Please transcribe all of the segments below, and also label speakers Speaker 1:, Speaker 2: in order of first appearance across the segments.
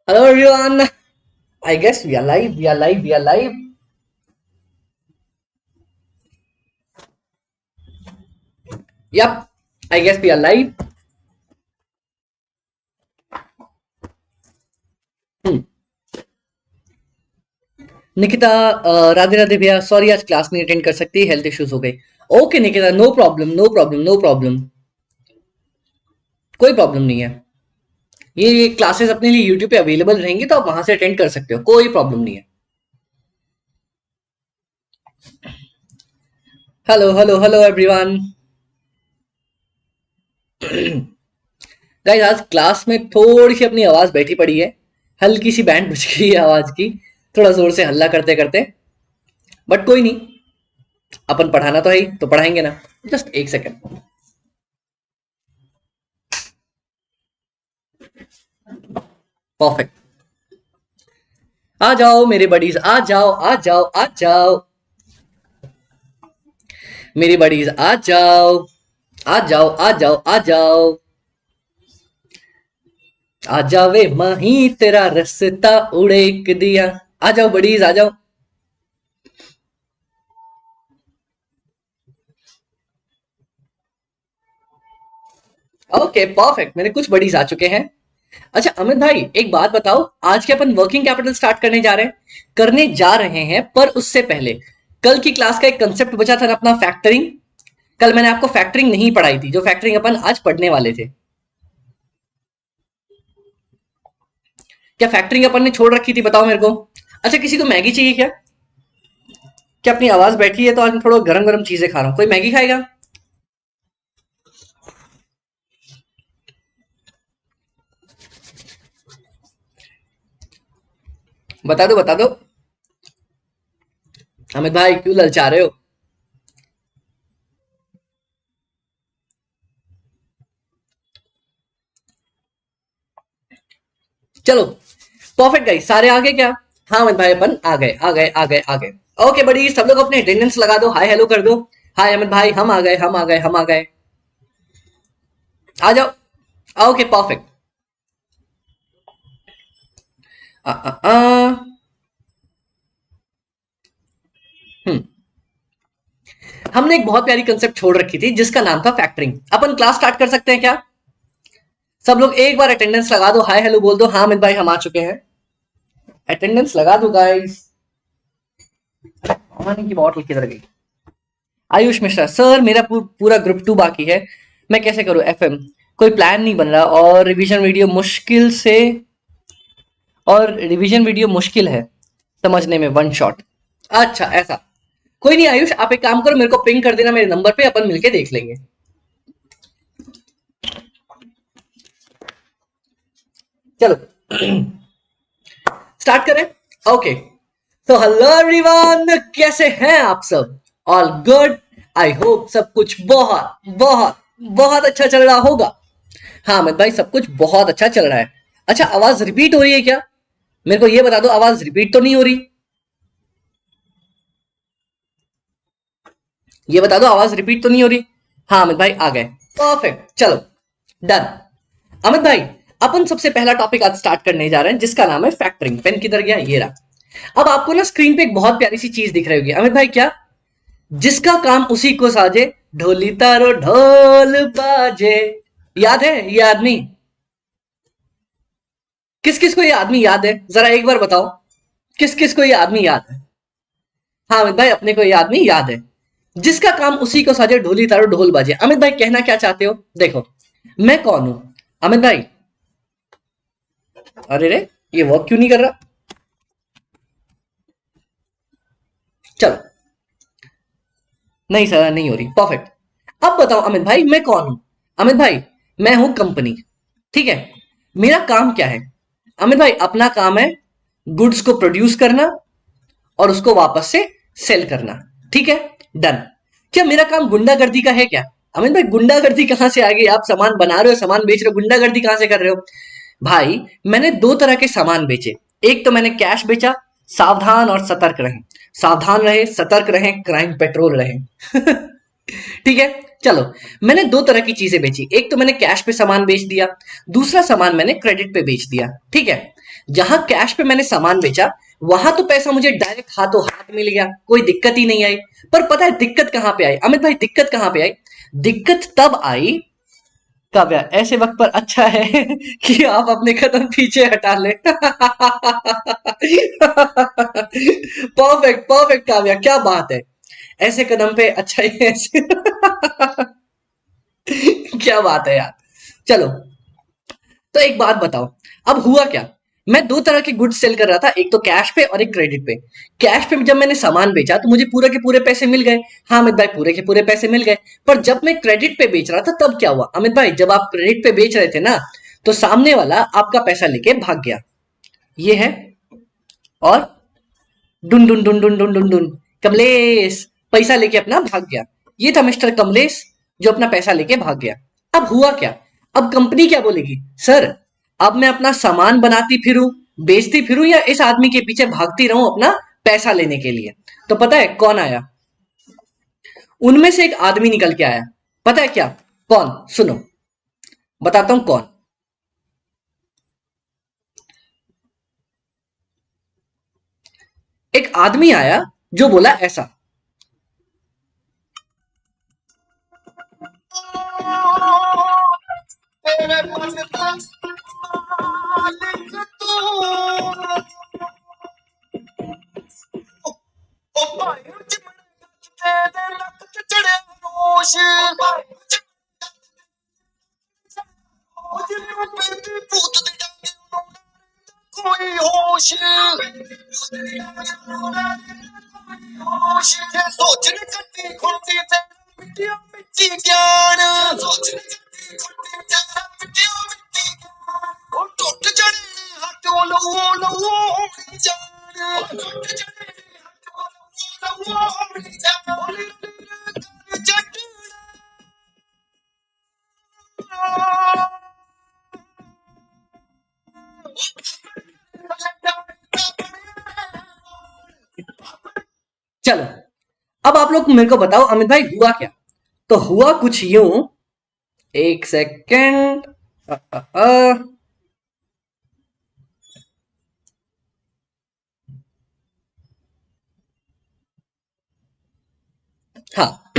Speaker 1: Hello everyone. I guess we are live. We are live. We are live. Yep. I guess we are live. Nikita Radhe Radhe भैया sorry आज class नहीं attend कर सकती health issues हो गई। Okay Nikita no problem no problem no problem कोई problem नहीं है। ये क्लासेस अपने लिए यूट्यूब पे अवेलेबल रहेंगी तो आप वहां से अटेंड कर सकते हो कोई प्रॉब्लम नहीं है। Hello hello hello everyone. Guys आज क्लास में थोड़ी सी अपनी आवाज बैठी पड़ी है। हल्की सी बैंड बज गई है आवाज की। थोड़ा जोर से हल्ला करते करते बट कोई नहीं। अपन पढ़ाना तो है ही तो पढ़ाएंगे ना। जस्ट एक सेकेंड। परफेक्ट। आ जाओ मेरे बडीज आ जाओ आ जाओ आ जाओ मेरी बडीज आ जाओ आ जाओ आ जाओ आ जाओ आ जावे माही तेरा रास्ता उड़ेक दिया। आ जाओ बडीज आ जाओ। ओके परफेक्ट मेरे कुछ बडीज आ चुके हैं। अच्छा अमित भाई एक बात बताओ आज के अपन वर्किंग कैपिटल स्टार्ट करने जा रहे हैं पर उससे पहले कल की क्लास का एक कंसेप्ट बचा था ना अपना फैक्टरिंग। कल मैंने आपको फैक्टरिंग नहीं पढ़ाई थी जो फैक्टरिंग अपन आज पढ़ने वाले थे। क्या फैक्टरिंग अपन ने छोड़ रखी थी बताओ मेरे को। अच्छा किसी को मैगी चाहिए क्या। क्या अपनी आवाज बैठी है तो आज मैं थोड़ा गरम गरम चीजें खा रहा हूँ कोई मैगी खाएगा। बता दो बता दो। अमित भाई क्यों ललचा रहे हो। चलो परफेक्ट गाइस सारे आ गए क्या। हाँ अमित भाई अपन आ गए आ गए आ गए आ गए। ओके बड़ी सब लोग अपने अटेंडेंस लगा दो हाय हेलो कर दो। हाय अमित भाई हम आ गए हम आ गए हम आ गए। आ जाओ ओके परफेक्ट। आ, आ, आ, हम्म हमने एक बहुत प्यारी कंसेप्ट छोड़ रखी थी जिसका नाम था फैक्टरिंग। अपन क्लास स्टार्ट कर सकते हैं क्या। सब लोग एक बार अटेंडेंस लगा दो हाय हेलो बोल दो हाँ अमित भाई हम आ चुके हैं। अटेंडेंस लगा दो गाइस। पानी की बॉटल किधर गई। आयुष मिश्रा सर मेरा पूरा ग्रुप 2 बाकी है मैं कैसे करूं एफएम। कोई प्लान नहीं बन रहा और रिवीजन वीडियो मुश्किल है समझने में वन शॉट। अच्छा ऐसा कोई नहीं आयुष आप एक काम करो मेरे को पिंग कर देना मेरे नंबर पे अपन मिलके देख लेंगे। चलो स्टार्ट करें। ओके तो हेलो एवरीवन कैसे हैं आप सब। All good. आई होप सब कुछ बहुत बहुत बहुत अच्छा चल रहा होगा। हाँ अमित भाई सब कुछ बहुत अच्छा चल रहा है। अच्छा आवाज रिपीट हो रही है क्या। मेरे को ये बता दो आवाज रिपीट तो नहीं हो रही। ये बता दो आवाज रिपीट तो नहीं हो रही। हाँ अमित भाई आ गए परफेक्ट चलो डन। अमित भाई अपन सबसे पहला टॉपिक आज स्टार्ट करने जा रहे हैं जिसका नाम है फैक्टरिंग। पेन किधर गया ये रहा। अब आपको ना स्क्रीन पे एक बहुत प्यारी सी चीज दिख रही होगी अमित भाई क्या। जिसका काम उसी को साजे ढोली तारो ढोल बाजे। याद है ये आदमी। किस किस को ये आदमी याद है जरा एक बार बताओ। किस किस को ये आदमी याद है। हाँ अमित भाई अपने को ये आदमी याद है। जिसका काम उसी को साजे ढोली तारो ढोल बाजे। अमित भाई कहना क्या चाहते हो देखो मैं कौन हूं। अमित भाई अरे रे ये वर्क क्यों नहीं कर रहा। चलो नहीं सर नहीं हो रही परफेक्ट। अब बताओ अमित भाई मैं कौन हूं। अमित भाई मैं हूं कंपनी। ठीक है मेरा काम क्या है। अमित भाई अपना काम है गुड्स को प्रोड्यूस करना और उसको वापस से सेल करना। ठीक है डन। क्या मेरा काम गुंडागर्दी का है क्या। अमित भाई गुंडागर्दी कहां से आ गई। आप सामान बना रहे हो सामान बेच रहे हो गुंडागर्दी कहां से कर रहे हो। भाई मैंने दो तरह के सामान बेचे। एक तो मैंने कैश बेचा। सावधान और सतर्क रहें। सावधान रहे सतर्क रहें क्राइम पेट्रोल रहें। ठीक है चलो, मैंने दो तरह की चीजें बेची। एक तो मैंने कैश पे सामान बेच दिया, दूसरा सामान मैंने क्रेडिट पे बेच दिया। ठीक है, जहां कैश पे मैंने सामान बेचा वहां तो पैसा मुझे डायरेक्ट हाथों हाथ मिल गया, कोई दिक्कत ही नहीं आई। पर पता है दिक्कत कहां पे आई अमित भाई? दिक्कत कहां पे आई? दिक्कत तब आई, काव्या ऐसे वक्त पर अच्छा है कि आप अपने कदम पीछे हटा ले। परफेक्ट परफेक्ट काव्या, क्या बात है। ऐसे कदम पे अच्छा ही है ऐसे। क्या बात है यार। चलो, तो एक बात बताओ, अब हुआ क्या? मैं दो तरह के गुड्स सेल कर रहा था, एक तो कैश पे और एक क्रेडिट पे। कैश पे जब मैंने सामान बेचा तो मुझे पूरे के पूरे पैसे मिल गए। हाँ अमित भाई, पूरे के पूरे पैसे मिल गए। पर जब मैं क्रेडिट पे बेच रहा था तब क्या हुआ अमित भाई? जब आप क्रेडिट पे बेच रहे थे ना, तो सामने वाला आपका पैसा लेके भाग गया। ये है। और डुन डुन डुन डुन डुन डुन डुन, कमलेश पैसा लेके अपना भाग गया। ये था मिस्टर कमलेश जो अपना पैसा लेके भाग गया। अब हुआ क्या? अब कंपनी क्या बोलेगी? सर, अब मैं अपना सामान बनाती फिरूं, बेचती फिरूं, या इस आदमी के पीछे भागती रहूं अपना पैसा लेने के लिए? तो पता है कौन आया? उनमें से एक आदमी निकल के आया। पता है क्या? कौन? सुनो, बताता हूं कौन। एक आदमी आया जो बोला ऐसा, तेरे मन का मालिक तू, ओ भाई चिमटे दे लक च चढ़े रोश, ओ जिन्नू पेंदी भूत दी डंगे कोई होश, होश थे सोचने कट्टी खुंटी ते मिट्टिया मिट्टी ज्ञान, सोचने कट्टी खुंटी ते मिट्टिया मिट्टी ज्ञान, ओ टुट चढ़े हटो लवो लवो होनी जान, ओ टुट चढ़े हटो लवो लवो होनी जान, जट चलो, अब आप लोग मेरे को बताओ अमित भाई हुआ क्या? तो हुआ कुछ यूं, एक सेकेंड। हाँ।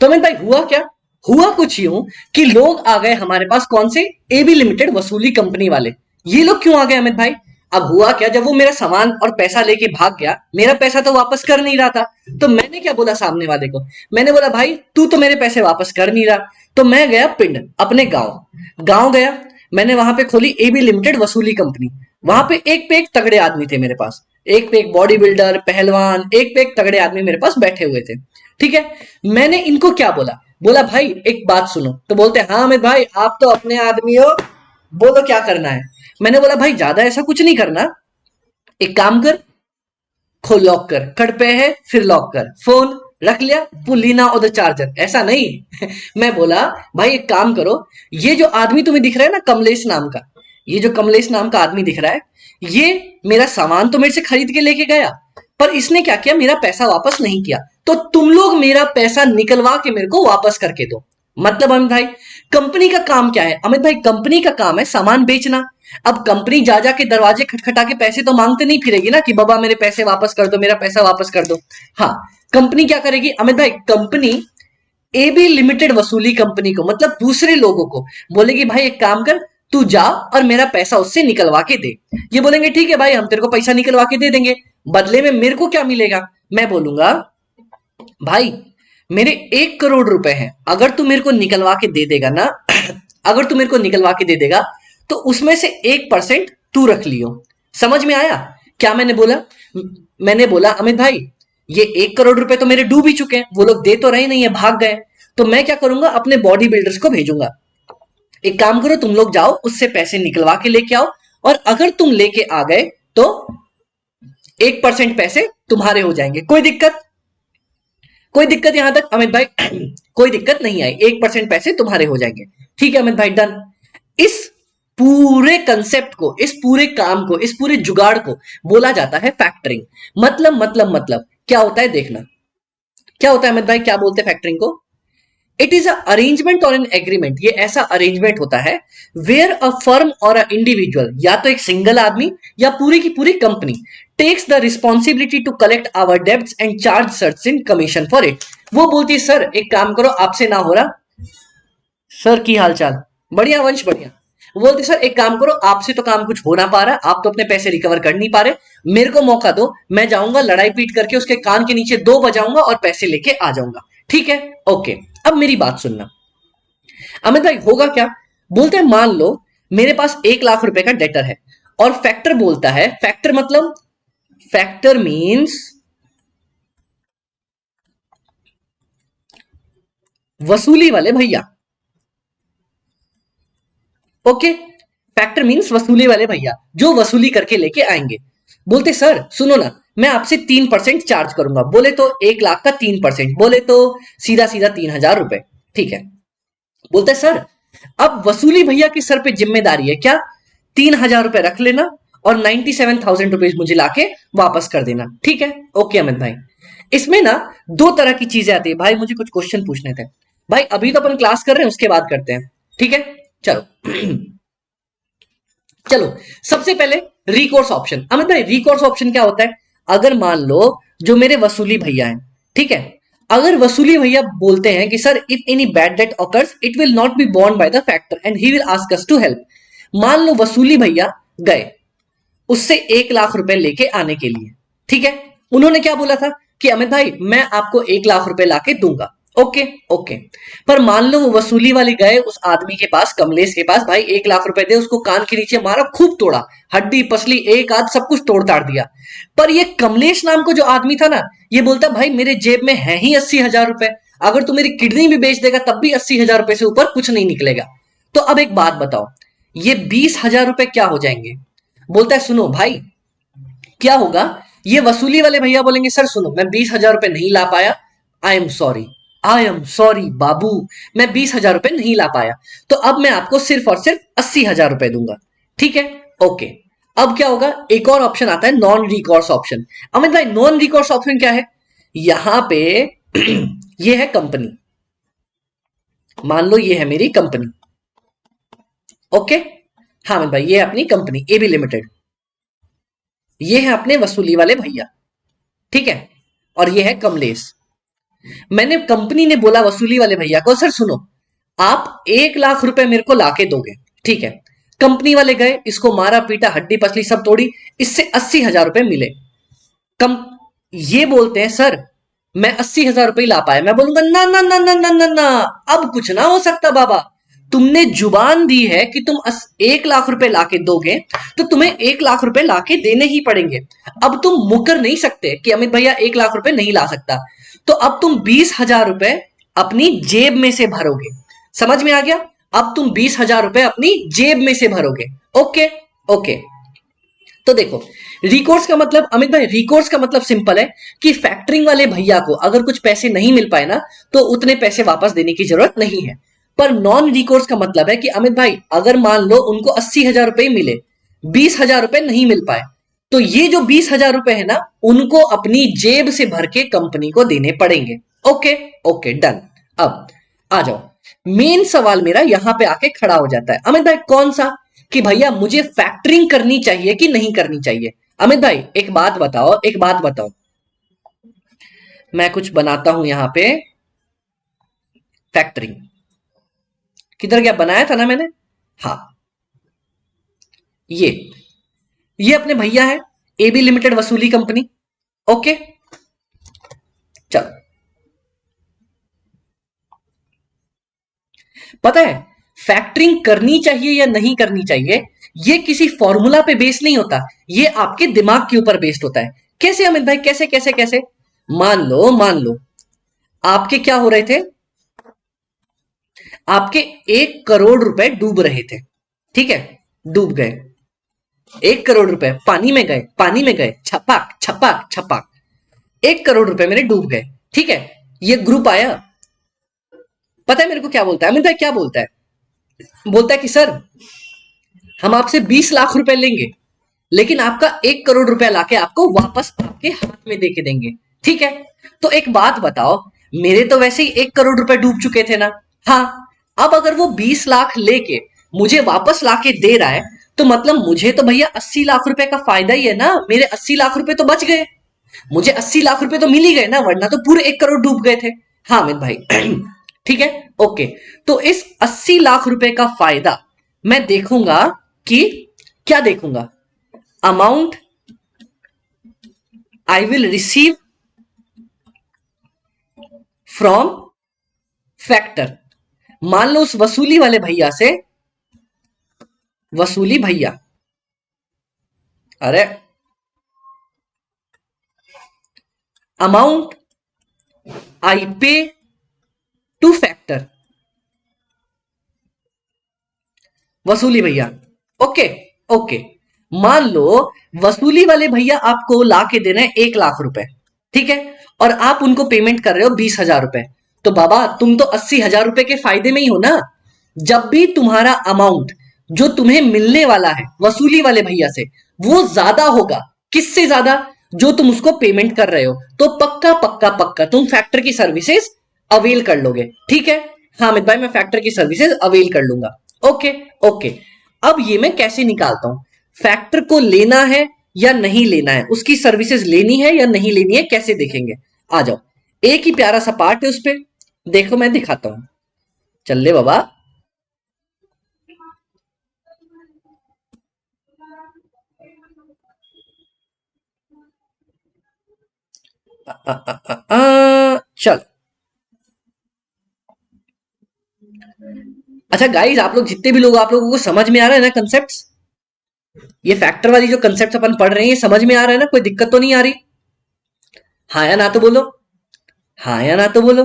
Speaker 1: तो अमित भाई हुआ क्या? हुआ कुछ यूं कि लोग आ गए हमारे पास, कौन से? एबी लिमिटेड वसूली कंपनी वाले। ये लोग क्यों आ गए अमित भाई? अब हुआ क्या, जब वो मेरा सामान और पैसा लेके भाग गया, मेरा पैसा तो वापस कर नहीं रहा था। तो मैंने क्या बोला सामने वाले को? मैंने बोला भाई तू तो मेरे पैसे वापस कर नहीं रहा। तो मैं गया पिंड, अपने गांव। गांव गया, मैंने वहां पे खोली एबी लिमिटेड वसूली कंपनी। वहां पे एक तगड़े आदमी थे मेरे पास, एक पे एक बॉडी बिल्डर, पहलवान, एक पे एक तगड़े आदमी मेरे पास बैठे हुए थे। ठीक है, मैंने इनको क्या बोला? बोला भाई एक बात सुनो। तो बोलते हाँ अमित भाई आप तो अपने आदमी हो, बोलो क्या करना है। मैंने बोला भाई ज्यादा ऐसा कुछ नहीं करना, एक काम कर, खोल लॉक कर, कट पे है फिर लॉक कर, फोन रख लिया, पुलीना और द चार्जर, ऐसा नहीं। मैं बोला भाई एक काम करो, ये जो आदमी तुम्हें दिख रहा है ना कमलेश नाम का, ये जो कमलेश नाम का आदमी दिख रहा है, ये मेरा सामान तो मेरे से खरीद के लेके गया, पर इसने क्या किया, मेरा पैसा वापस नहीं किया। तो तुम लोग मेरा पैसा निकलवा के मेरे को वापस करके दो। मतलब अमित भाई कंपनी का काम क्या है? अमित भाई कंपनी का काम है सामान बेचना। अब कंपनी जा जा के दरवाजे खटखटा के पैसे तो मांगते नहीं फिरेगी ना कि बाबा मेरे पैसे वापस कर दो, मेरा पैसा वापस कर दो। हाँ, कंपनी क्या करेगी अमित भाई? कंपनी एबी लिमिटेड वसूली कंपनी को, मतलब दूसरे लोगों को बोलेगी भाई एक काम कर, तू जा और मेरा पैसा उससे निकलवा के दे। ये बोलेंगे ठीक है भाई हम तेरे को पैसा निकलवा के दे देंगे, बदले में मेरे को क्या मिलेगा? मैं बोलूंगा भाई मेरे 1 करोड़ रुपए हैं, अगर तू मेरे को निकलवा के दे देगा ना, अगर तू मेरे को निकलवा के दे देगा तो उसमें से 1% तू रख लियो। समझ में आया क्या मैंने बोला? मैंने बोला अमित भाई ये 1 करोड़ रुपए तो मेरे डूब ही चुके हैं, वो लोग दे तो रहे नहीं है, भाग गए। तो मैं क्या करूंगा, अपने बॉडी बिल्डर्स को भेजूंगा, एक काम करो तुम लोग जाओ उससे पैसे निकलवा के लेके आओ, और अगर तुम लेके आ गए तो 1% पैसे तुम्हारे हो जाएंगे। कोई दिक्कत? कोई दिक्कत यहां तक अमित भाई? कोई दिक्कत नहीं आई, 1% पैसे तुम्हारे हो जाएंगे। ठीक है अमित भाई, डन। इस पूरे कंसेप्ट को, इस पूरे काम को, इस पूरे जुगाड़ को बोला जाता है फैक्टरिंग। मतलब क्या होता है देखना। क्या होता है अमित भाई, क्या बोलते हैं फैक्टरिंग को? इट इज अ अरेंजमेंट और एन एग्रीमेंट, ये ऐसा अरेंजमेंट होता है वेयर अ फर्म और अ इंडिविजुअल, या तो एक सिंगल आदमी या पूरी की पूरी company, takes the responsibility to collect our debts and charge certain commission for it. वो बोलती है सर एक काम करो, आपसे ना हो रहा, सर की हालचाल, बढ़िया वंश बढ़िया। वो बोलते सर एक काम करो, आपसे तो काम कुछ हो ना पा रहा, आप तो अपने पैसे रिकवर कर नहीं पा रहे, मेरे को मौका दो, मैं जाऊंगा लड़ाई पीट करके उसके कान के नीचे दो बजाऊंगा और पैसे लेके आ जाऊंगा। ठीक है, ओके। अब मेरी बात सुनना अमित भाई, होगा क्या? बोलते हैं मान लो मेरे पास 1 लाख रुपए का डेटर है और फैक्टर बोलता है, फैक्टर मतलब, फैक्टर मींस वसूली वाले भैया। ओके, फैक्टर मींस वसूली वाले भैया जो वसूली करके लेके आएंगे। बोलते सर सुनो ना, मैं आपसे 3% चार्ज करूंगा। बोले तो 1 लाख का 3%, बोले तो सीधा सीधा 3,000 रुपए। ठीक है, बोलते सर अब वसूली भैया के सर पे जिम्मेदारी है क्या, 3,000 रुपए रख लेना और 97,000 रुपीज मुझे लाके वापस कर देना। ठीक है, ओके अमित भाई। इसमें ना दो तरह की चीजें आती है भाई, मुझे कुछ क्वेश्चन पूछने थे भाई, अभी तो अपन क्लास कर रहे हैं उसके बाद करते हैं। ठीक है, चलो चलो सबसे पहले रिकोर्स ऑप्शन। अमित भाई रिकोर्स ऑप्शन क्या होता है? अगर मान लो जो मेरे वसूली भैया हैं, ठीक है, अगर वसूली भैया बोलते हैं कि sir if any bad debt occurs it will not be borne by the factor and he will ask us to help. मान लो वसूली भैया गए उससे 1 लाख रुपए लेके आने के लिए, ठीक है, उन्होंने क्या बोला था कि अमित भाई मैं आपको 1 लाख रुपए लाके दूंगा। ओके ओके, पर मान लो वो वसूली वाले गए उस आदमी के पास, कमलेश के पास, भाई 1 लाख रुपए दे, उसको कान के नीचे मारा, खूब तोड़ा, हड्डी पसली एक आध सब कुछ तोड़ ताड़ दिया। पर ये कमलेश नाम को जो आदमी था ना, ये बोलता भाई मेरे जेब में है ही 80,000 रुपए, अगर तू मेरी किडनी भी बेच देगा तब भी 80,000 रुपए से ऊपर कुछ नहीं निकलेगा। तो अब एक बात बताओ, ये 20,000 रुपए क्या हो जाएंगे? बोलता है सुनो भाई क्या होगा, ये वसूली वाले भैया बोलेंगे सर सुनो मैं 20,000 रुपए नहीं ला पाया, I am sorry, I am sorry बाबू, मैं 20,000 रुपए नहीं ला पाया, तो अब मैं आपको सिर्फ और सिर्फ 80,000 रुपए दूंगा। ठीक है, ओके। अब क्या होगा, एक और ऑप्शन आता है नॉन रिकॉर्स ऑप्शन। अमित भाई नॉन रिकॉर्स ऑप्शन क्या है? यहां पे ये है कंपनी, मान लो ये है मेरी कंपनी। ओके, हाँ अमित भाई ये है अपनी कंपनी एबी लिमिटेड, ये है अपने वसूली वाले भैया, ठीक है, और ये है कमलेश। मैंने, कंपनी ने बोला वसूली वाले भैया को सर सुनो आप 1 लाख रुपए मेरे को लाके दोगे, ठीक है, कंपनी वाले गए, इसको मारा पीटा, हड्डी पसली सब तोड़ी, इससे 80,000 रुपए मिले। कम ये बोलते हैं सर मैं 80,000 रुपए ला पाया, मैं बोलूंगा ना ना ना ना ना ना ना, अब कुछ ना हो सकता बाबा, तुमने जुबान दी है कि तुम 1 लाख रुपए लाके दोगे तो तुम्हें 1 लाख रुपए लाके देने ही पड़ेंगे। अब तुम मुकर नहीं सकते कि अमित भैया 1 लाख रुपए नहीं ला सकता, तो अब तुम 20,000 रुपए अपनी जेब में से भरोगे। समझ में आ गया? अब तुम 20,000 रुपए अपनी जेब में से भरोगे। ओके ओके, तो देखो रिकोर्स का मतलब अमित भाई, रिकोर्स का मतलब सिंपल है कि फैक्टरिंग वाले भैया को अगर कुछ पैसे नहीं मिल पाए ना तो उतने पैसे वापस देने की जरूरत नहीं है। पर नॉन रिकोर्स का मतलब है कि अमित भाई अगर मान लो उनको 80,000 रुपए मिले, 20,000 रुपए नहीं मिल पाए, तो ये जो 20,000 रुपए है ना उनको अपनी जेब से भर के कंपनी को देने पड़ेंगे। Okay okay done. अब आ जाओ, मेन सवाल मेरा यहां पे आके खड़ा हो जाता है अमित भाई, कौन सा, कि भैया मुझे फैक्टरिंग करनी चाहिए कि नहीं करनी चाहिए। अमित भाई एक बात बताओ, एक बात बताओ, मैं कुछ बनाता हूं यहां पे फैक्टरिंग, किधर क्या बनाया था ना मैंने, हाँ ये अपने भैया है एबी लिमिटेड वसूली कंपनी। ओके चलो, पता है फैक्टरिंग करनी चाहिए या नहीं करनी चाहिए, ये किसी फॉर्मूला पे बेस नहीं होता, ये आपके दिमाग के ऊपर बेस्ड होता है। कैसे अमित भाई, कैसे कैसे कैसे? मान लो आपके क्या हो रहे थे, आपके 1 करोड़ रुपए डूब रहे थे, ठीक है, डूब गए, 1 करोड़ रुपए पानी में गए, पानी में गए, छपाक छपाक छपाक, 1 करोड़ रुपए मेरे डूब गए। ठीक है, ये ग्रुप आया, पता है मेरे को क्या बोलता है अमित भाई, क्या बोलता है? बोलता है कि सर हम आपसे 20 लाख रुपए लेंगे लेकिन आपका 1 करोड़ रुपया लाके आपको वापस आपके हाथ में देके देंगे। ठीक है, तो एक बात बताओ, मेरे तो वैसे ही 1 करोड़ रुपए डूब चुके थे ना। हाँ, अब अगर वो 20 लाख लेके मुझे वापस लाके दे रहा है, तो मतलब मुझे तो भैया 80 लाख रुपए का फायदा ही है ना। मेरे 80 लाख रुपए तो बच गए, मुझे 80 लाख रुपए तो मिल ही गए ना, वरना तो पूरे 1 करोड़ डूब गए थे। हाँ अमित भाई ठीक है, ओके। तो इस 80 लाख रुपए का फायदा मैं देखूंगा कि क्या देखूंगा, amount I will receive from factor. मान लो उस वसूली वाले भैया से, वसूली भैया, अरे अमाउंट आई पे टू फैक्टर, वसूली भैया, ओके ओके। मान लो वसूली वाले भैया आपको ला के दे रहे हैं 1 लाख रुपए, ठीक है, और आप उनको पेमेंट कर रहे हो 20 हजार रुपए। तो बाबा तुम तो 80 हजार रुपए के फायदे में ही हो ना। जब भी तुम्हारा अमाउंट जो तुम्हें मिलने वाला है वसूली वाले भैया से, वो ज्यादा होगा, किससे ज्यादा, जो तुम उसको पेमेंट कर रहे हो, तो पक्का पक्का पक्का तुम फैक्टर की सर्विसेज अवेल कर लोगे, ठीक है। हाँ अमित भाई, मैं फैक्टर की सर्विसेज अवेल कर लूंगा, ओके ओके। अब ये मैं कैसे निकालता हूं, फैक्टर को लेना है या नहीं लेना है, उसकी सर्विसेज लेनी है या नहीं लेनी है, कैसे देखेंगे, आ जाओ। एक ही प्यारा सा पार्ट है उस पे, देखो मैं दिखाता हूं, चल ले बाबा। चल, अच्छा गाइस, आप लोग जितने भी लोग, आप लोगों को समझ में आ रहा है ना कंसेप्ट, ये फैक्टर वाली जो कंसेप्ट अपन पढ़ रहे हैं, ये समझ में आ रहा है ना, कोई दिक्कत तो नहीं आ रही। हाँ या ना तो बोलो, हाँ या ना तो बोलो।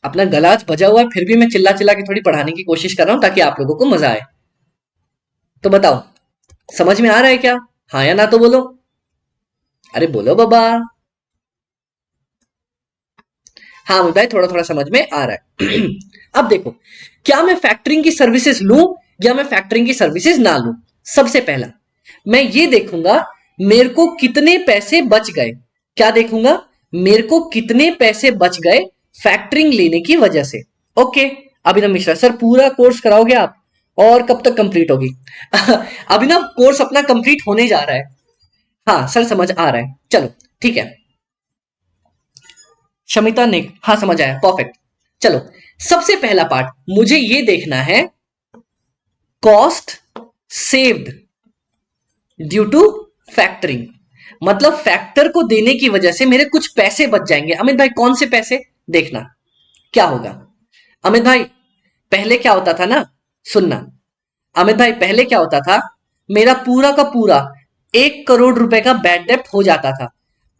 Speaker 1: अपना गला आज बजा हुआ है, फिर भी मैं चिल्ला चिल्ला के थोड़ी पढ़ाने की कोशिश कर रहा हूं ताकि आप लोगों को मजा आए। तो बताओ, समझ में आ रहा है क्या, हाँ या ना तो बोलो, अरे बोलो बाबा। हाँ भाई, थोड़ा थोड़ा समझ में आ रहा है अब देखो, क्या मैं फैक्टरिंग की सर्विसेज लूं या मैं फैक्टरिंग की सर्विसेज ना लूं। सबसे पहला मैं ये देखूंगा मेरे को कितने पैसे बच गए। क्या देखूंगा, मेरे को कितने पैसे बच गए फैक्टरिंग लेने की वजह से। ओके, अभिनव मिश्रा सर, पूरा कोर्स कराओगे आप, और कब तक कंप्लीट होगी अभिनव, कोर्स अपना कंप्लीट होने जा रहा है। हाँ सर, समझ आ रहा है, चलो ठीक है। शमिता ने, हाँ समझ आया, परफेक्ट। चलो, सबसे पहला पार्ट मुझे ये देखना है, cost saved due to factoring. मतलब फैक्टर को देने की वजह से मेरे कुछ पैसे बच जाएंगे। अमित भाई कौन से पैसे, देखना क्या होगा। अमित भाई पहले क्या होता था ना, सुनना, अमित भाई पहले क्या होता था, मेरा पूरा का पूरा 1 करोड़ रुपए का बैड डेप्ट हो जाता था।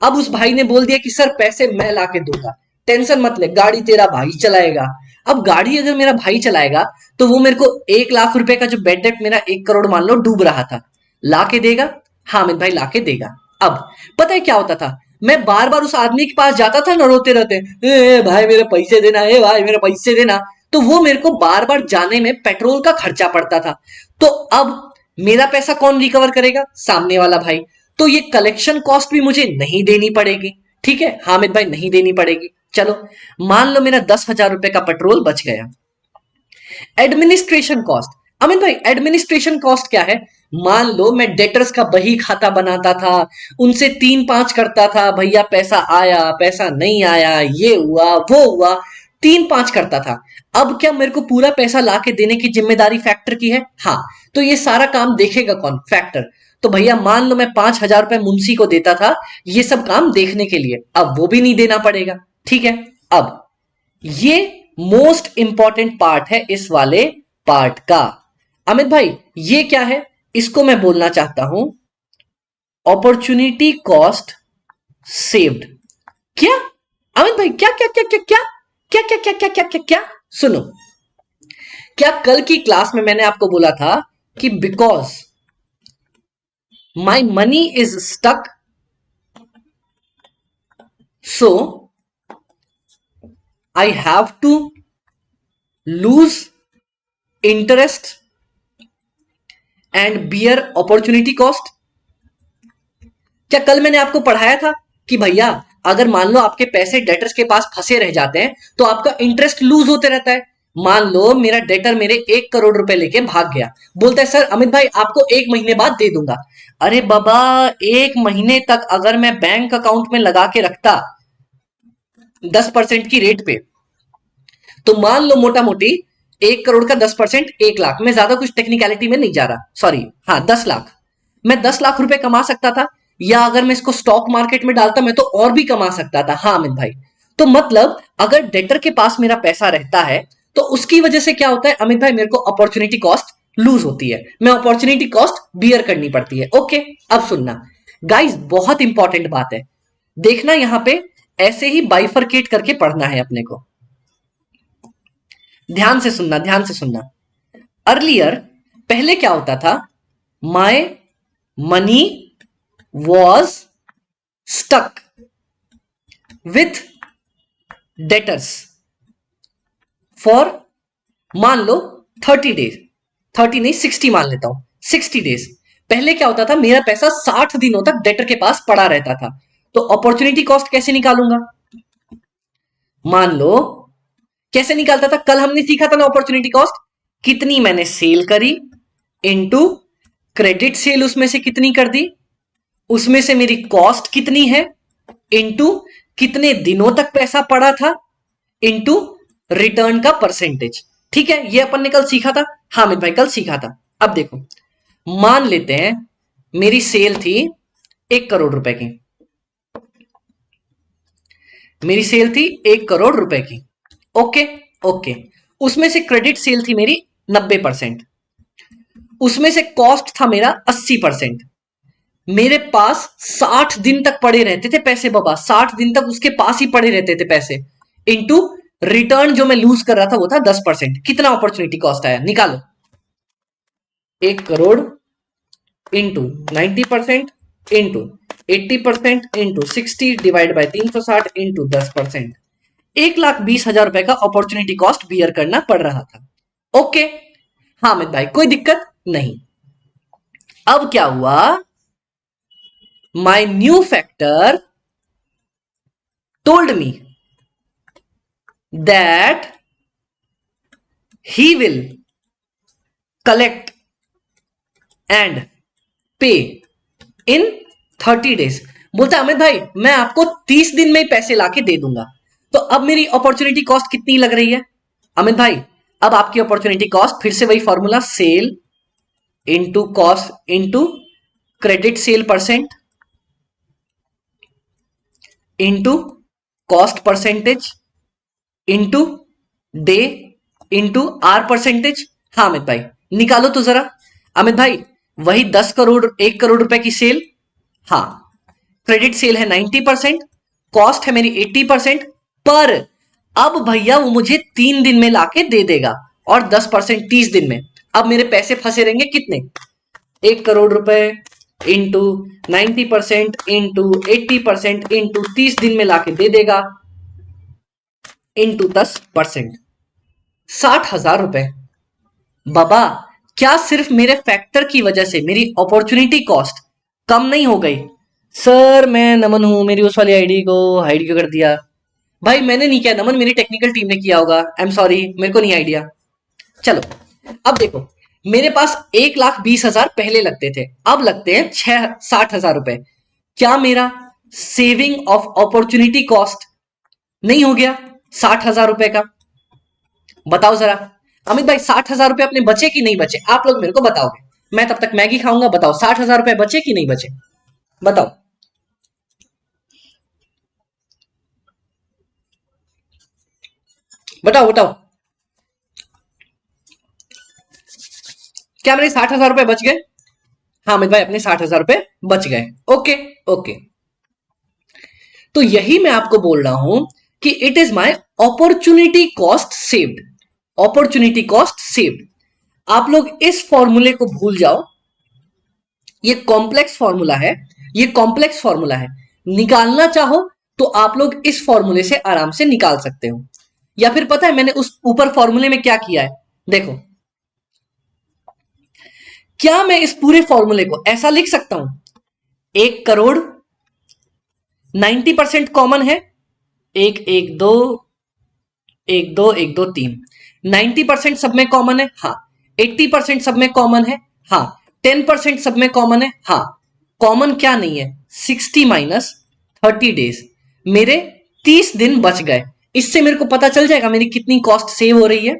Speaker 1: अब उस भाई ने बोल दिया कि सर पैसे मैं ला के दूंगा, टेंशन मत ले, गाड़ी तेरा भाई चलाएगा। अब गाड़ी अगर मेरा भाई चलाएगा, तो वो मेरे को 1 लाख रुपए का जो बैड डेप्ट मेरा 1 करोड़ मान लो डूब रहा था, ला के देगा। हाँ अमित भाई ला के देगा। अब पता है क्या होता था, मैं बार बार उस आदमी के पास जाता था ना, रोते रहते, भाई मेरे पैसे देना, ए भाई मेरे पैसे देना। तो वो मेरे को बार बार जाने में पेट्रोल का खर्चा पड़ता था। तो अब मेरा पैसा कौन रिकवर करेगा, सामने वाला भाई। तो ये कलेक्शन कॉस्ट भी मुझे नहीं देनी पड़ेगी, ठीक है हामिद भाई, नहीं देनी पड़ेगी। चलो, मान लो मेरा 10 हजार रुपए का पेट्रोल बच गया। एडमिनिस्ट्रेशन कॉस्ट, अमित भाई एडमिनिस्ट्रेशन कॉस्ट क्या है, मान लो मैं डेटर्स का बही खाता बनाता था, उनसे 3-5 करता था, भैया पैसा आया पैसा नहीं आया, ये हुआ वो हुआ, 3-5 करता था। अब क्या मेरे को पूरा पैसा ला के देने की जिम्मेदारी फैक्टर की है। हाँ, तो ये सारा काम देखेगा कौन, फैक्टर। तो भैया मान लो मैं 5 हजार रुपए मुंशी को देता था ये सब काम देखने के लिए, अब वो भी नहीं देना पड़ेगा, ठीक है। अब ये मोस्ट इंपॉर्टेंट पार्ट है इस वाले पार्ट का। अमित भाई ये क्या है, इसको मैं बोलना चाहता हूं अपॉर्चुनिटी कॉस्ट सेव्ड। क्या अमित भाई, क्या क्या क्या क्या क्या क्या क्या क्या क्या क्या क्या क्या, सुनो, क्या कल की क्लास में मैंने आपको बोला था कि because my money is stuck, so I have to lose interest and bear opportunity cost. क्या कल मैंने आपको पढ़ाया था कि भैया अगर मान लो आपके पैसे डेटर्स के पास फंसे रह जाते हैं तो आपका इंटरेस्ट लूज होते रहता है। मान लो मेरा डेटर मेरे 1 करोड़ रुपए लेके भाग गया, बोलता है सर अमित भाई आपको 1 महीने बाद दे दूंगा। अरे बाबा, 1 महीने तक अगर मैं बैंक अकाउंट में लगा के रखता 10% की रेट पे, तो मान लो मोटा मोटी 1 करोड़ का 10% 1 लाख, मैं ज्यादा कुछ टेक्निकलिटी में नहीं जा रहा, सॉरी, हाँ 10 लाख, मैं 10 लाख रुपए कमा सकता था। या अगर मैं इसको स्टॉक मार्केट में डालता मैं तो और भी कमा सकता था। हाँ अमित भाई, तो मतलब अगर डेटर के पास मेरा पैसा रहता है तो उसकी वजह से क्या होता है अमित भाई, मेरे को अपॉर्चुनिटी कॉस्ट लूज होती है, मैं अपॉर्चुनिटी कॉस्ट बियर करनी पड़ती है। ओके, अब सुनना गाइस, बहुत इंपॉर्टेंट बात है, देखना यहां पे ऐसे ही बाइफरकेट करके पढ़ना है अपने को। ध्यान से सुनना, ध्यान से सुनना। अर्लियर पहले क्या होता था, my money was stuck with debtors for, मान लो 30 डेज, 30 नहीं 60 मान लेता हूं, 60 डेज। पहले क्या होता था, मेरा पैसा 60 दिनों तक डेटर के पास पड़ा रहता था। तो अपॉर्चुनिटी कॉस्ट कैसे निकालूंगा, मान लो कैसे निकालता था, कल हमने सीखा था ना अपॉर्चुनिटी कॉस्ट, कितनी मैंने सेल करी इनटू क्रेडिट सेल उसमें से कितनी कर दी, उसमें से मेरी कॉस्ट कितनी है इनटू कितने दिनों तक पैसा पड़ा था इनटू रिटर्न का परसेंटेज। ठीक है, ये अपन ने कल सीखा था। हाँ अमित भाई कल सीखा था। अब देखो, मान लेते हैं मेरी सेल थी 1 करोड़ रुपए की, मेरी सेल थी 1 करोड़ रुपए की। ओके, ओके, उसमें से क्रेडिट सेल थी मेरी 90%, उसमें से कॉस्ट था मेरा 80%। मेरे पास 60 दिन तक पड़े रहते थे पैसे बाबा, 60 दिन तक उसके पास ही पड़े रहते थे पैसे, इनटू रिटर्न जो मैं लूज कर रहा था वो था 10%। कितना अपॉर्चुनिटी कॉस्ट आया निकालो, 1 crore into 90% into 80% into 60 divide by 360 into 10%, 1,20,000 रुपए का अपॉर्चुनिटी कॉस्ट बियर करना पड़ रहा था। ओके, हाँ अमित भाई कोई दिक्कत नहीं। अब क्या हुआ, my new factor told me that he will collect and पे इन 30 डेज। बोलता अमित भाई मैं आपको 30 दिन में ही पैसे लाके दे दूंगा। तो अब मेरी अपॉर्चुनिटी कॉस्ट कितनी लग रही है अमित भाई, अब आपकी अपॉर्चुनिटी कॉस्ट फिर से वही formula, sale into cost into credit sale percent into cost percentage into day into R percentage. हाँ अमित भाई निकालो तो जरा। अमित भाई वही 10 करोड़ 1 करोड़ रुपए की सेल, हाँ क्रेडिट सेल है 90%, कॉस्ट है मेरी 80%, पर अब भैया वो मुझे 3 दिन में लाके दे देगा और 10% 30 दिन में। अब मेरे पैसे फंसे रहेंगे कितने, 1 करोड़ रुपए इंटू 90% इंटू 80% इंटू 30 दिन में लाके दे देगा इंटू 10%, 60,000 रुपए। बाबा क्या सिर्फ मेरे फैक्टर की वजह से मेरी अपॉर्चुनिटी कॉस्ट कम नहीं हो गई। सर मैं नमन हूं, मेरी उस वाली आईडी को हाइड क्यों कर दिया। भाई मैंने नहीं किया नमन, मेरी टेक्निकल टीम ने किया होगा, आई एम सॉरी, मेरे को नहीं आइडिया। चलो अब देखो, मेरे पास 1,20,000 पहले लगते थे, अब लगते हैं 60,000 रुपए। क्या मेरा सेविंग ऑफ अपॉर्चुनिटी कॉस्ट नहीं हो गया 60,000 रुपए का, बताओ जरा। अमित भाई 60,000 रुपए अपने बचे कि नहीं बचे, आप लोग मेरे को बताओगे, मैं तब तक मैगी खाऊंगा। बताओ 60,000 रुपए बचे कि नहीं बचे, बताओ। बताओ बताओ, क्या मेरे 60,000 रुपए बच गए। हाँ अमित भाई अपने 60,000 रुपए बच गए। ओके, ओके, तो यही मैं आपको बोल रहा हूं कि it is my opportunity cost saved, opportunity cost saved. आप लोग इस फॉर्मूले को भूल जाओ, ये कॉम्प्लेक्स फॉर्मूला है, ये कॉम्प्लेक्स फॉर्मूला है, निकालना चाहो तो आप लोग इस फॉर्मूले से आराम से निकाल सकते हो। या फिर पता है मैंने उस ऊपर फॉर्मूले में क्या किया है, देखो, क्या मैं इस पूरे फॉर्मूले को ऐसा लिख सकता हूं, 1 करोड़ 90% कॉमन है, एक एक दो, एक दो एक दो तीन। 90% सब में कॉमन है, हाँ। 80% सब में कॉमन है, हाँ। 10% सब में कॉमन है, हाँ। कॉमन क्या नहीं है? 60 - 30 डेज, मेरे 30 दिन बच गए। इससे मेरे को पता चल जाएगा मेरी कितनी कॉस्ट सेव हो रही है।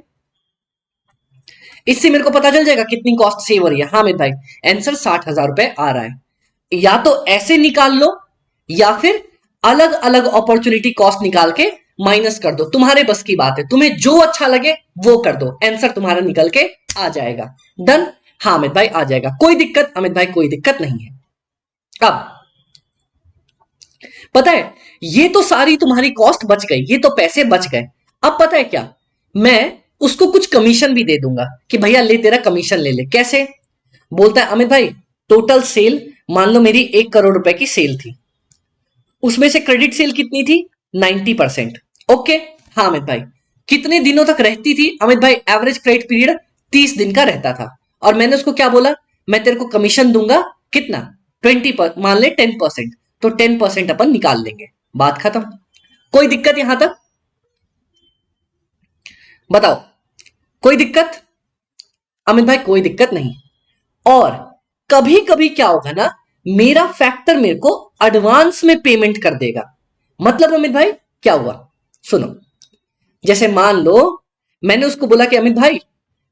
Speaker 1: इससे मेरे को पता चल जाएगा कितनी कॉस्ट सेव हो रही है। हाँ मेरे भाई, आंसर 60,000 रुपए आ रहा है। या तो ऐसे निकाल लो, या फिर अलग अलग अपॉर्चुनिटी कॉस्ट निकाल के माइनस कर दो। तुम्हारे बस की बात है, तुम्हें जो अच्छा लगे वो कर दो, आंसर तुम्हारा निकल के आ जाएगा। डन? हाँ अमित भाई आ जाएगा, कोई दिक्कत? अमित भाई कोई दिक्कत नहीं है। अब पता है, ये तो सारी तुम्हारी कॉस्ट बच गई, ये तो पैसे बच गए। अब पता है क्या, मैं उसको कुछ कमीशन भी दे दूंगा कि भैया ले तेरा कमीशन ले ले। कैसे? बोलता है अमित भाई टोटल सेल, मान लो मेरी 1 करोड़ रुपए की सेल थी, उसमें से क्रेडिट सेल कितनी थी? 90%। ओके। हाँ अमित भाई, कितने दिनों तक रहती थी? अमित भाई एवरेज क्रेडिट पीरियड 30 दिन का रहता था। और मैंने उसको क्या बोला? मैं तेरे को कमीशन दूंगा कितना? 20, मान ले 10%, तो 10% अपन निकाल लेंगे, बात खत्म। कोई दिक्कत यहां तक? बताओ, कोई दिक्कत? अमित भाई कोई दिक्कत नहीं। और कभी कभी क्या होगा ना, मेरा फैक्टर मेरे को एडवांस में पेमेंट कर देगा। मतलब अमित भाई क्या हुआ, सुनो। जैसे मान लो मैंने उसको बोला कि अमित भाई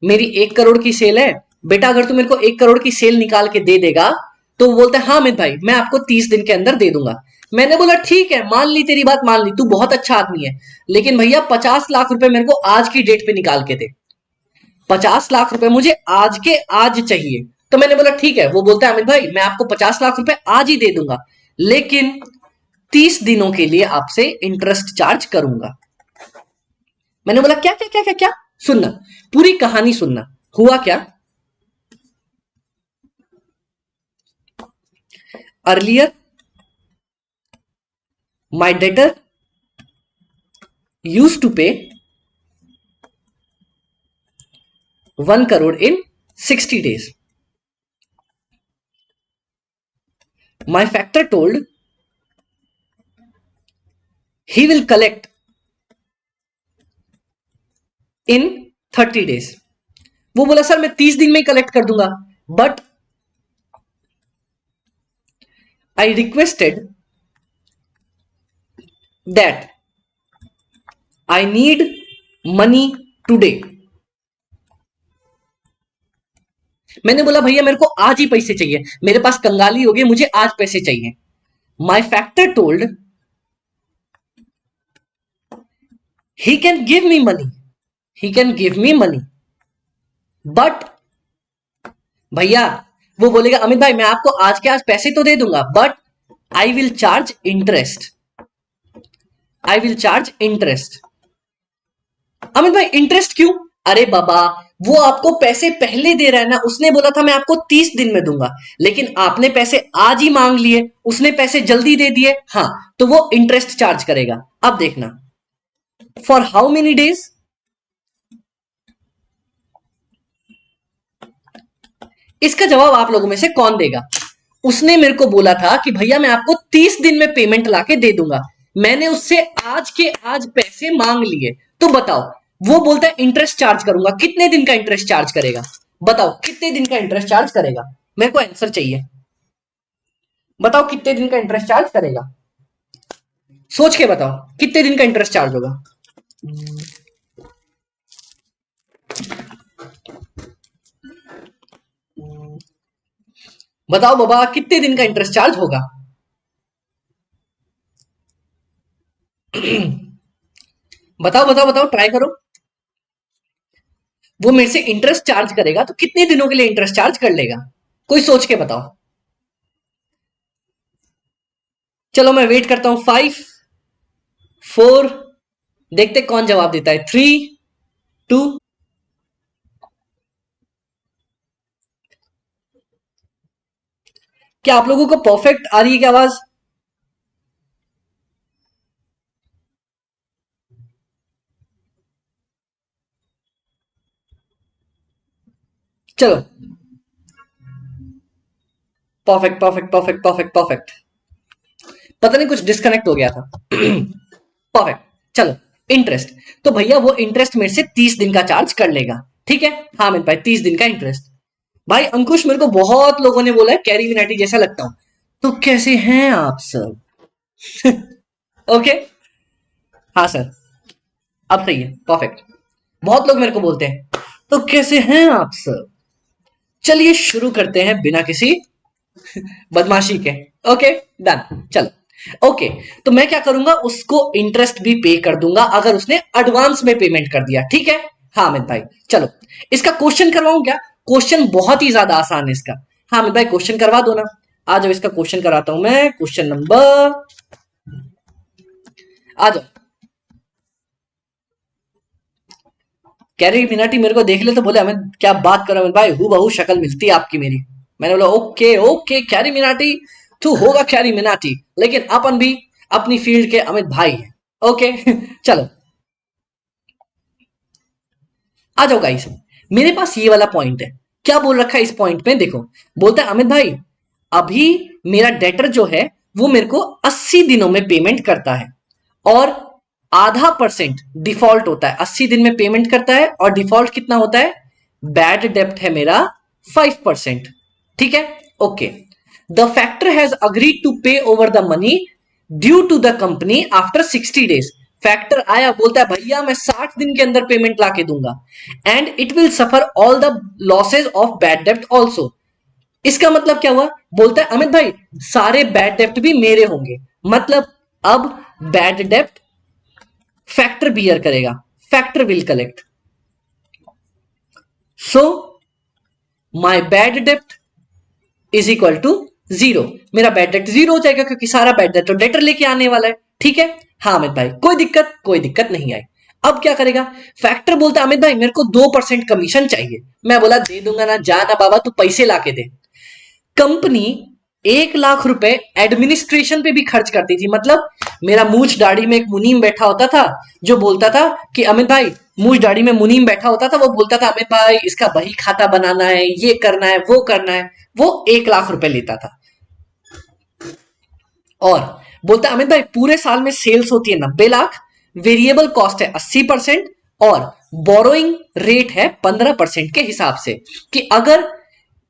Speaker 1: मेरी 1 करोड़ की सेल है, बेटा अगर तू मेरे को 1 करोड़ की सेल निकाल के दे देगा, तो वो बोलता है हाँ अमित भाई मैं आपको 30 दिन के अंदर दे दूंगा। मैंने बोला ठीक है, मान ली तेरी बात, मान ली, तू बहुत अच्छा आदमी है, लेकिन भैया 50 लाख रुपए मेरे को आज की डेट पे निकाल के दे। 50 लाख रुपए मुझे आज के आज चाहिए। तो मैंने बोला ठीक है। वो बोलता है अमित भाई मैं आपको 50 लाख रुपए आज ही दे दूंगा, लेकिन 30 दिनों के लिए आपसे इंटरेस्ट चार्ज करूंगा। मैंने बोला क्या क्या क्या क्या क्या? सुनना, पूरी कहानी सुनना। हुआ क्या, earlier my debtor use to pay 1 crore in 60 days. My factor told he will collect in 30 days. वो बोला सर मैं 30 दिन में ही कलेक्ट कर दूंगा, but I requested that I need money today. मैंने बोला भैया मेरे को आज ही पैसे चाहिए, मेरे पास कंगाली हो गई, मुझे आज पैसे चाहिए। My factor told he can give me money, he can give me money, but भैया वो बोलेगा अमित भाई मैं आपको आज के आज पैसे तो दे दूंगा, but I will charge interest, I will charge interest. Amit भाई इंटरेस्ट क्यों? अरे बाबा, वो आपको पैसे पहले दे रहा है ना, उसने बोला था मैं आपको 30 दिन में दूंगा, लेकिन आपने पैसे आज ही मांग लिए, उसने पैसे जल्दी दे दिए, हाँ, तो वो इंटरेस्ट चार्ज करेगा। अब देखना, फॉर हाउ मेनी डेज? इसका जवाब आप लोगों में से कौन देगा? उसने मेरे को बोला था कि भैया मैं आपको 30 दिन में पेमेंट लाके दे दूंगा, मैंने उससे आज के आज पैसे मांग लिए, तो बताओ, वो बोलता है इंटरेस्ट चार्ज करूंगा, कितने दिन का इंटरेस्ट चार्ज करेगा? बताओ कितने दिन का इंटरेस्ट चार्ज करेगा? मेरे को आंसर चाहिए, बताओ कितने दिन का इंटरेस्ट चार्ज करेगा? सोच के बताओ कितने दिन का इंटरेस्ट चार्ज होगा। बताओ बाबा कितने दिन का इंटरेस्ट चार्ज होगा? बताओ बताओ बताओ, ट्राई करो। वो मेरे से इंटरेस्ट चार्ज करेगा तो कितने दिनों के लिए इंटरेस्ट चार्ज कर लेगा? कोई सोच के बताओ। चलो मैं वेट करता हूं, 5, 4, देखते कौन जवाब देता है, 3, 2। क्या आप लोगों को परफेक्ट आ रही है क्या आवाज? चलो, perfect perfect perfect perfect perfect. पता नहीं कुछ डिस्कनेक्ट हो गया था। परफेक्ट। चलो, इंटरेस्ट, तो भैया वो इंटरेस्ट मेरे से 30 दिन का चार्ज कर लेगा, ठीक है। हाँ मेरे भाई 30 दिन का इंटरेस्ट। भाई अंकुश, मेरे को बहुत लोगों ने बोला है कैरी मिनाटी जैसा लगता हूं, तो कैसे हैं आप सब? ओके। हाँ सर, अब सही है, परफेक्ट। बहुत लोग मेरे को बोलते हैं तो कैसे हैं आप सब। चलिए शुरू करते हैं बिना किसी बदमाशी के। ओके, डन, चलो। ओके, तो मैं क्या करूंगा, उसको इंटरेस्ट भी पे कर दूंगा अगर उसने एडवांस में पेमेंट कर दिया, ठीक है। हाँ अमित भाई, चलो इसका क्वेश्चन करवाऊं क्या? क्वेश्चन बहुत ही ज्यादा आसान है इसका। हाँ अमित भाई क्वेश्चन करवा दो ना। आ जाओ, इसका क्वेश्चन कराता हूं मैं। क्वेश्चन नंबर, आ जाओ। कैरी मिनाटी मेरे को देख ले तो बोले हमें क्या बात करो अमित भाई, हूँ बहू शक्ल मिलती है आपकी मेरी। मैंने बोला ओके ओके कैरी मिनाटी, तू होगा कैरी मिनाटी, लेकिन अपन भी अपनी फील्ड के अमित भाई हैं। ओके। चलो आ जाओ गाइस, मेरे पास ये वाला पॉइंट है। क्या बोल रखा है इस पॉइंट में, देखो। बोलता है अमित भाई, अभी मेरा डेटर जो है वो मेरे को 80 दिनों में पेमेंट करता है, और आधा परसेंट डिफॉल्ट होता है। 80 दिन में पेमेंट करता है और डिफॉल्ट कितना होता है? बैड डेप्ट है मेरा 5%, ठीक है। Okay, the factor has agreed to pay over the money due to the company after 60 days. Factor आया, बोलता है भैया मैं 60 दिन के अंदर पेमेंट लाके दूंगा, and it will suffer all the losses of bad डेप्ट ऑल्सो। इसका मतलब क्या हुआ? बोलता है अमित भाई सारे बैड डेप्ट भी मेरे होंगे, मतलब अब बैड डेप्ट फैक्टर बियर करेगा, factor will collect. So my bad डेप्ट इज इक्वल टू 0। मेरा बैड डेप्ट 0 हो जाएगा क्योंकि सारा बैड डेप्ट तो डेटर लेके आने वाला है, ठीक है। हाँ अमित भाई कोई दिक्कत नहीं आई। अब क्या करेगा? फैक्टर बोलता है अमित भाई मेरे को 2% कमीशन चाहिए। मैं बोला दे दूंगा ना, जा ना बाबा तू पैसे लाके दे। कंपनी 1 लाख रुपए एडमिनिस्ट्रेशन पे भी खर्च करती थी, मतलब मेरा मूछ दाढ़ी में एक मुनीम बैठा होता था जो बोलता था कि अमित भाई, मूछ दाढ़ी में मुनीम बैठा होता था, वो बोलता था अमित भाई इसका बही खाता बनाना है, ये करना है, वो करना है। वो 1 लाख रुपए लेता था, और बोलता अमित भाई पूरे साल में सेल्स होती है 90 लाख, वेरिएबल कॉस्ट है 80%, और बोरोइंग रेट है 15% के हिसाब से, कि अगर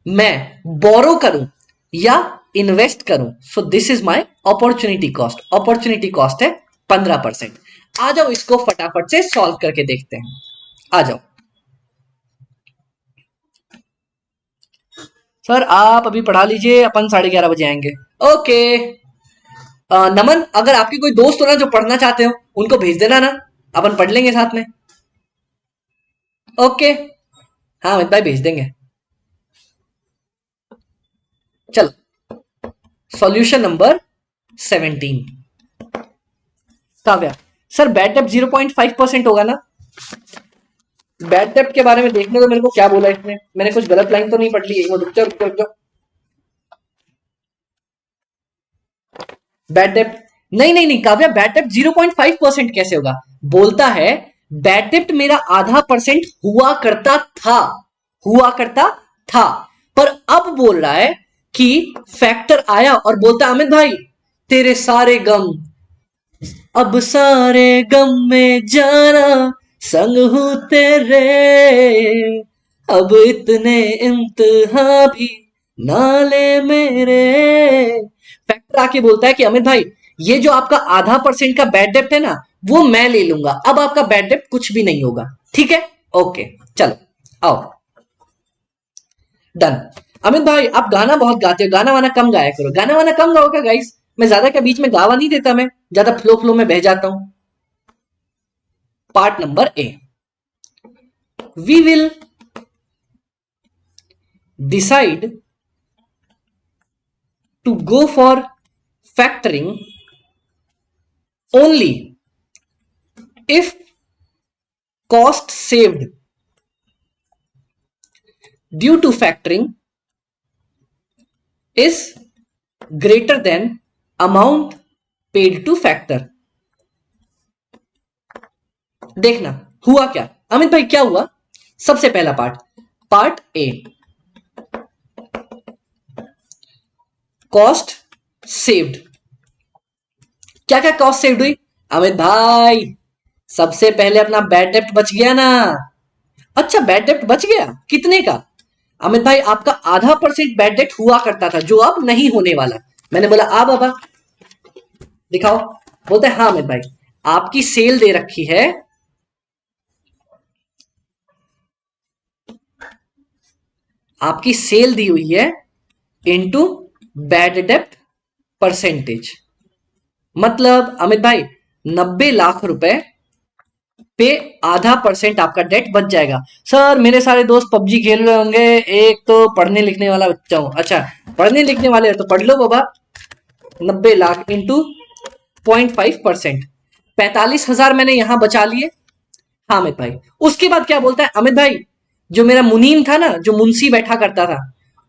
Speaker 1: मैं बोरो करूं या इन्वेस्ट करूं, so this is my opportunity cost. Opportunity cost है 15%। आ जाओ इसको फटाफट से सॉल्व करके देखते हैं। आ जाओ सर, आप अभी पढ़ा लीजिए, अपन 11:30 बजे आएंगे। ओके। नमन, अगर आपकी कोई दोस्त हो ना जो पढ़ना चाहते हो, उनको भेज देना ना, अपन पढ़ लेंगे साथ में। ओके, हाँ अमित भाई भेज देंगे। चलो, solution number 17। Kavya, sir bad डेप्ट 0.5% होगा ना? बैड डेप्ट के बारे में देखने को मेरे को क्या बोला इसने, मैंने कुछ गलत लाइन तो नहीं पढ़ ली? रुक जाओ रुक जाओ रुक जाओ। बैड डेप्ट, नहीं नहीं नहीं काव्या, बैड डेप्ट 0.5% कैसे होगा? बोलता है बैड डेप्ट मेरा आधा परसेंट हुआ करता था, हुआ करता था, पर अब बोल रहा है कि फैक्टर आया और बोलता अमित भाई तेरे सारे गम, अब सारे गम में जाना संग हूं तेरे, अब इतने इम्तिहान भी नाले मेरे। फैक्टर आके बोलता है कि अमित भाई ये जो आपका आधा परसेंट का बैड डेप्ट है ना, वो मैं ले लूंगा, अब आपका बैड डेप्ट कुछ भी नहीं होगा, ठीक है। ओके, चलो आओ, डन। अमित भाई आप गाना बहुत गाते हो, गाना वाना कम गाया करो, गाना वाना कम गाओ क्या गाइस? मैं ज्यादा क्या बीच में गावा नहीं देता, मैं ज्यादा फ्लो फ्लो में बह जाता हूं। Part number A, we will decide to go for factoring only if cost saved due to factoring is greater than amount paid to factor। देखना हुआ क्या अमित भाई, क्या हुआ? सबसे पहला part, part A, cost saved, क्या क्या कॉस्ट सेव हुई अमित भाई? सबसे पहले अपना बैड डेप्ट बच गया ना। अच्छा बैड डेप्ट बच गया, कितने का? अमित भाई आपका ½ % बैड डेट हुआ करता था जो अब नहीं होने वाला। मैंने बोला बाबा दिखाओ। बोलते हैं हाँ अमित भाई, आपकी सेल दे रखी है, आपकी सेल दी हुई है इनटू बैड डेप्ट परसेंटेज। मतलब अमित भाई 90 लाख रुपए पे ½ % आपका डेट बच जाएगा। सर मेरे सारे दोस्त पबजी खेल रहे होंगे, एक तो पढ़ने लिखने वाला बच्चा हूं। अच्छा पढ़ने लिखने वाले तो पढ़ लो बाबा। 90 लाख इंटू 0.5%, 45,000 मैंने यहां बचा लिए। हाँ अमित भाई, उसके बाद क्या बोलता है अमित भाई, जो मेरा मुनीम था ना, जो मुंशी बैठा करता था,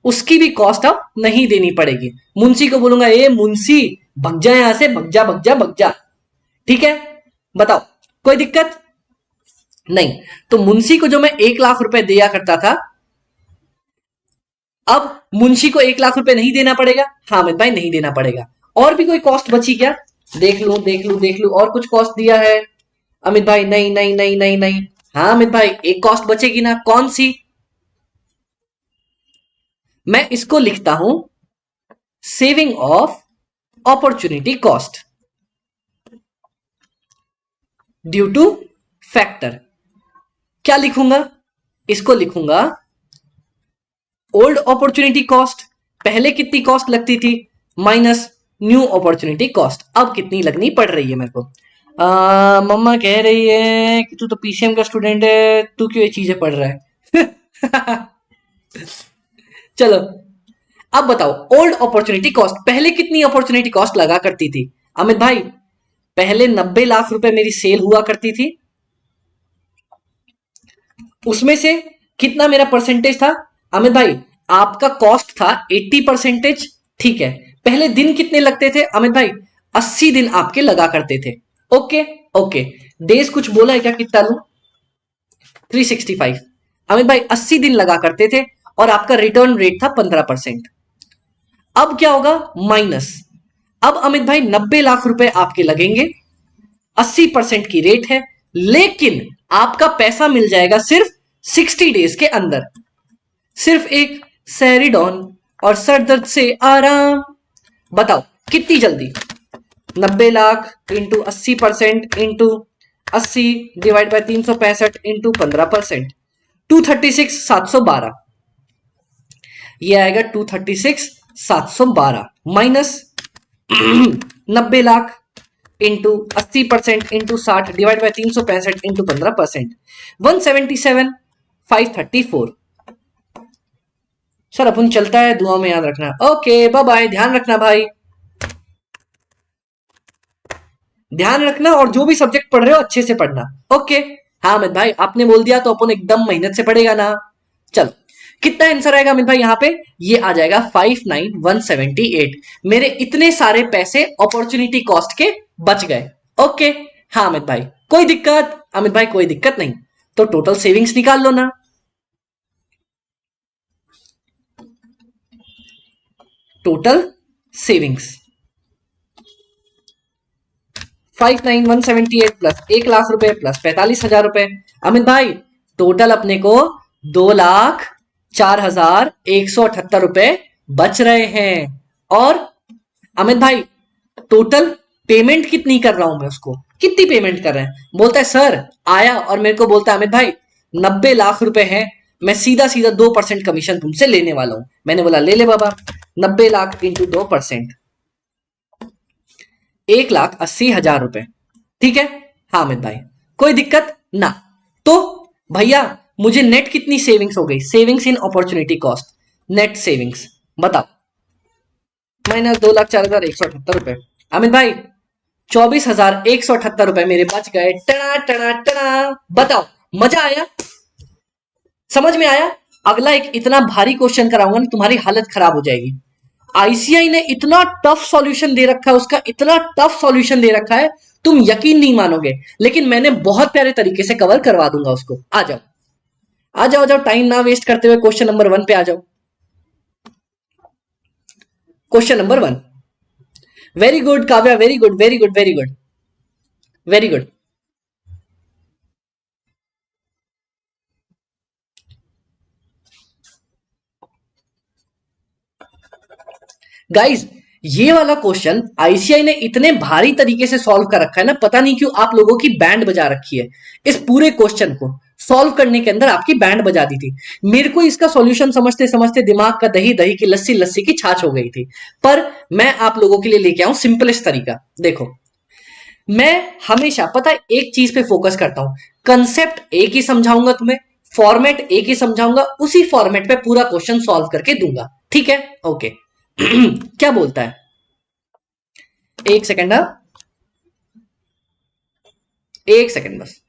Speaker 1: उसकी भी कॉस्ट अब नहीं देनी पड़ेगी। मुंशी को बोलूंगा ए मुंशी भग जा यहां से, भग जा भग जा भग जा। ठीक है बताओ, कोई दिक्कत नहीं। तो मुंशी को जो मैं 1 लाख रुपए दिया करता था, अब मुंशी को 1 लाख रुपए नहीं देना पड़ेगा। हाँ अमित भाई नहीं देना पड़ेगा। और भी कोई कॉस्ट बची क्या? देख लू देख लू देख लू, और कुछ कॉस्ट दिया है अमित भाई? नहीं नहीं नहीं नहीं नहीं। हाँ अमित भाई एक कॉस्ट बचेगी ना, कौन सी? मैं इसको लिखता हूं saving of opportunity cost due two factor. क्या लिखूंगा? इसको लिखूंगा ओल्ड अपॉर्चुनिटी कॉस्ट, पहले कितनी कॉस्ट लगती थी, माइनस न्यू अपॉर्चुनिटी कॉस्ट, अब कितनी लगनी पड़ रही है मेरे को। मम्मा कह रही है कि तू तो पीसीएम का स्टूडेंट है, तू क्यों ये चीजें पढ़ रहा है? चलो अब बताओ ओल्ड अपॉर्चुनिटी कॉस्ट, पहले कितनी अपॉर्चुनिटी कॉस्ट लगा करती थी अमित भाई? पहले 90 लाख रुपए मेरी सेल हुआ करती थी, उसमें से कितना मेरा परसेंटेज था अमित भाई? आपका कॉस्ट था 80%। ठीक है, पहले दिन कितने लगते थे अमित भाई? 80 दिन आपके लगा करते थे। ओके ओके, डेज कुछ बोला है क्या, कितना लू? 365 अमित भाई 80 दिन लगा करते थे, और आपका रिटर्न रेट था 15%। अब क्या होगा? माइनस, अब अमित भाई 90 लाख रुपए आपके लगेंगे, 80% की रेट है, लेकिन आपका पैसा मिल जाएगा सिर्फ 60 डेज के अंदर। सिर्फ एक सैरिडॉन और सरदर्द से आराम। बताओ कितनी जल्दी? 90 lakh into 80% into 80 divide by 365 into 15%, 236,712। ये आएगा 236,712 minus 90 lakh into 80% into 60 divide by 365 into 15%, 177,534। Sir अपन चलता है, दुआ में याद रखना। ओके बाय बाय, ध्यान रखना भाई, ध्यान रखना, और जो भी सब्जेक्ट पढ़ रहे हो अच्छे से पढ़ना। ओके हाँ अमित भाई आपने बोल दिया तो अपन एकदम मेहनत से पढ़ेगा ना। चल कितना आंसर आएगा अमित भाई यहाँ पे? ये आ जाएगा 59,178। मेरे इतने सारे पैसे अपॉर्चुनिटी कॉस्ट के बच गए। ओके हाँ अमित भाई, कोई दिक्कत अमित भाई? कोई दिक्कत नहीं। तो टोटल सेविंग्स निकाल लो ना। टोटल सेविंग्स 59,178 प्लस 1 लाख रुपए प्लस 45,000 रुपए। अमित भाई टोटल अपने को 2,04,178 रुपए बच रहे हैं। और अमित भाई टोटल पेमेंट कितनी कर रहा हूं मैं उसको, कितनी पेमेंट कर रहे हैं? बोलता है सर आया और मेरे को बोलता है अमित भाई 90 लाख रुपए हैं, मैं सीधा सीधा 2% कमीशन तुमसे लेने वाला हूं। मैंने बोला ले ले बाबा, 90 लाख इंटू 2%, 1,80,000 रुपए। ठीक है हाँ अमित भाई, कोई दिक्कत ना। तो भैया मुझे नेट कितनी सेविंग्स हो गई? Savings in opportunity cost, net savings बताओ, माइनस 2,04,178 रुपए। अमित भाई 24,178 रुपए मेरे बच गए। टना टना टना। बताओ मजा आया, समझ में आया? अगला एक इतना भारी क्वेश्चन कराऊंगा ना, तुम्हारी हालत खराब हो जाएगी। आईसीआई ने इतना टफ सॉल्यूशन दे रखा है, उसका इतना टफ सॉल्यूशन दे रखा है, तुम यकीन नहीं मानोगे, लेकिन मैंने बहुत प्यारे तरीके से कवर करवा दूंगा उसको। आ जाओ आ जाओ जाओ, टाइम ना वेस्ट करते हुए क्वेश्चन नंबर 1 पे आ जाओ। Question number 1, very good Kavya, very good very good very good very good. Guys ये वाला क्वेश्चन आईसीआई ने इतने भारी तरीके से सॉल्व कर रखा है ना, पता नहीं क्यों आप लोगों की बैंड बजा रखी है। इस पूरे क्वेश्चन को सॉल्व करने के अंदर आपकी बैंड बजा दी थी। मेरे को इसका सॉल्यूशन समझते समझते दिमाग का दही, दही की लस्सी, लस्सी की छाछ हो गई थी। पर मैं आप लोगों के लिए लेके आऊं सिंपलेस्ट तरीका। देखो, मैं हमेशा पता है एक चीज पे फोकस करता हूं, कंसेप्ट एक ही समझाऊंगा तुम्हें, फॉर्मेट एक ही समझाऊंगा, उसी फॉर्मेट पे पूरा क्वेश्चन सॉल्व करके दूंगा। ठीक है, ओके। क्या बोलता है, एक सेकंड ना, एक सेकंड बस।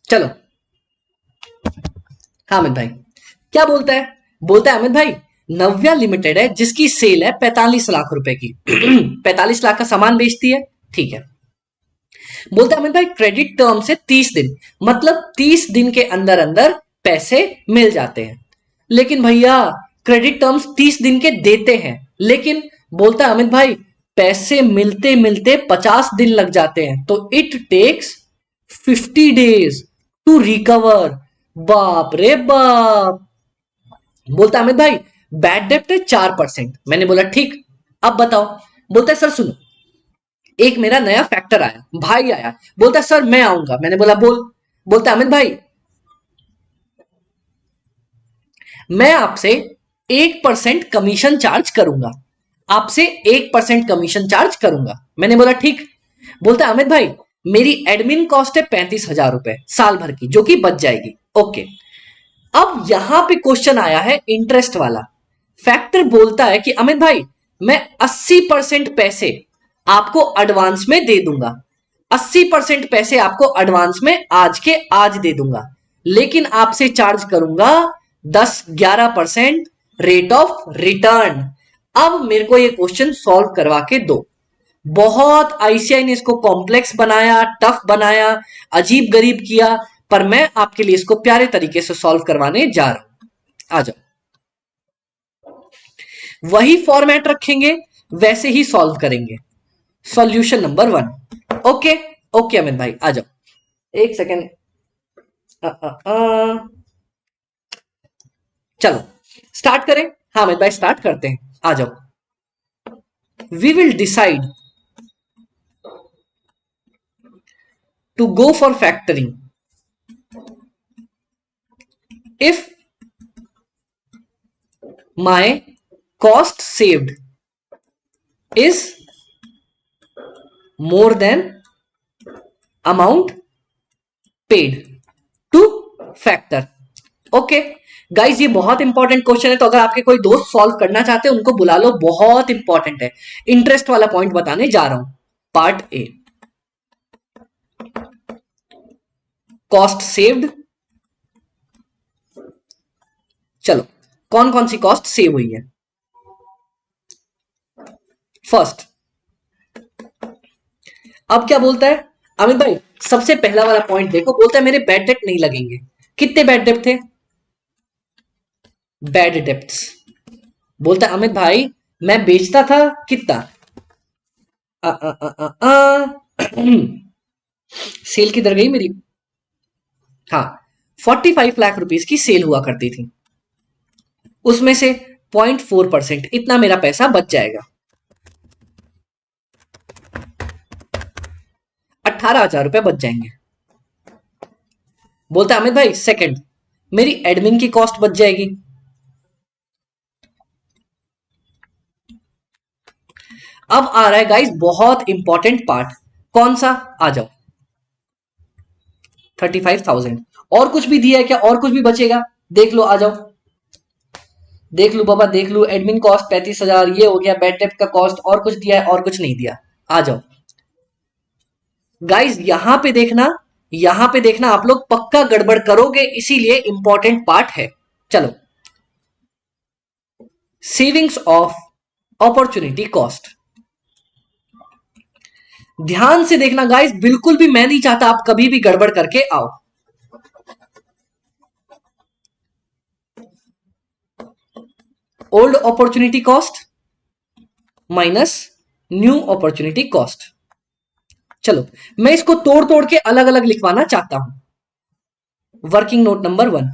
Speaker 1: चलो, हाँ अमित भाई, क्या बोलता है? बोलता है अमित भाई, नव्या लिमिटेड है जिसकी सेल है 45 लाख रुपए की। 45 लाख का सामान बेचती है, ठीक है। बोलता है अमित भाई क्रेडिट टर्म से 30 दिन, मतलब 30 दिन के अंदर अंदर पैसे मिल जाते हैं। लेकिन भैया क्रेडिट टर्म्स 30 दिन के देते हैं, लेकिन बोलता है अमित भाई पैसे मिलते मिलते 50 दिन लग जाते हैं, तो it takes 50 days to recover. बाप रे बाप। बोलता है अमित भाई बैड डेप्ट है 4%। मैंने बोला ठीक, अब बताओ। बोलता है सर सुनो, एक मेरा नया फैक्टर आया, भाई आया। बोलता है सर मैं आऊंगा। मैंने बोला बोल। बोलता है अमित भाई मैं आपसे 1% कमीशन चार्ज करूंगा, आपसे 1% कमीशन चार्ज करूंगा। मैंने बोला ठीक। बोलता है अमित भाई मेरी एडमिन कॉस्ट है 35,000 रुपए साल भर की, जो कि बच जाएगी। ओके, अब यहां पे क्वेश्चन आया है इंटरेस्ट वाला। फैक्टर बोलता है कि अमित भाई मैं 80% पैसे आपको एडवांस में दे दूंगा, 80% पैसे आपको एडवांस में आज के आज दे दूंगा, लेकिन आपसे चार्ज करूंगा 10-11% रेट ऑफ रिटर्न। अब मेरे को ये क्वेश्चन सॉल्व करवा के दो। बहुत आईसीआई ने इसको कॉम्प्लेक्स बनाया, टफ बनाया, अजीब गरीब किया, पर मैं आपके लिए इसको प्यारे तरीके से सॉल्व करवाने जा रहा हूं। आ जाओ, वही फॉर्मेट रखेंगे, वैसे ही सॉल्व करेंगे। Solution number 1। Okay, okay Amit भाई आ जाओ, एक सेकेंड। चलो स्टार्ट करें। हाँ अमित भाई स्टार्ट करते हैं, आ जाओ। We will decide to go for factoring if my cost saved is more than amount paid to factor। Okay guys, ये बहुत इंपॉर्टेंट क्वेश्चन है, तो अगर आपके कोई दोस्त सॉल्व करना चाहते हैं उनको बुला लो, बहुत इंपॉर्टेंट है। इंटरेस्ट वाला पॉइंट बताने जा रहा हूं। Part A, cost saved. चलो, कौन कौन सी कॉस्ट सेव हुई है? फर्स्ट, अब क्या बोलता है अमित भाई, सबसे पहला वाला पॉइंट देखो, बोलता है मेरे बैड डेट नहीं लगेंगे। कितने बैड डेट थे? Bad debts. बोलता है अमित भाई मैं बेचता था कितना, सेल किधर गई मेरी? हाँ, 45 लाख रुपीज की सेल हुआ करती थी, उसमें से 0.4% इतना मेरा पैसा बच जाएगा, 18,000 रुपए बच जाएंगे। बोलता है अमित भाई सेकंड, मेरी एडमिन की कॉस्ट बच जाएगी। अब आ रहा है गाइस बहुत इंपॉर्टेंट पार्ट, कौन सा? आ जाओ, 35,000। और कुछ भी दिया है क्या? और कुछ भी बचेगा? देख लो, आ जाओ, देख लो बाबा देख लो, एडमिन कॉस्ट 35,000, ये हो गया बैड डेप्ट का कॉस्ट, और कुछ दिया है? और कुछ नहीं दिया। आ जाओ गाइस, यहां पे देखना, यहां पे देखना आप लोग पक्का गड़बड़ करोगे, इसीलिए इंपॉर्टेंट पार्ट है। चलो, सेविंग्स ऑफ अपॉर्चुनिटी कॉस्ट। ध्यान से देखना गाइस, बिल्कुल भी मैं नहीं चाहता आप कभी भी गड़बड़ करके आओ। Old opportunity cost minus new opportunity cost. चलो, मैं इसको तोड़ तोड़ के अलग अलग लिखवाना चाहता हूं। Working note number 1,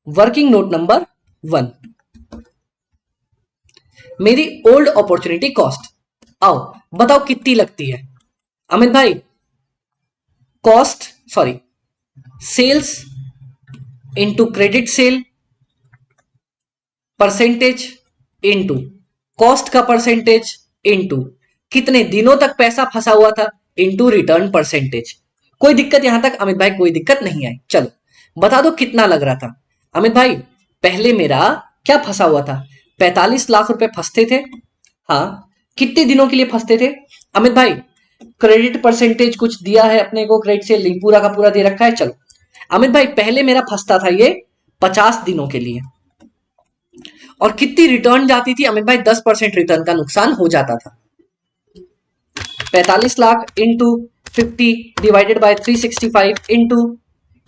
Speaker 1: working note number 1, मेरी ओल्ड अपॉर्चुनिटी कॉस्ट। आओ बताओ कितनी लगती है अमित भाई? Cost, sorry, sales into credit sale percentage into cost का परसेंटेज इंटू कितने दिनों तक पैसा फंसा हुआ था इंटू रिटर्न परसेंटेज। कोई दिक्कत यहां तक अमित भाई? कोई दिक्कत नहीं आई। चलो बता दो कितना लग रहा था अमित भाई? पहले मेरा क्या फंसा हुआ था? 45 लाख रुपए फंसते थे। हाँ, कितने दिनों के लिए फंसते थे अमित भाई? क्रेडिट परसेंटेज कुछ दिया है अपने को, क्रेडिट से लिंक पूरा का पूरा दे रखा है। चलो अमित भाई, पहले मेरा फंसता था ये 50 दिनों के लिए, और कितनी रिटर्न जाती थी अमित भाई? 10% रिटर्न का नुकसान हो जाता था। 45 lakh into 50 divided by 365 into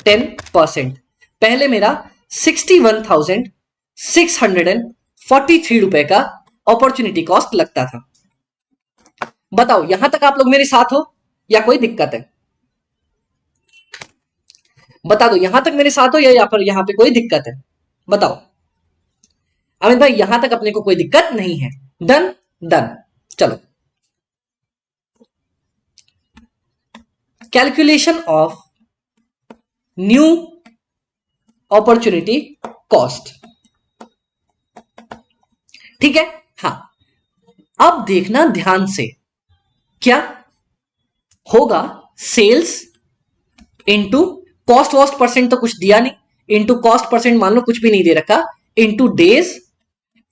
Speaker 1: 10%। पहले मेरा 61,643 रुपए का अपॉर्चुनिटी कॉस्ट लगता था। बताओ यहां तक आप लोग मेरे साथ हो या कोई दिक्कत है? बता दो यहां तक मेरे साथ हो या यहां पे कोई दिक्कत है? बताओ अमित भाई, यहां तक अपने को कोई दिक्कत नहीं है। Done done. चलो, calculation of new opportunity cost. ठीक है, हाँ। अब देखना ध्यान से, क्या होगा? Sales into cost worst percent तो कुछ दिया नहीं, इंटू कॉस्ट परसेंट मान लो कुछ भी नहीं दे रखा, इंटू डेज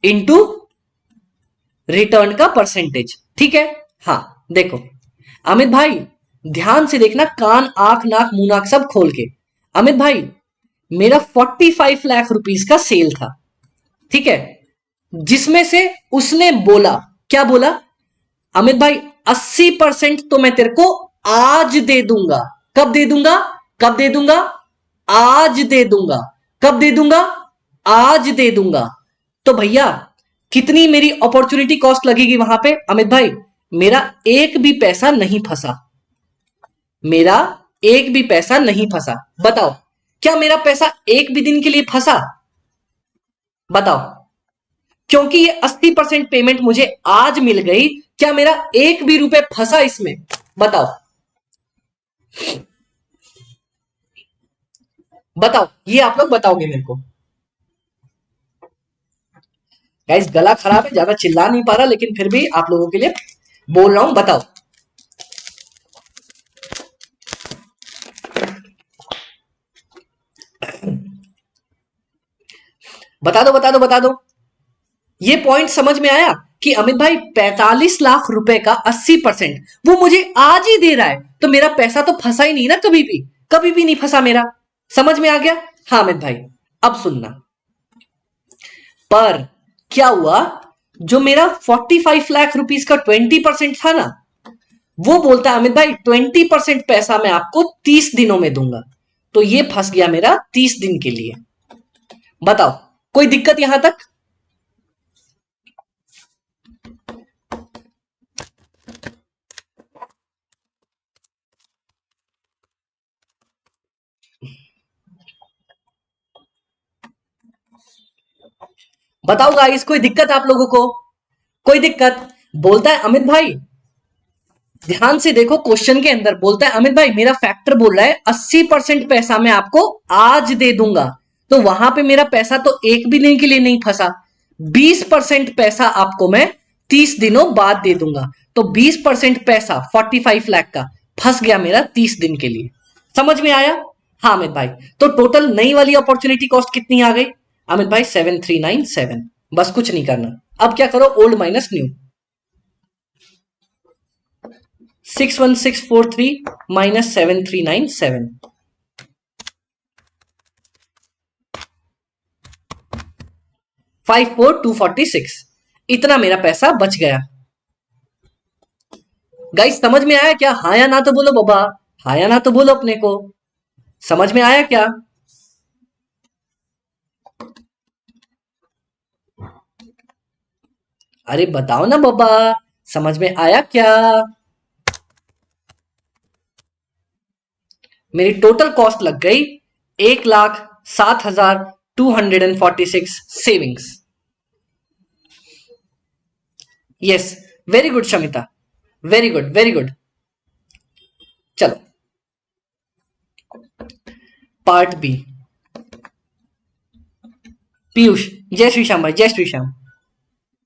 Speaker 1: इंटू रिटर्न का परसेंटेज। ठीक है, हाँ। देखो अमित भाई, ध्यान से देखना, कान आंख नाक मुंह नाक सब खोल के। अमित भाई, मेरा 45 लाख रुपीस का सेल था, ठीक है, जिसमें से उसने बोला, क्या बोला अमित भाई? 80% तो मैं तेरे को आज दे दूंगा। कब दे दूंगा? कब दे दूंगा? आज दे दूंगा। कब दे दूंगा? आज दे दूंगा। तो भैया कितनी मेरी अपॉर्चुनिटी कॉस्ट लगेगी वहां पे अमित भाई? मेरा एक भी पैसा नहीं फंसा, मेरा एक भी पैसा नहीं फंसा। बताओ क्या मेरा पैसा एक भी दिन के लिए फंसा? बताओ, क्योंकि ये 80% पेमेंट मुझे आज मिल गई, क्या मेरा एक भी रुपए फंसा इसमें? बताओ बताओ, ये आप लोग बताओगे मेरे को। गाइस गला खराब है, ज्यादा चिल्ला नहीं पा रहा, लेकिन फिर भी आप लोगों के लिए बोल रहा हूं। बताओ बता दो बता दो बता दो। ये पॉइंट समझ में आया कि अमित भाई 45 लाख रुपए का 80% वो मुझे आज ही दे रहा है, तो मेरा पैसा तो फंसा ही नहीं ना, कभी भी नहीं फंसा मेरा। समझ में आ गया? हाँ अमित भाई, अब सुनना। पर क्या हुआ, जो मेरा 45 लाख रुपीस का 20% था ना, वो बोलता है अमित भाई 20% पैसा मैं आपको 30 दिनों में दूंगा, तो ये फंस गया मेरा 30 दिन के लिए। बताओ कोई दिक्कत यहां तक? बताओ गाइस, कोई दिक्कत आप लोगों को? कोई दिक्कत? बोलता है अमित भाई, ध्यान से देखो क्वेश्चन के अंदर, बोलता है अमित भाई मेरा फैक्टर बोल रहा है 80% पैसा मैं आपको आज दे दूंगा, तो वहां पे मेरा पैसा तो एक भी दिन के लिए नहीं फंसा। 20% पैसा आपको मैं 30 दिनों बाद दे दूंगा, तो 20% पैसा 45 लाख का फंस गया मेरा 30 दिन के लिए। समझ में आया? हाँ अमित भाई, तो टोटल नई वाली अपॉर्चुनिटी कॉस्ट कितनी आ गई अमित भाई? 7397। बस कुछ नहीं करना, अब क्या करो, ओल्ड माइनस न्यू। 61643 माइनस 7397, 54246, इतना मेरा पैसा बच गया। गाइस समझ में आया क्या? हाँ या ना तो बोलो बाबा, हाँ या ना तो बोलो अपने को, समझ में आया क्या? अरे बताओ ना बाबा, समझ में आया क्या? मेरी टोटल कॉस्ट लग गई 1,07,246 savings. Yes, very good Shamita, very good very good. चलो पार्ट बी। पीयूष, जय श्री श्याम भाई, जय श्री श्याम।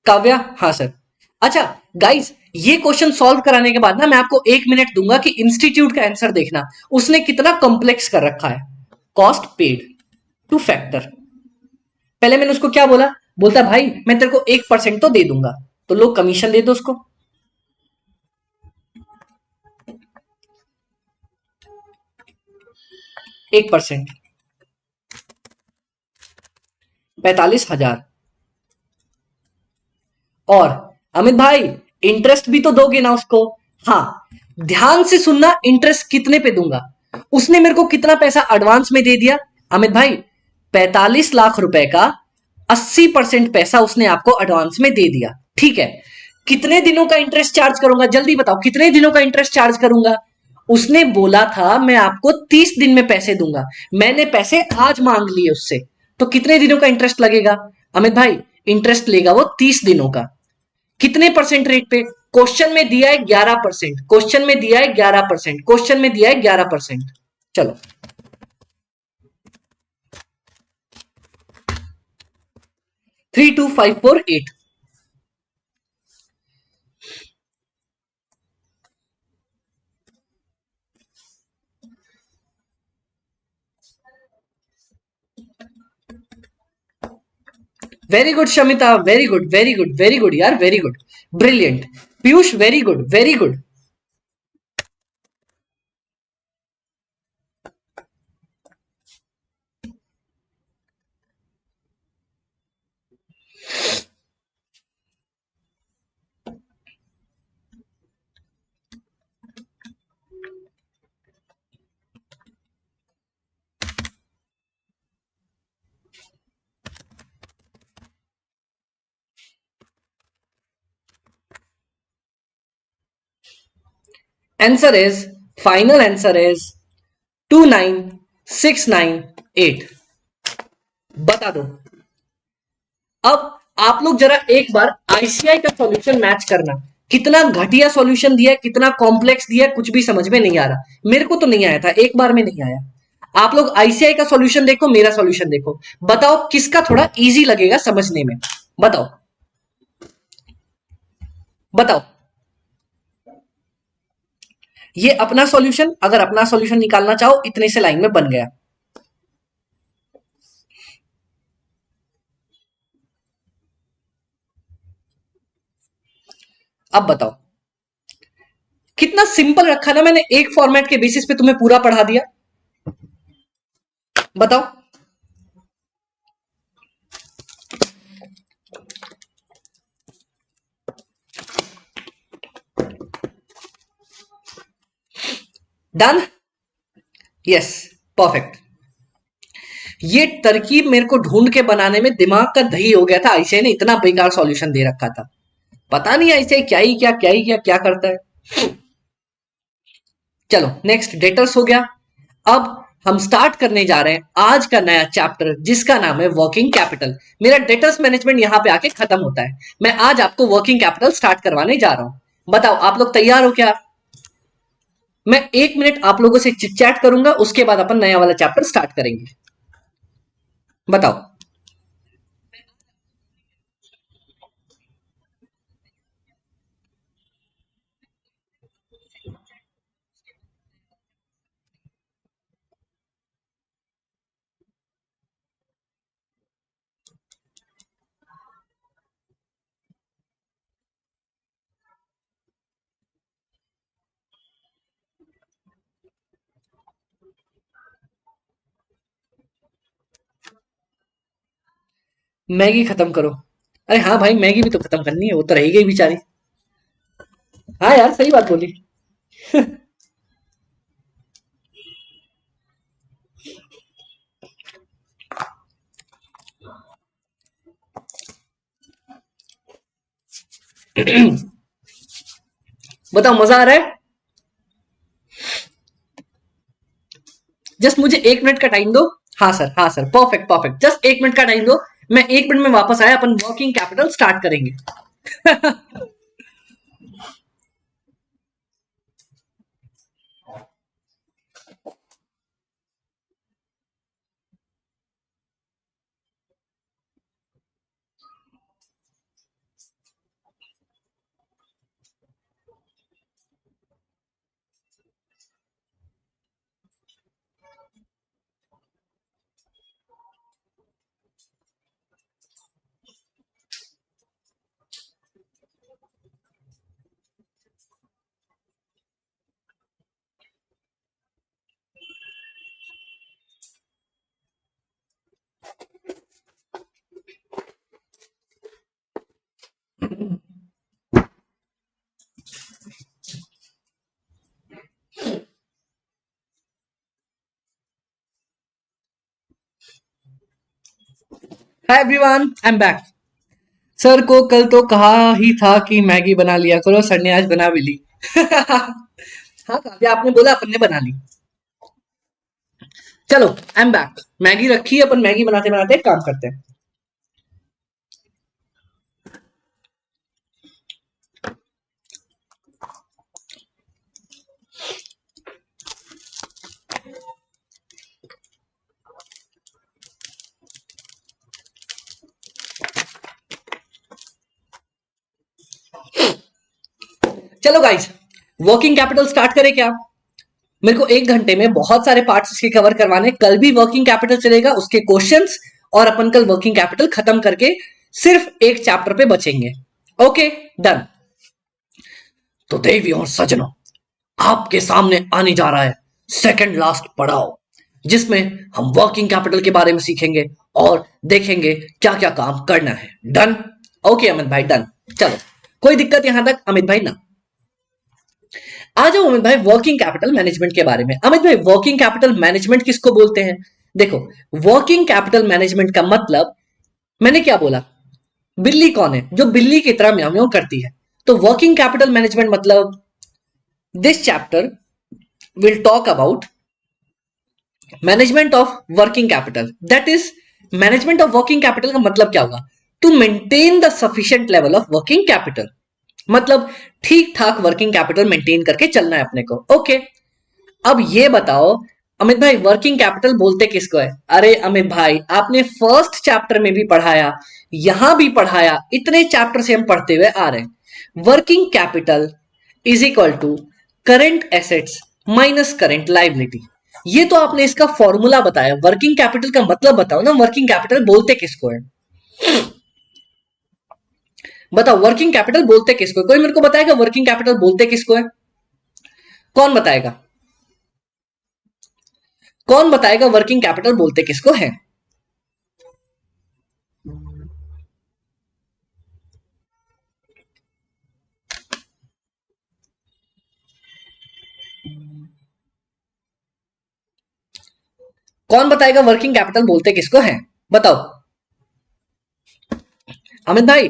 Speaker 1: काव्या, हाँ सर। अच्छा गाइस, ये क्वेश्चन सॉल्व कराने के बाद ना मैं आपको 1 मिनट दूंगा कि इंस्टीट्यूट का आंसर देखना उसने कितना कॉम्प्लेक्स कर रखा है। कॉस्ट पेड टू फैक्टर, पहले मैंने उसको क्या बोला, बोलता भाई मैं तेरे को 1% तो दे दूंगा, तो लोग कमीशन दे दो उसको। 1%, 45,000। और अमित भाई इंटरेस्ट भी तो दोगे ना उसको? हाँ, ध्यान से सुनना, इंटरेस्ट कितने पे दूंगा। उसने मेरे को कितना पैसा एडवांस में दे दिया अमित भाई? 45 लाख रुपए का 80% पैसा उसने आपको एडवांस में दे दिया, ठीक है। कितने दिनों का इंटरेस्ट चार्ज करूंगा, जल्दी बताओ कितने दिनों का इंटरेस्ट चार्ज करूंगा? उसने बोला था मैं आपको 30 दिन में पैसे दूंगा, मैंने पैसे आज मांग लिए उससे, तो कितने दिनों का इंटरेस्ट लगेगा अमित भाई? इंटरेस्ट लेगा वो 30 दिनों का। कितने परसेंट रेट पे? क्वेश्चन में दिया है 11%, क्वेश्चन में दिया है 11%, क्वेश्चन में दिया है 11%। चलो 32548। Very good Shamita, very good very good very good यार, very good, brilliant. Piyush very good very good. Answer is, final answer is 29698। बता दो। अब आप लोग जरा एक बार आईसीआई का सॉल्यूशन मैच करना, कितना घटिया सॉल्यूशन दिया है, कितना कॉम्प्लेक्स दिया है, कुछ भी समझ में नहीं आ रहा। मेरे को तो नहीं आया था, एक बार में नहीं आया। आप लोग आईसीआई का सॉल्यूशन देखो, मेरा सॉल्यूशन देखो, बताओ किसका थोड़ा इजी लगेगा समझने में। बताओ बताओ। ये अपना सॉल्यूशन, अगर अपना सॉल्यूशन निकालना चाहो इतने से लाइन में बन गया। अब बताओ, कितना सिंपल रखा ना मैंने, एक फॉर्मेट के बेसिस पे तुम्हें पूरा पढ़ा दिया। बताओ। डन। Yes, perfect. ये तरकीब मेरे को ढूंढ के बनाने में दिमाग का दही हो गया था, ऐसे ने इतना बेकार सॉल्यूशन दे रखा था, पता नहीं ऐसे क्या ही क्या क्या ही क्या क्या करता है। चलो नेक्स्ट, डेटर्स हो गया। अब हम स्टार्ट करने जा रहे हैं आज का नया चैप्टर जिसका नाम है वर्किंग कैपिटल। मेरा डेटर्स मैनेजमेंट यहां पे आके खत्म होता है, मैं आज आपको वर्किंग कैपिटल स्टार्ट करवाने जा रहा हूं। बताओ आप लोग तैयार हो क्या? मैं 1 मिनट आप लोगों से चिट चैट करूंगा, उसके बाद अपन नया वाला चैप्टर स्टार्ट करेंगे। बताओ। मैगी खत्म करो। अरे हाँ भाई, मैगी भी तो खत्म करनी है, वो तो रहेगी ही बेचारी। हाँ यार, सही बात बोली। बताओ, मजा आ रहा है? जस्ट मुझे 1 मिनट का टाइम दो। हाँ सर, हाँ sir, perfect perfect, just 1 minute का टाइम दो। मैं 1 मिनट में वापस आया, अपन वर्किंग कैपिटल स्टार्ट करेंगे। Hi everyone, I am back. Sir को कल तो कहा ही था कि मैगी बना लिया करो, सर ने आज बना भी ली। हाँ काव्या, आपने बोला, अपन ने बना ली। चलो, आई एम बैक। मैगी रखी है, अपन मैगी बनाते बनाते एक काम करते हैं। चलो गाइस, वर्किंग कैपिटल स्टार्ट करें क्या? मेरे को 1 घंटे में बहुत सारे पार्ट्स इसके कवर करवाने। कल भी वर्किंग कैपिटल चलेगा, उसके क्वेश्चंस, और अपन कल वर्किंग कैपिटल खत्म करके सिर्फ एक चैप्टर पे बचेंगे। Okay, done. तो देवी और सज्जनों, आपके सामने आने जा रहा है सेकंड लास्ट पड़ाव, जिसमें हम वर्किंग कैपिटल के बारे में सीखेंगे और देखेंगे क्या क्या काम करना है। डन? ओके अमित भाई, डन। चलो, कोई दिक्कत यहां तक? अमित भाई ना? आ जाओ अमित भाई, वर्किंग कैपिटल मैनेजमेंट के बारे में। अमित भाई, वर्किंग कैपिटल मैनेजमेंट किसको बोलते हैं? देखो, वर्किंग कैपिटल मैनेजमेंट का मतलब, मैंने क्या बोला? बिल्ली कौन है जो बिल्ली की तरह म्याऊं म्याऊं करती है? तो वर्किंग कैपिटल मैनेजमेंट मतलब, this chapter will talk about management of working capital. That is, management of working capital का मतलब क्या होगा? To maintain the sufficient level of working capital. मतलब ठीक ठाक वर्किंग कैपिटल मेंटेन करके चलना है अपने को। ओके, अब ये बताओ अमित भाई, वर्किंग कैपिटल बोलते किसको है? अरे अमित भाई, आपने फर्स्ट चैप्टर में भी पढ़ाया, यहां भी पढ़ाया, इतने चैप्टर से हम पढ़ते हुए आ रहे हैं। Working capital is equal to current assets minus current liability. ये तो आपने इसका फॉर्मूला बताया। वर्किंग कैपिटल का मतलब बताओ ना, वर्किंग कैपिटल बोलते किसको है? बताओ, वर्किंग कैपिटल बोलते किसको है? कोई मेरे को बताएगा वर्किंग कैपिटल बोलते किसको है? कौन बताएगा? कौन बताएगा वर्किंग कैपिटल बोलते किसको है? कौन बताएगा वर्किंग कैपिटल बोलते किसको है? बताओ अमित भाई,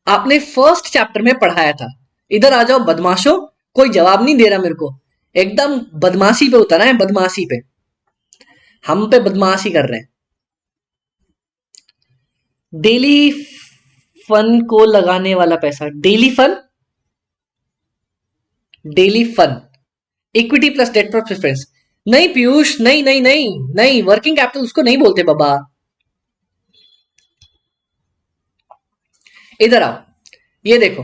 Speaker 1: आपने फर्स्ट चैप्टर में पढ़ाया था। इधर आ जाओ बदमाशों, कोई जवाब नहीं दे रहा मेरे को। एकदम बदमाशी पे उतरा है, बदमाशी पे, हम पे बदमाशी कर रहे हैं। डेली फन को लगाने वाला पैसा, daily fun, daily fun, equity plus debt पर प्रेफरेंस। नहीं पीयूष, नहीं नहीं नहीं नहीं, वर्किंग कैपिटल उसको नहीं बोलते बाबा। इधर आओ, ये देखो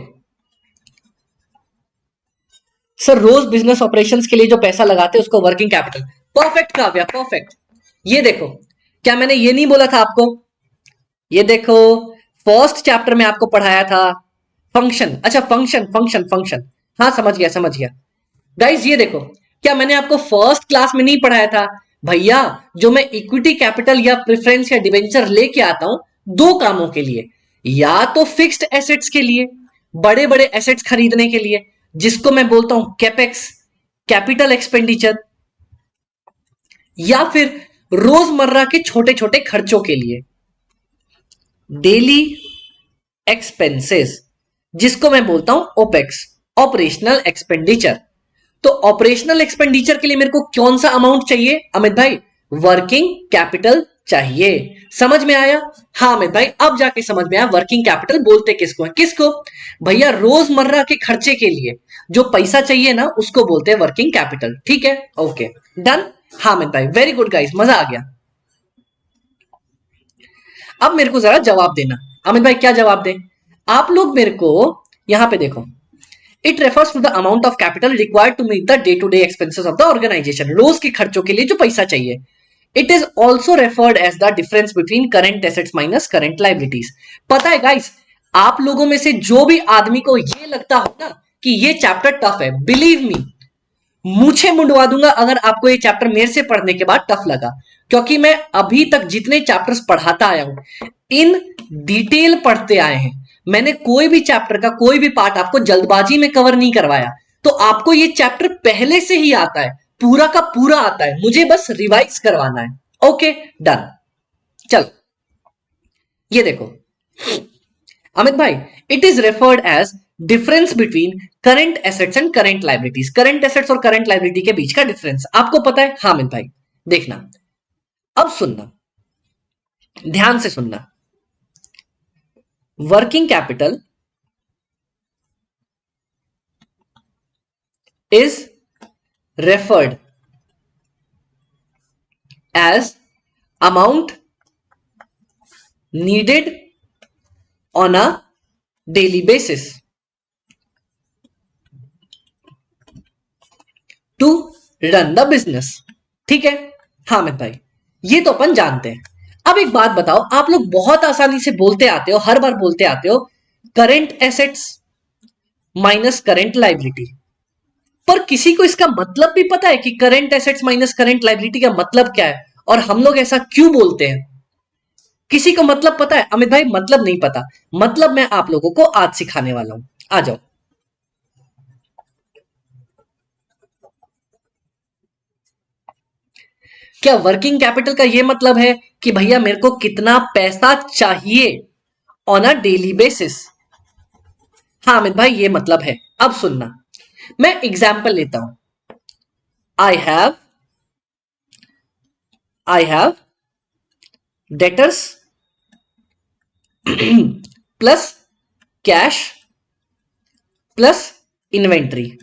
Speaker 1: सर, रोज बिजनेस ऑपरेशंस के लिए जो पैसा लगाते हैं उसको working capital. Perfect Kavya, perfect. ये देखो, क्या मैंने ये नहीं बोला था आपको? ये देखो, फर्स्ट चैप्टर में आपको पढ़ाया था फंक्शन। अच्छा, फंक्शन फंक्शन फंक्शन, हाँ समझ गया समझ गया। गाइज ये देखो, क्या मैंने आपको फर्स्ट क्लास में नहीं पढ़ाया था? भैया, जो मैं इक्विटी कैपिटल या प्रेफरेंस या डिवेंचर लेके आता हूं, दो कामों के लिए, या तो फिक्स्ड एसेट्स के लिए, बड़े बड़े एसेट्स खरीदने के लिए, जिसको मैं बोलता हूं कैपेक्स, कैपिटल एक्सपेंडिचर, या फिर रोजमर्रा के छोटे छोटे खर्चों के लिए, डेली एक्सपेंसेस, जिसको मैं बोलता हूं ओपेक्स, ऑपरेशनल एक्सपेंडिचर। तो ऑपरेशनल एक्सपेंडिचर के लिए मेरे को कौन सा अमाउंट चाहिए अमित भाई? वर्किंग कैपिटल चाहिए। समझ में आया? हाँ अमित भाई, अब जाके समझ में आया वर्किंग कैपिटल बोलते किसको है। किसको भैया? रोजमर्रा के खर्चे के लिए जो पैसा चाहिए ना, उसको बोलते हैं वर्किंग कैपिटल। ठीक है, ओके डन। हाँ अमित भाई, वेरी गुड गाइस, मजा आ गया। अब मेरे को जरा जवाब देना। अमित भाई क्या जवाब दें? आप लोग मेरे को यहां पे देखो, it refers to the amount of capital required to meet the day to day expenses of the organisation. रोज के खर्चों के लिए जो पैसा चाहिए। It is also referred as the difference between current assets minus current liabilities. पता है गाइस, आप लोगों में से जो भी आदमी को ये लगता हो ना कि ये चैप्टर टफ है, बिलीव मी, मूछे मुंडवा दूंगा अगर आपको ये चैप्टर मेरे से पढ़ने के बाद टफ लगा। क्योंकि मैं अभी तक जितने चैप्टर्स पढ़ाता आया हूं, इन डिटेल पढ़ते आए हैं। मैंने कोई भी चैप्टर का कोई भी पार्ट आपको जल्दबाजी में कवर नहीं करवाया। तो आपको ये चैप्टर पहले से ही आता है, पूरा का पूरा आता है, मुझे बस रिवाइज करवाना है। Okay done. चलो ये देखो अमित भाई, it is referred age difference between current assets and current liabilities. Current assets और करंट लाइबिलिटी के बीच का डिफरेंस आपको पता है? हाँ अमित भाई, देखना, अब सुनना, ध्यान से सुनना। Working capital is referred as amount needed on a daily basis to run the business। ठीक है? हाँ अमित भाई, ये तो अपन जानते हैं। अब एक बात बताओ, आप लोग बहुत आसानी से बोलते आते हो, हर बार बोलते आते हो current assets minus current liability, पर किसी को इसका मतलब भी पता है कि current assets minus current liability का मतलब क्या है, और हम लोग ऐसा क्यों बोलते हैं? किसी को मतलब पता है? अमित भाई मतलब नहीं पता। मतलब मैं आप लोगों को आज सिखाने वाला हूं, आ जाओ। क्या वर्किंग कैपिटल का यह मतलब है कि भैया मेरे को कितना पैसा चाहिए ऑन अ डेली बेसिस? हाँ अमित भाई, ये मतलब है। अब सुनना, मैं एग्जाम्पल लेता हूं। I have debtors plus cash plus inventory,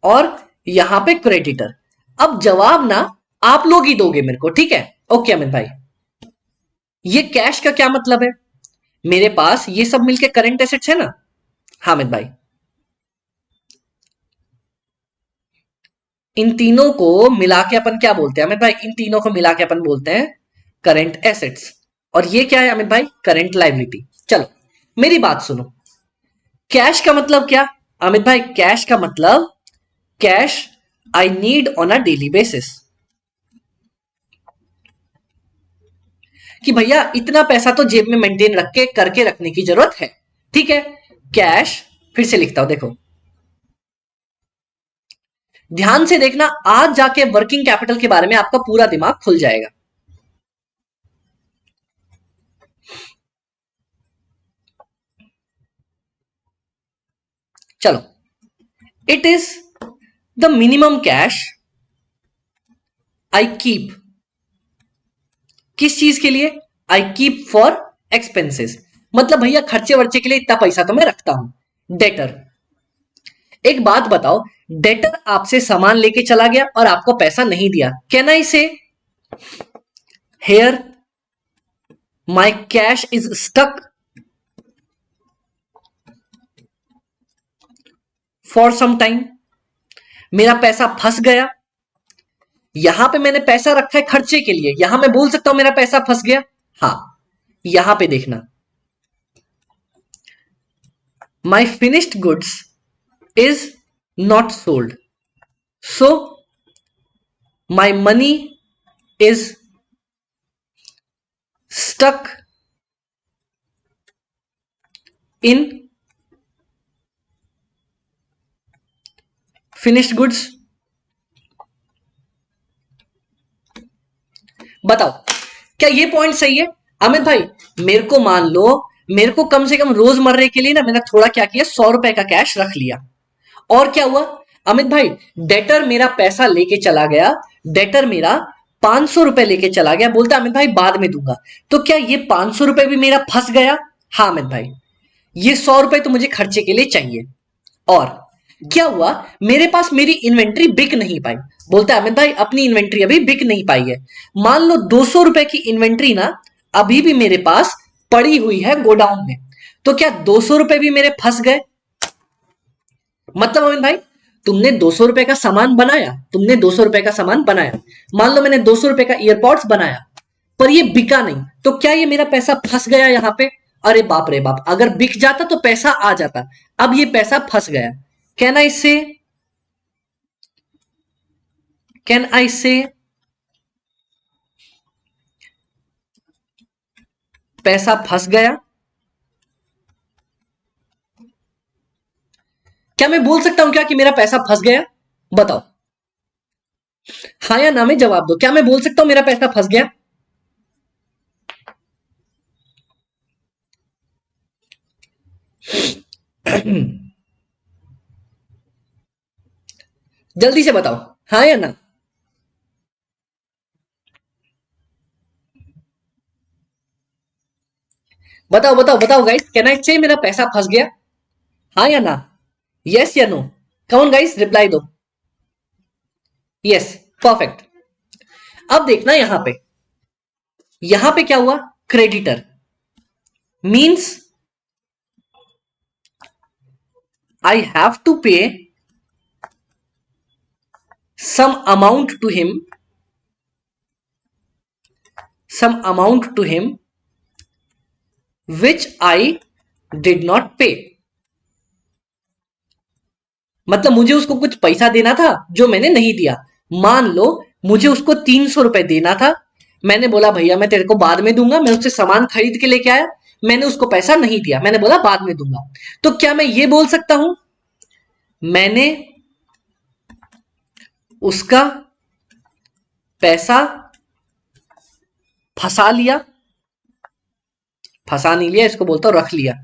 Speaker 1: और यहां पे क्रेडिटर। अब जवाब ना आप लोग ही दोगे मेरे को, ठीक है? ओके अमित भाई, ये कैश का क्या मतलब है? मेरे पास ये सब मिलके करंट एसेट्स है ना? हाँ अमित भाई, इन तीनों को मिला के अपन क्या बोलते हैं अमित भाई? इन तीनों को मिला के अपन बोलते हैं करंट एसेट्स। और ये क्या है अमित भाई? Current liability. चलो मेरी बात सुनो, कैश का मतलब क्या अमित भाई? कैश का मतलब cash I need on a daily basis, कि भैया इतना पैसा तो जेब में मेंटेन रख के करके रखने की जरूरत है। ठीक है? कैश, फिर से लिखता हूं, देखो ध्यान से देखना, आज जाके वर्किंग कैपिटल के बारे में आपका पूरा दिमाग खुल जाएगा। चलो, it is the minimum cash I keep. किस चीज के लिए? I keep for expenses. मतलब भैया खर्चे वर्चे के लिए इतना पैसा तो मैं रखता हूं। डेटर, एक बात बताओ, डेटर आपसे सामान लेके चला गया और आपको पैसा नहीं दिया, can I say here my cash is stuck for some time? मेरा पैसा फंस गया, यहां पे मैंने पैसा रखा है खर्चे के लिए, यहां मैं बोल सकता हूं मेरा पैसा फंस गया। हाँ, यहां पे देखना, my finished goods is not sold, so my money is stuck in finished goods. बताओ क्या ये पॉइंट सही है? अमित भाई मेरे को मान लो, मेरे को कम से कम रोजमर्रे के लिए ना मैंने थोड़ा क्या किया, 100 रुपए का कैश रख लिया। और क्या हुआ अमित भाई, डेटर मेरा पैसा लेके चला गया, डेटर मेरा 500 रुपए लेके चला गया, बोलता अमित भाई बाद में दूंगा। तो क्या ये 500 रुपए भी मेरा फंस गया? हाँ अमित भाई, ये 100 रुपए तो मुझे खर्चे के लिए चाहिए। और क्या हुआ, मेरे पास मेरी इन्वेंट्री बिक नहीं पाई, बोलता है अमित भाई अपनी इन्वेंट्री अभी बिक नहीं पाई है। मान लो 200 रुपए की इन्वेंट्री ना अभी भी मेरे पास पड़ी हुई है गोडाउन में, तो क्या 200 रुपए भी मेरे फंस गए? मतलब अमित भाई तुमने 200 रुपए का सामान बनाया, तुमने 200 रुपए का सामान बनाया, मान लो मैंने 200 रुपए का ईयरपॉड्स बनाया, पर ये बिका नहीं, तो क्या ये मेरा पैसा फंस गया यहां पे? अरे बाप रे बाप, अगर बिक जाता तो पैसा आ जाता, अब ये पैसा फंस गया। कैन आई से, कैन आई से पैसा फंस गया? क्या मैं बोल सकता हूं क्या कि मेरा पैसा फंस गया? बताओ, हाँ या ना में जवाब दो, क्या मैं बोल सकता हूं मेरा पैसा फंस गया? जल्दी से बताओ, हाँ या ना? बताओ बताओ बताओ गाइस, कैन आई से मेरा पैसा फंस गया? हाँ या ना? यस या नो? कौन गाइस रिप्लाई दो। Yes, perfect. अब देखना यहां पे क्या हुआ, creditor means I have to pay some amount to him, some amount to him which I did not pay। मतलब मुझे उसको कुछ पैसा देना था जो मैंने नहीं दिया। मान लो मुझे उसको 300 रुपए देना था, मैंने बोला भैया मैं तेरे को बाद में दूंगा, मैं उससे सामान खरीद के लेके आया, मैंने उसको पैसा नहीं दिया, मैंने बोला बाद में दूंगा। तो क्या मैं ये बोल सकता हूं मैंने उसका पैसा फंसा लिया? फंसा नहीं लिया, इसको बोलता हूं रख लिया।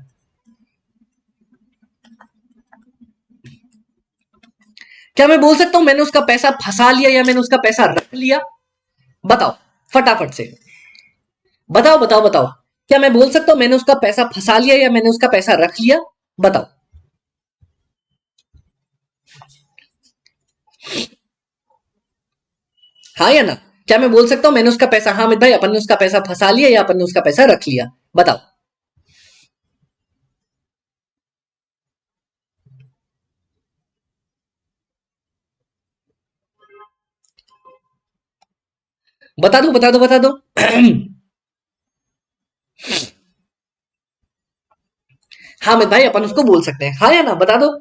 Speaker 1: क्या मैं बोल सकता हूं मैंने उसका पैसा फंसा लिया या मैंने उसका पैसा रख लिया? बताओ फटाफट से, बताओ बताओ बताओ, क्या मैं बोल सकता हूं मैंने उसका पैसा फंसा लिया या मैंने उसका पैसा रख लिया? बताओ। हाँ या ना? क्या मैं बोल सकता हूं मैंने उसका पैसा, हाँ अमित भाई अपन ने उसका पैसा फंसा लिया या अपन ने उसका पैसा रख लिया? बताओ। बता दो बता दो बता दो। हाँ अमित भाई अपन उसको बोल सकते हैं, हाँ या ना? बता दो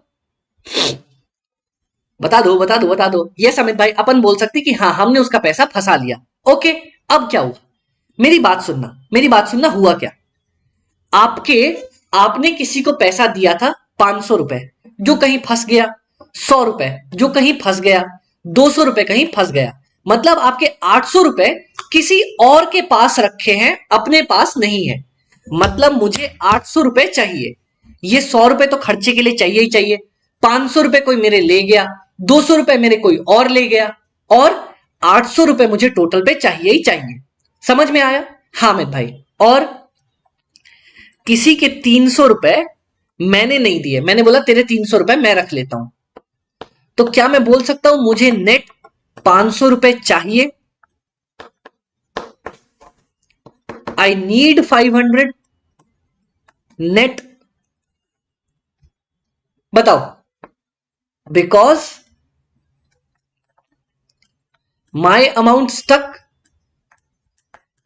Speaker 1: बता दो बता दो बता दो। यस अमित भाई अपन बोल सकते हैं कि हाँ हमने उसका पैसा फंसा लिया। ओके, अब क्या हुआ, मेरी बात सुनना, मेरी बात सुनना, हुआ क्या, आपके आपने किसी को पैसा दिया था 500 रुपए, जो कहीं फंस गया, 100 रुपए जो कहीं फंस गया, 200 रुपए कहीं फंस गया, मतलब आपके 800 रुपए किसी और के पास रखे हैं, अपने पास नहीं है। मतलब मुझे 800 रुपए चाहिए, ये 100 रुपए तो खर्चे के लिए चाहिए ही चाहिए, 500 रुपए कोई मेरे ले गया, 200 रुपए मेरे कोई और ले गया, और 800 रुपए मुझे टोटल पे चाहिए ही चाहिए। समझ में आया? हाँ अमित भाई। और किसी के 300 रुपए मैंने नहीं दिए, मैंने बोला तेरे 300 रुपए मैं रख लेता हूं, तो क्या मैं बोल सकता हूं मुझे नेट 500 रुपए चाहिए? I need 500 net. बताओ, because my amount stuck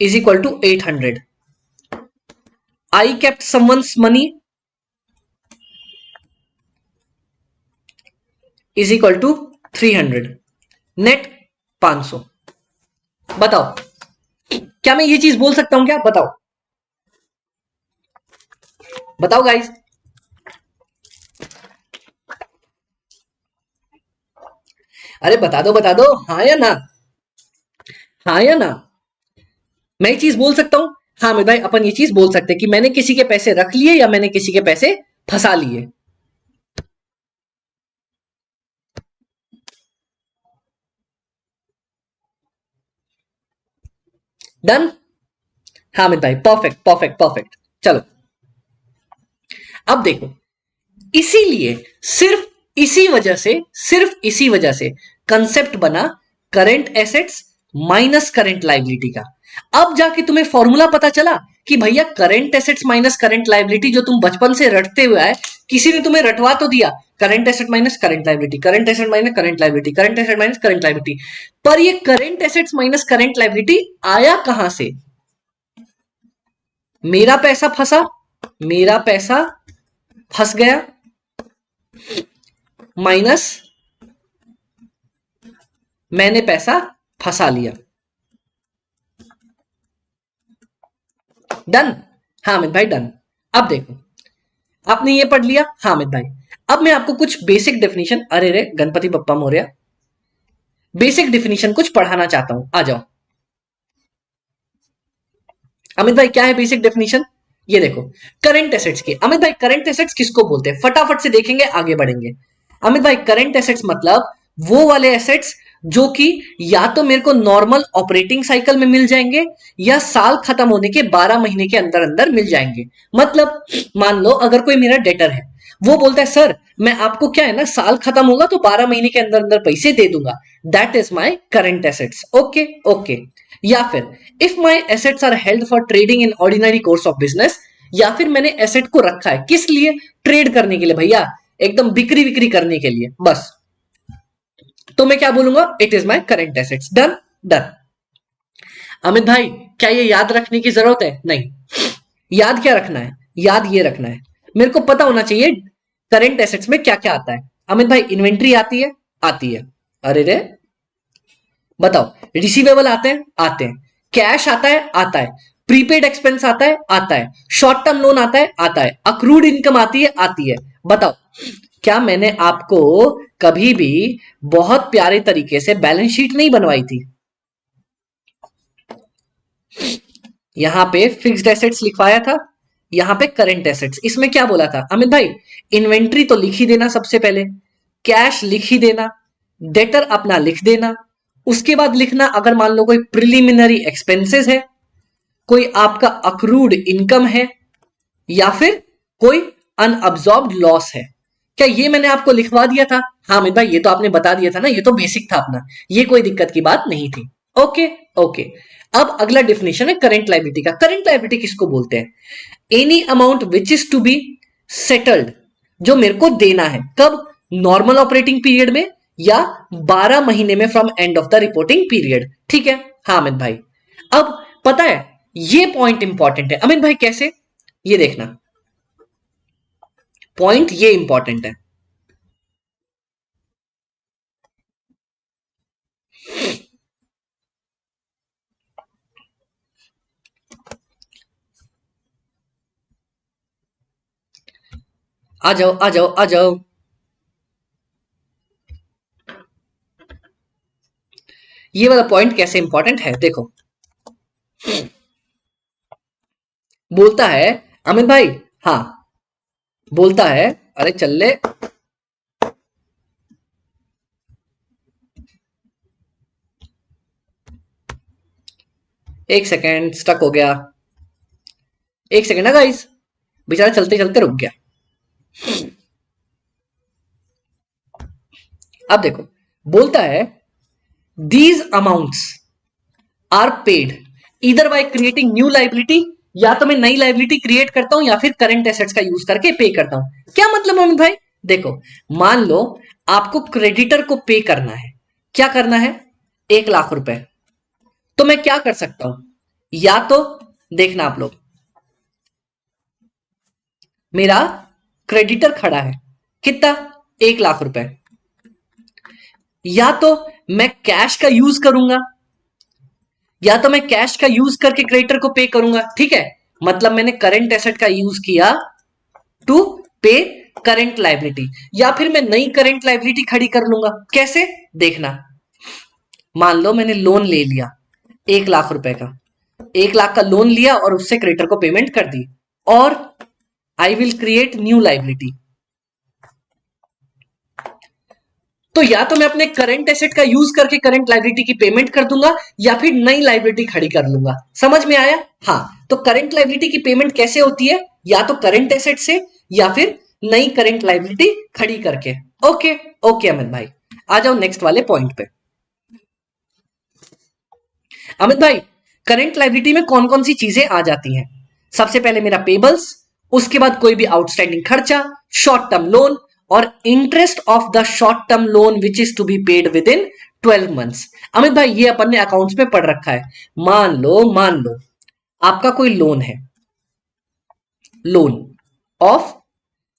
Speaker 1: is equal to 800। I kept someone's money is equal to 300, net 500। बताओ क्या मैं ये चीज बोल सकता हूं क्या? बताओ। बताओ गाइस। अरे बता दो, हाँ या ना, हाँ या ना। मैं ये चीज बोल सकता हूं, हाँ मेरे भाई अपन ये चीज बोल सकते हैं कि मैंने किसी के पैसे रख लिए या मैंने किसी के पैसे फंसा लिए। डन। हाँ मित भाई, परफेक्ट परफेक्ट परफेक्ट। चलो अब देखो, इसीलिए सिर्फ सिर्फ इसी वजह से कंसेप्ट बना current assets minus current liability का। अब जाके तुम्हें फॉर्मूला पता चला कि भैया current assets minus current liability जो तुम बचपन से रटते हुए आए, किसी ने तुम्हें रटवा तो दिया current asset minus current liability, current asset minus current liability, current asset minus current liability, पर ये current assets minus current liability आया कहां से? मेरा पैसा फंसा, मेरा पैसा फंस गया, माइनस मैंने पैसा फंसा लिया। डन। हाँ अमित भाई डन। अब देखो, आपने ये पढ़ लिया हाँ अमित भाई। अब मैं आपको कुछ बेसिक डेफिनेशन, अरे रे गणपति बप्पा मोरया, बेसिक डेफिनेशन कुछ पढ़ाना चाहता हूं, आ जाओ। अमित भाई क्या है बेसिक डेफिनेशन? ये देखो, करंट एसेट्स की। अमित भाई करंट एसेट्स किसको बोलते हैं? फटाफट से देखेंगे, आगे बढ़ेंगे। अमित भाई करंट एसेट्स मतलब वो वाले एसेट्स जो कि या तो मेरे को नॉर्मल ऑपरेटिंग साइकिल में मिल जाएंगे या साल खत्म होने के 12 महीने के अंदर अंदर मिल जाएंगे। मतलब मान लो अगर कोई मेरा डेटर है, वो बोलता है सर मैं आपको क्या है ना, साल खत्म होगा तो 12 महीने के अंदर अंदर पैसे दे दूंगा, that is my current assets. Okay okay. या फिर if my assets are held for trading in ordinary course of business, या फिर मैंने एसेट को रखा है किस लिए? ट्रेड करने के लिए भैया, एकदम बिक्री विक्री करने के लिए बस, तो मैं क्या बोलूंगा? It is my current assets. Done. Done. Amit भाई क्या ये याद रखने की जरूरत है? नहीं। याद क्या रखना है? याद ये रखना है, मेरे को पता होना चाहिए करेंट एसेट्स में क्या क्या आता है। अमित भाई इन्वेंट्री आती है? आती है। अरे रे बताओ, रिसीवेबल आते हैं? आते हैं। कैश आता है? आता है। प्रीपेड एक्सपेंस आता है? आता है। शॉर्ट टर्म लोन आता है? आता है। अक्रूड इनकम आती है? आती है। बताओ, क्या मैंने आपको कभी भी बहुत प्यारे तरीके से बैलेंस शीट नहीं बनवाई थी? यहां पे फिक्स्ड एसेट्स लिखवाया था, यहां पे करंट एसेट्स। इसमें क्या बोला था अमित भाई? इन्वेंट्री तो लिख ही देना सबसे पहले, कैश लिख ही देना, डेटर अपना लिख देना, उसके बाद लिखना अगर मान लो कोई प्रिलिमिनरी एक्सपेंसेस है, कोई आपका अक्रूड इनकम है, या फिर कोई अनअब्सॉर्ब्ड लॉस है। क्या ये मैंने आपको लिखवा दिया था? हाँ अमित भाई ये तो आपने बता दिया था ना, ये तो बेसिक था अपना, ये कोई दिक्कत की बात नहीं थी। Okay okay. अब अगला डेफिनेशन है करंट लायबिलिटी का। करंट लायबिलिटी किसको बोलते हैं? Any amount which is to be settled, जो मेरे को देना है, कब? नॉर्मल ऑपरेटिंग पीरियड में या 12 महीने में from end of the reporting period. ठीक है हाँ अमित भाई। अब पता है ये पॉइंट इंपॉर्टेंट है अमित भाई, कैसे? ये देखना, पॉइंट ये इंपॉर्टेंट है। आ जाओ आ जाओ आ जाओ। ये वाला पॉइंट कैसे इंपॉर्टेंट है देखो। बोलता है अमित भाई, हाँ बोलता है, अरे चल ले, एक सेकेंड स्टक हो गया, एक सेकेंड ना गाइस, बेचारा चलते चलते रुक गया। अब देखो, बोलता है दीज अमाउंट्स आर पेड इधर बाय क्रिएटिंग न्यू लाइबिलिटी, या तो मैं नई लाइबिलिटी क्रिएट करता हूं या फिर करंट एसेट्स का यूज करके पे करता हूं। क्या मतलब अमित भाई? देखो मान लो आपको क्रेडिटर को पे करना है, क्या करना है? 1 लाख रुपए। तो मैं क्या कर सकता हूं? या तो देखना आप लोग, मेरा क्रेडिटर खड़ा है कितना? 1 लाख रुपए। या तो मैं कैश का यूज करूंगा, या तो मैं कैश का यूज करके क्रेडिटर को पे करूंगा। ठीक है, मतलब मैंने करंट एसेट का यूज किया टू पे करंट लाइबिलिटी, या फिर मैं नई करंट लाइबिलिटी खड़ी कर लूंगा। कैसे, देखना। मान लो मैंने लोन ले लिया 1 लाख रुपए का, 1 लाख का लोन लिया और उससे क्रेडिटर को पेमेंट कर दी, और I will create new liability. तो या तो मैं अपने करंट एसेट का यूज करके करंट लाइबिलिटी की पेमेंट कर दूंगा, या फिर नई लाइबिलिटी खड़ी कर लूंगा। समझ में आया? हाँ, तो करंट लाइबिलिटी की पेमेंट कैसे होती है, या तो करंट एसेट से या फिर नई करंट लाइबिलिटी खड़ी करके। ओके ओके अमित भाई, आ जाओ नेक्स्ट वाले पॉइंट पे। अमित भाई, करंट लाइबिलिटी में कौन कौन सी चीजें आ जाती हैं? सबसे पहले मेरा पेबल्स, उसके बाद कोई भी आउटस्टैंडिंग खर्चा, शॉर्ट टर्म लोन, और interest of the short term loan which is to be paid within 12 months. Amit भाई, ये अपन ने अकाउंट्स में पढ़ रखा है। मान लो आपका कोई लोन है, लोन ऑफ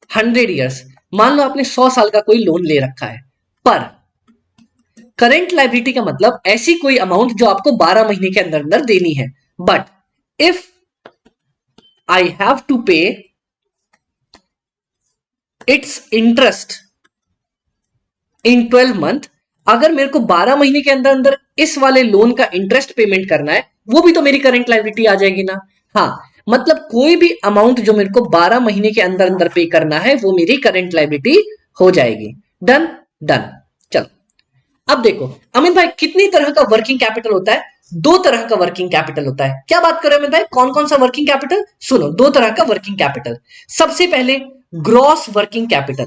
Speaker 1: 100 ईयर्स, मान लो आपने 100 साल का कोई लोन ले रखा है, पर करंट लाइबिलिटी का मतलब ऐसी कोई अमाउंट जो आपको 12 महीने के अंदर अंदर देनी है। But if I have to pay its interest in 12 month, अगर मेरे को 12 महीने के अंदर अंदर इस वाले लोन का इंटरेस्ट पेमेंट करना है, वो भी तो मेरी करंट लाइबिलिटी आ जाएगी ना। हाँ, मतलब कोई भी अमाउंट जो मेरे को 12 महीने के अंदर अंदर पे करना है, वो मेरी करंट लाइबिलिटी हो जाएगी। Done done. चलो अब देखो अमित भाई, कितनी तरह का वर्किंग कैपिटल होता है? 2 तरह का वर्किंग कैपिटल होता है। क्या बात कर रहे हो अमित भाई, कौन कौन सा वर्किंग कैपिटल? सुनो, 2 तरह का वर्किंग कैपिटल। सबसे पहले ग्रॉस वर्किंग कैपिटल।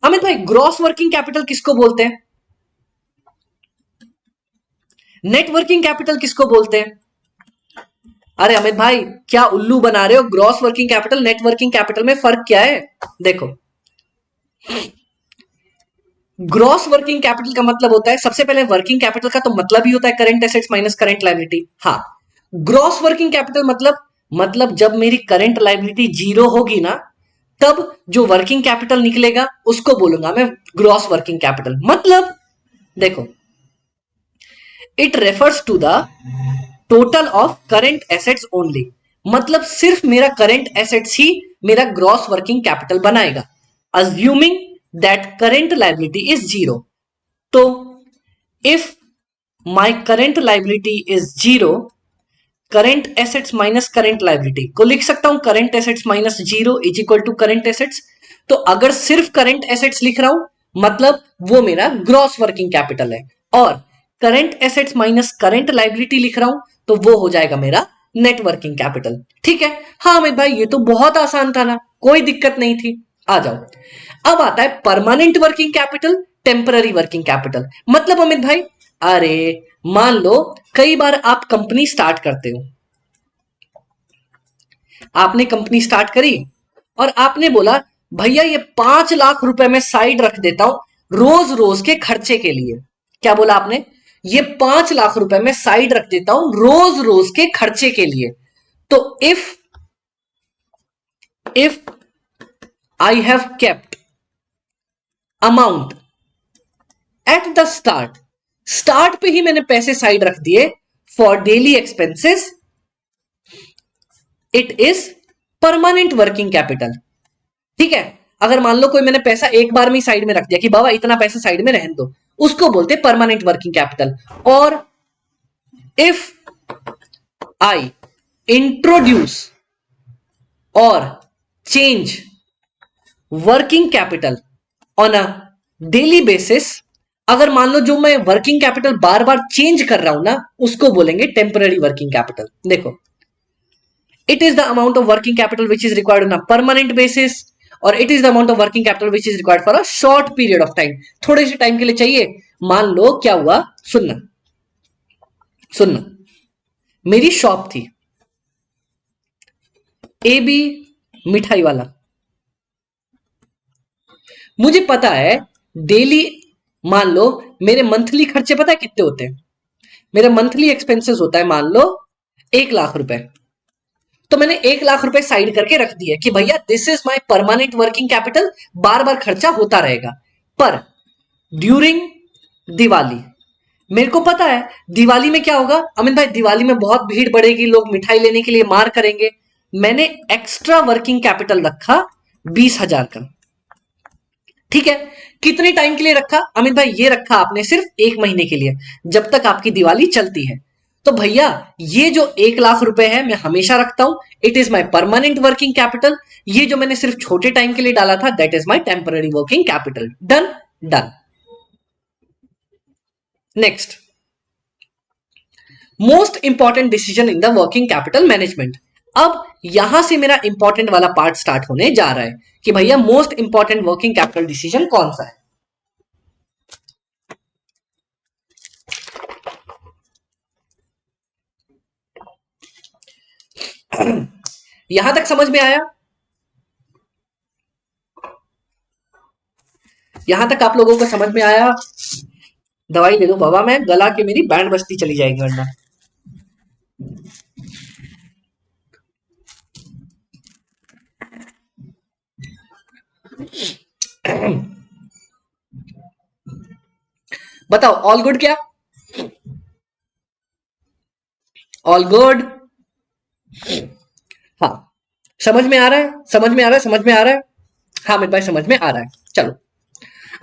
Speaker 1: अमित भाई, ग्रॉस वर्किंग कैपिटल किसको बोलते हैं? नेट वर्किंग कैपिटल किसको बोलते हैं? अरे अमित भाई, क्या उल्लू बना रहे हो? Gross working capital, net working capital में फर्क क्या है? देखो, ग्रॉस वर्किंग कैपिटल का मतलब होता है, सबसे पहले वर्किंग कैपिटल का तो मतलब ही होता है current assets minus current liability. हाँ, ग्रॉस वर्किंग कैपिटल मतलब जब मेरी करंट लायबिलिटी 0 होगी ना, तब जो वर्किंग कैपिटल निकलेगा उसको बोलूंगा मैं ग्रॉस वर्किंग कैपिटल। मतलब देखो, it refers to the total of current assets only, मतलब सिर्फ मेरा करंट एसेट्स ही मेरा ग्रॉस वर्किंग कैपिटल बनाएगा, assuming that current liability is 0। तो if my current liability is 0, current assets minus current liability को लिख सकता हूं current assets minus 0 is equal to current assets. तो अगर सिर्फ करंट एसेट्स लिख रहा हूं, मतलब वो मेरा ग्रॉस वर्किंग कैपिटल है, और current assets minus current liability लिख रहा हूं तो वो हो जाएगा मेरा नेट वर्किंग कैपिटल। ठीक है? हाँ अमित भाई, ये तो बहुत आसान था ना, कोई दिक्कत नहीं थी। आ जाओ, अब आता है permanent working capital, temporary working capital. मतलब अमित भाई, अरे मान लो कई बार आप कंपनी स्टार्ट करते हो, आपने कंपनी स्टार्ट करी और आपने बोला भैया ये 5 लाख रुपए में साइड रख देता हूं रोज रोज के खर्चे के लिए। क्या बोला आपने? ये 5 लाख रुपए में साइड रख देता हूं रोज रोज के खर्चे के लिए। तो if I have kept amount at the start पे ही मैंने पैसे साइड रख दिए for daily expenses, it is permanent working capital. ठीक है? अगर मान लो कोई मैंने पैसा एक बार में साइड में रख दिया कि बाबा इतना पैसा साइड में रहने दो, उसको बोलते परमानेंट वर्किंग कैपिटल। और इफ आई इंट्रोड्यूस और change working capital on a daily basis, अगर मान लो जो मैं वर्किंग कैपिटल बार बार चेंज कर रहा हूं ना, उसको बोलेंगे टेम्पररी वर्किंग कैपिटल। देखो, it is the amount of working capital which is required on a permanent basis, और it is the amount of working capital which is required for a short period of time, थोड़े से time के लिए चाहिए। मान लो क्या हुआ, सुनना, मेरी शॉप थी ए बी मिठाई वाला, मुझे पता है डेली, मान लो मेरे मंथली खर्चे पता है कितने होते हैं? मेरा मंथली एक्सपेंसेस होता है मान लो 1 लाख रुपए। तो मैंने 1 लाख रुपए साइड करके रख दिया कि भैया this is my permanent working capital, बार बार खर्चा होता रहेगा। पर ड्यूरिंग दिवाली मेरे को पता है दिवाली में क्या होगा अमित भाई, दिवाली में बहुत भीड़ बढ़ेगी, लोग मिठाई लेने के लिए मार करेंगे। मैंने एक्स्ट्रा वर्किंग कैपिटल रखा 20,000 का। ठीक है, कितने टाइम के लिए रखा अमित भाई? ये रखा आपने सिर्फ 1 महीने के लिए, जब तक आपकी दिवाली चलती है। तो भैया ये जो 1 लाख रुपए है मैं हमेशा रखता हूं, it is my permanent working capital. ये जो मैंने सिर्फ छोटे टाइम के लिए डाला था, that is my temporary working capital. Done done. Next, most important decision in the working capital management. अब यहां से मेरा इंपॉर्टेंट वाला पार्ट स्टार्ट होने जा रहा है कि भैया most important working capital decision कौन सा है। यहां तक समझ में आया? यहां तक आप लोगों को समझ में आया? दवाई ले लो बाबा, मैं गला के मेरी बैंड बजती चली जाएगी वरना। बताओ ऑल गुड क्या? All good? हाँ, समझ में आ रहा है? समझ में आ रहा है? समझ में आ रहा है? हाँ अमित भाई समझ में आ रहा है। चलो,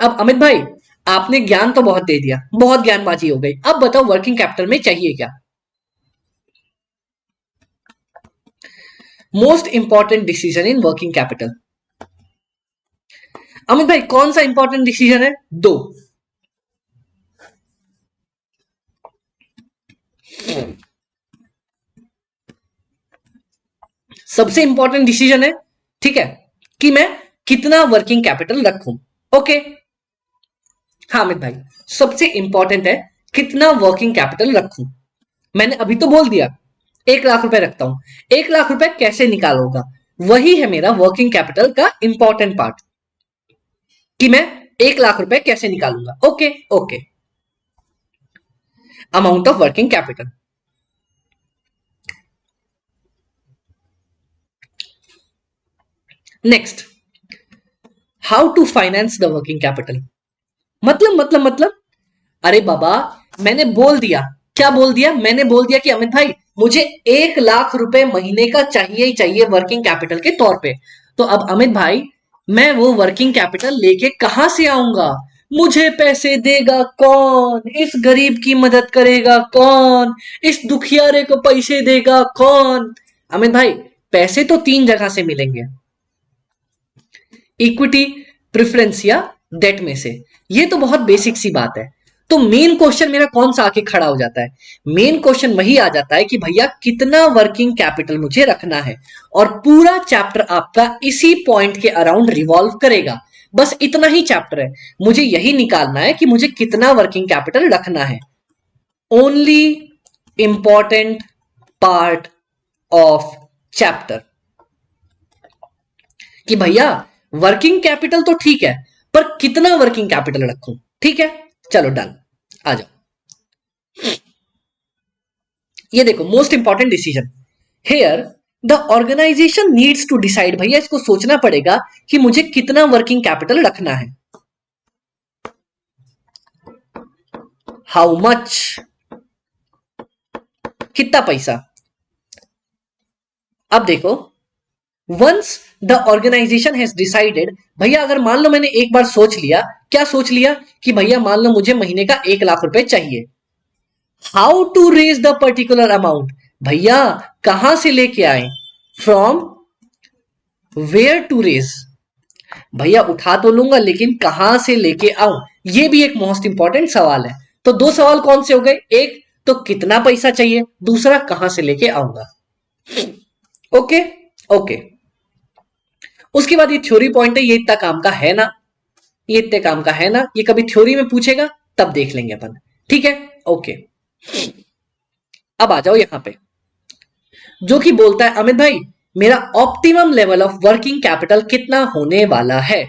Speaker 1: अब अमित भाई आपने ज्ञान तो बहुत दे दिया, बहुत ज्ञानबाजी हो गई। अब बताओ वर्किंग कैपिटल में चाहिए क्या? Most important decision in working capital. Amit भाई कौन सा इंपॉर्टेंट डिसीजन है? दो। सबसे इंपॉर्टेंट डिसीजन है, ठीक है, कि मैं कितना वर्किंग कैपिटल रखूं। ओके, हाँ अमित भाई सबसे इंपॉर्टेंट है कितना वर्किंग कैपिटल रखूं। मैंने अभी तो बोल दिया 1 लाख रुपए रखता हूं। 1 लाख रुपए कैसे निकालोगा, वही है मेरा वर्किंग कैपिटल का इंपॉर्टेंट पार्ट, कि मैं 1 लाख रुपए कैसे निकालूंगा। Okay okay, amount of working capital. Next, how to finance the working capital. मतलब अरे बाबा मैंने बोल दिया, क्या बोल दिया? मैंने बोल दिया कि अमित भाई मुझे 1 लाख रुपए महीने का चाहिए ही चाहिए वर्किंग कैपिटल के तौर पे। तो अब अमित भाई मैं वो वर्किंग कैपिटल लेके कहां से आऊंगा? मुझे पैसे देगा कौन? इस गरीब की मदद करेगा कौन? इस दुखियारे को पैसे देगा कौन? अमित भाई पैसे तो 3 जगह से मिलेंगे, इक्विटी, प्रेफरेंस या डेट में से। ये तो बहुत बेसिक सी बात है। तो मेन क्वेश्चन मेरा कौन सा आके खड़ा हो जाता है? मेन क्वेश्चन वही आ जाता है कि भैया कितना वर्किंग कैपिटल मुझे रखना है। और पूरा चैप्टर आपका इसी पॉइंट के अराउंड रिवॉल्व करेगा। बस इतना ही चैप्टर है, मुझे यही निकालना है कि मुझे कितना वर्किंग कैपिटल रखना है। Only important part of chapter, कि भैया वर्किंग कैपिटल तो ठीक है, पर कितना वर्किंग कैपिटल रखूं। ठीक है, चलो डन, आ जाओ। ये देखो most important decision here, the organization needs to decide. भैया इसको सोचना पड़ेगा कि मुझे कितना वर्किंग कैपिटल रखना है। हाउ मच, कितना पैसा। अब देखो, once the organization has decided, भैया अगर मान लो मैंने एक बार सोच लिया, क्या सोच लिया? कि भैया मान लो मुझे महीने का 1 लाख रुपए चाहिए। How to raise the particular amount, भैया कहां से लेके आए? फ्रॉम वेयर टू रेज, भैया उठा तो लूंगा लेकिन कहां से लेके आऊं? ये भी एक मोस्ट इंपॉर्टेंट सवाल है। तो दो सवाल कौन से हो गए? एक तो कितना पैसा चाहिए, दूसरा कहां से लेके आऊंगा। ओके ओके, उसके बाद ये थ्योरी पॉइंट है, ये इतना काम का है ना, ये इतने काम का है ना, ये कभी थ्योरी में पूछेगा तब देख लेंगे अपन। ठीक है ओके, अब आ जाओ यहां पे, जो कि बोलता है अमित भाई मेरा optimum level of working capital कितना होने वाला है।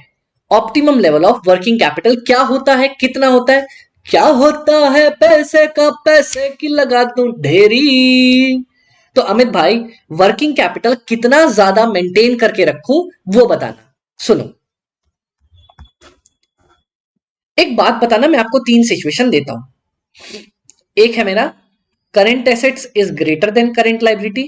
Speaker 1: Optimum level of working capital क्या होता है, कितना होता है? क्या होता है पैसे का, पैसे की लगा दूं ढेरी। तो अमित भाई वर्किंग कैपिटल कितना ज्यादा मेंटेन करके रखूं वो बताना। सुनो, एक बात बताना, मैं आपको 3 सिचुएशन देता हूं। एक है मेरा current assets is greater than current liability,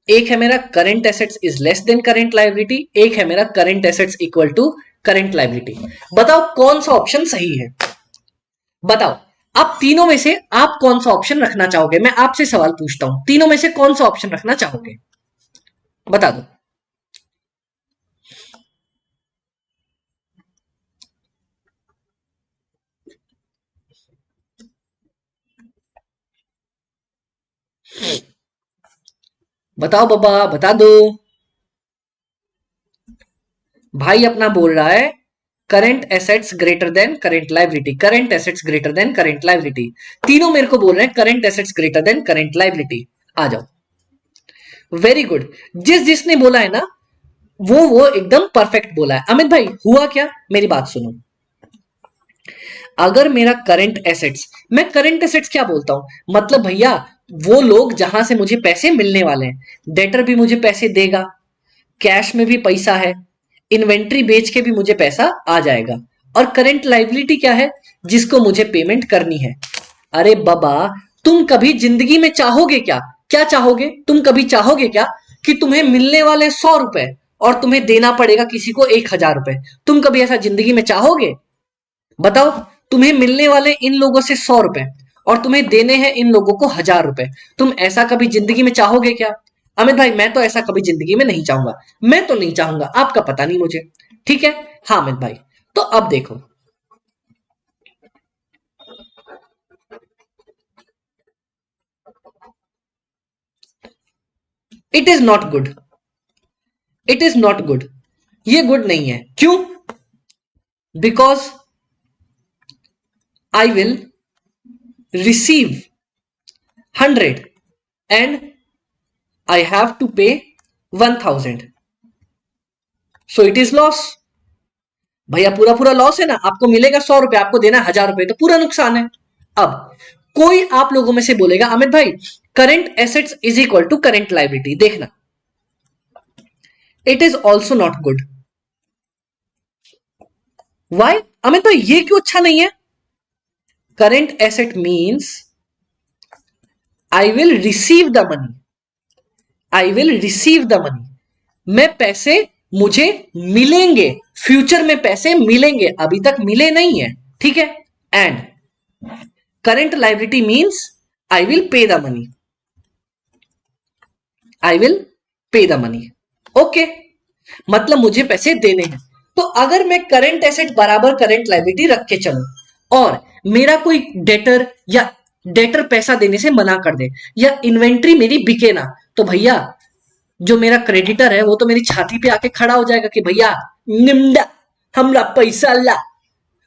Speaker 1: एक है मेरा current assets is less than current liability, एक है मेरा current assets equal to current liability. बताओ कौन सा ऑप्शन सही है? बताओ आप तीनों में से आप कौन सा ऑप्शन रखना चाहोगे? मैं आपसे सवाल पूछता हूं, तीनों में से कौन सा ऑप्शन रखना चाहोगे? बता दो। बताओ बाबा, बता दो। भाई अपना बोल रहा है current assets greater than current liability, current assets greater than current liability. तीनों मेरे को बोल रहे हैं current assets greater than current liability. आ जाओ। Very good. जिस जिसने बोला है ना वो एकदम परफेक्ट बोला है। अमित भाई हुआ क्या, मेरी बात सुनो। अगर मेरा करंट एसेट्स, मैं करंट एसेट्स क्या बोलता हूं, मतलब भैया वो लोग जहां से मुझे पैसे मिलने वाले हैं। डेटर भी मुझे पैसे देगा, कैश में भी पैसा है, इन्वेंट्री बेच के भी मुझे पैसा आ जाएगा। और करंट लायबिलिटी क्या है? जिसको मुझे पेमेंट करनी है। अरे बाबा, तुम कभी जिंदगी में चाहोगे क्या, क्या चाहोगे तुम? कभी चाहोगे क्या कि तुम्हें मिलने वाले 100 रुपए और तुम्हें देना पड़ेगा किसी को 1000 रुपए? तुम कभी ऐसा जिंदगी में चाहोगे? बताओ। तुम्हें मिलने वाले इन लोगों से 100 रुपए और तुम्हें देने हैं इन लोगों को 1000 रुपए। तुम ऐसा कभी जिंदगी में चाहोगे क्या? अमित भाई मैं तो ऐसा कभी जिंदगी में नहीं चाहूंगा। मैं तो नहीं चाहूंगा, आपका पता नहीं मुझे। ठीक है। हाँ अमित भाई, तो अब देखो, it is not good, it is not good. ये गुड नहीं है। क्यों? Because I will receive 100 and I have to pay 1000, so it is loss। भैया पूरा पूरा लॉस है ना, आपको मिलेगा 100 रुपए, आपको देना 1000 रुपए, तो पूरा नुकसान है। अब कोई आप लोगों में से बोलेगा अमित भाई current assets is equal to current liability, देखना it is also not good. Why Amit भाई, ये क्यों अच्छा नहीं है? Current asset means I will receive the money, I will receive the money. मैं पैसे मुझे मिलेंगे, फ्यूचर में पैसे मिलेंगे, अभी तक मिले नहीं है। ठीक है। And current liability means I will pay the money, I will pay the money. Okay, मतलब मुझे पैसे देने हैं। तो अगर मैं करंट एसेट बराबर करंट लायबिलिटी रख के चलूं और मेरा कोई डेटर या डेटर पैसा देने से मना कर दे या इन्वेंट्री मेरी बिके ना, तो भैया जो मेरा क्रेडिटर है वो तो मेरी छाती पे आके खड़ा हो जाएगा कि भैया निम्दा हमरा पैसा ला।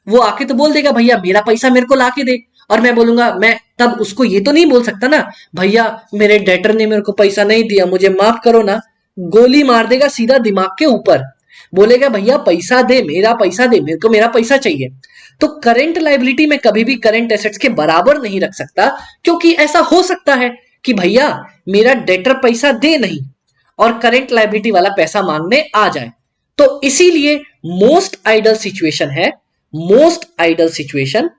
Speaker 1: वो आके तो बोल देगा भैया मेरा पैसा मेरे को लाके दे। और मैं बोलूंगा, मैं तब उसको ये तो नहीं बोल सकता ना भैया मेरे डेटर ने मेरे को पैसा नहीं दिया, मुझे माफ करो ना। गोली मार देगा सीधा दिमाग के ऊपर, बोलेगा भैया पैसा दे, मेरा पैसा दे, मेरे को मेरा पैसा चाहिए। तो करंट लायबिलिटी में कभी भी करंट एसेट्स के बराबर नहीं रख सकता, क्योंकि ऐसा हो सकता है कि भैया मेरा डेटर पैसा दे नहीं और करंट लायबिलिटी वाला पैसा मांगने आ जाए। तो इसीलिए मोस्ट आइडल सिचुएशन है, most ideal situation,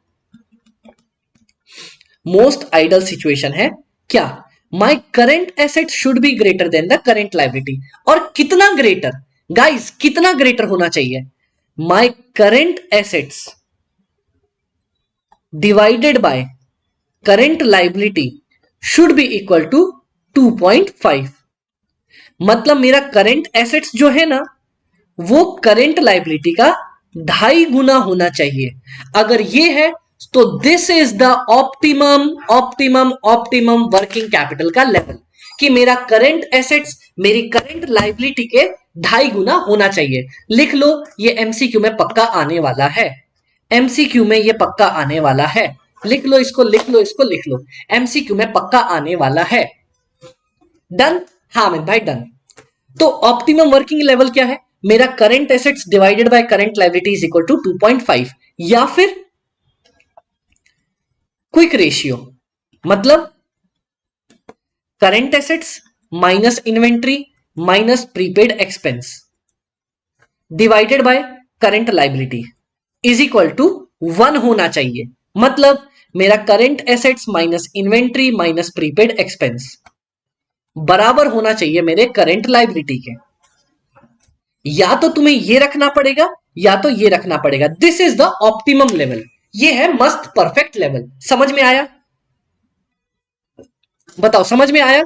Speaker 1: most ideal situation है क्या? My current asset should be greater than the current liability. और कितना ग्रेटर गाइस, कितना ग्रेटर होना चाहिए? My current assets divided by current liability should be equal to 2.5। मतलब मेरा करंट एसेट्स जो है ना वो करंट लायबिलिटी का 2.5 गुना होना चाहिए। अगर ये है तो this is the optimum optimum optimum working capital का लेवल, कि मेरा करंट एसेट्स मेरी करंट लायबिलिटी के 2.5 गुना होना चाहिए। लिख लो, ये एमसीक्यू में पक्का आने वाला है, एमसीक्यू में ये पक्का आने वाला है। लिख लो इसको, लिख लो इसको, लिख लो, एमसीक्यू में पक्का आने वाला है। डन? हाँ अमित भाई डन। तो ऑप्टिमम वर्किंग लेवल क्या है? मेरा current assets divided by current liability is equal to 2.5, या फिर क्विक रेशियो, मतलब current assets minus inventory minus prepaid expense divided by current liability is equal to 1 होना चाहिए। मतलब मेरा current assets minus inventory minus prepaid expense बराबर होना चाहिए मेरे करंट लाइबिलिटी के। या तो तुम्हें ये रखना पड़ेगा या तो ये रखना पड़ेगा। This is the optimum level. ये है मस्त परफेक्ट लेवल। समझ में आया? बताओ समझ में आया?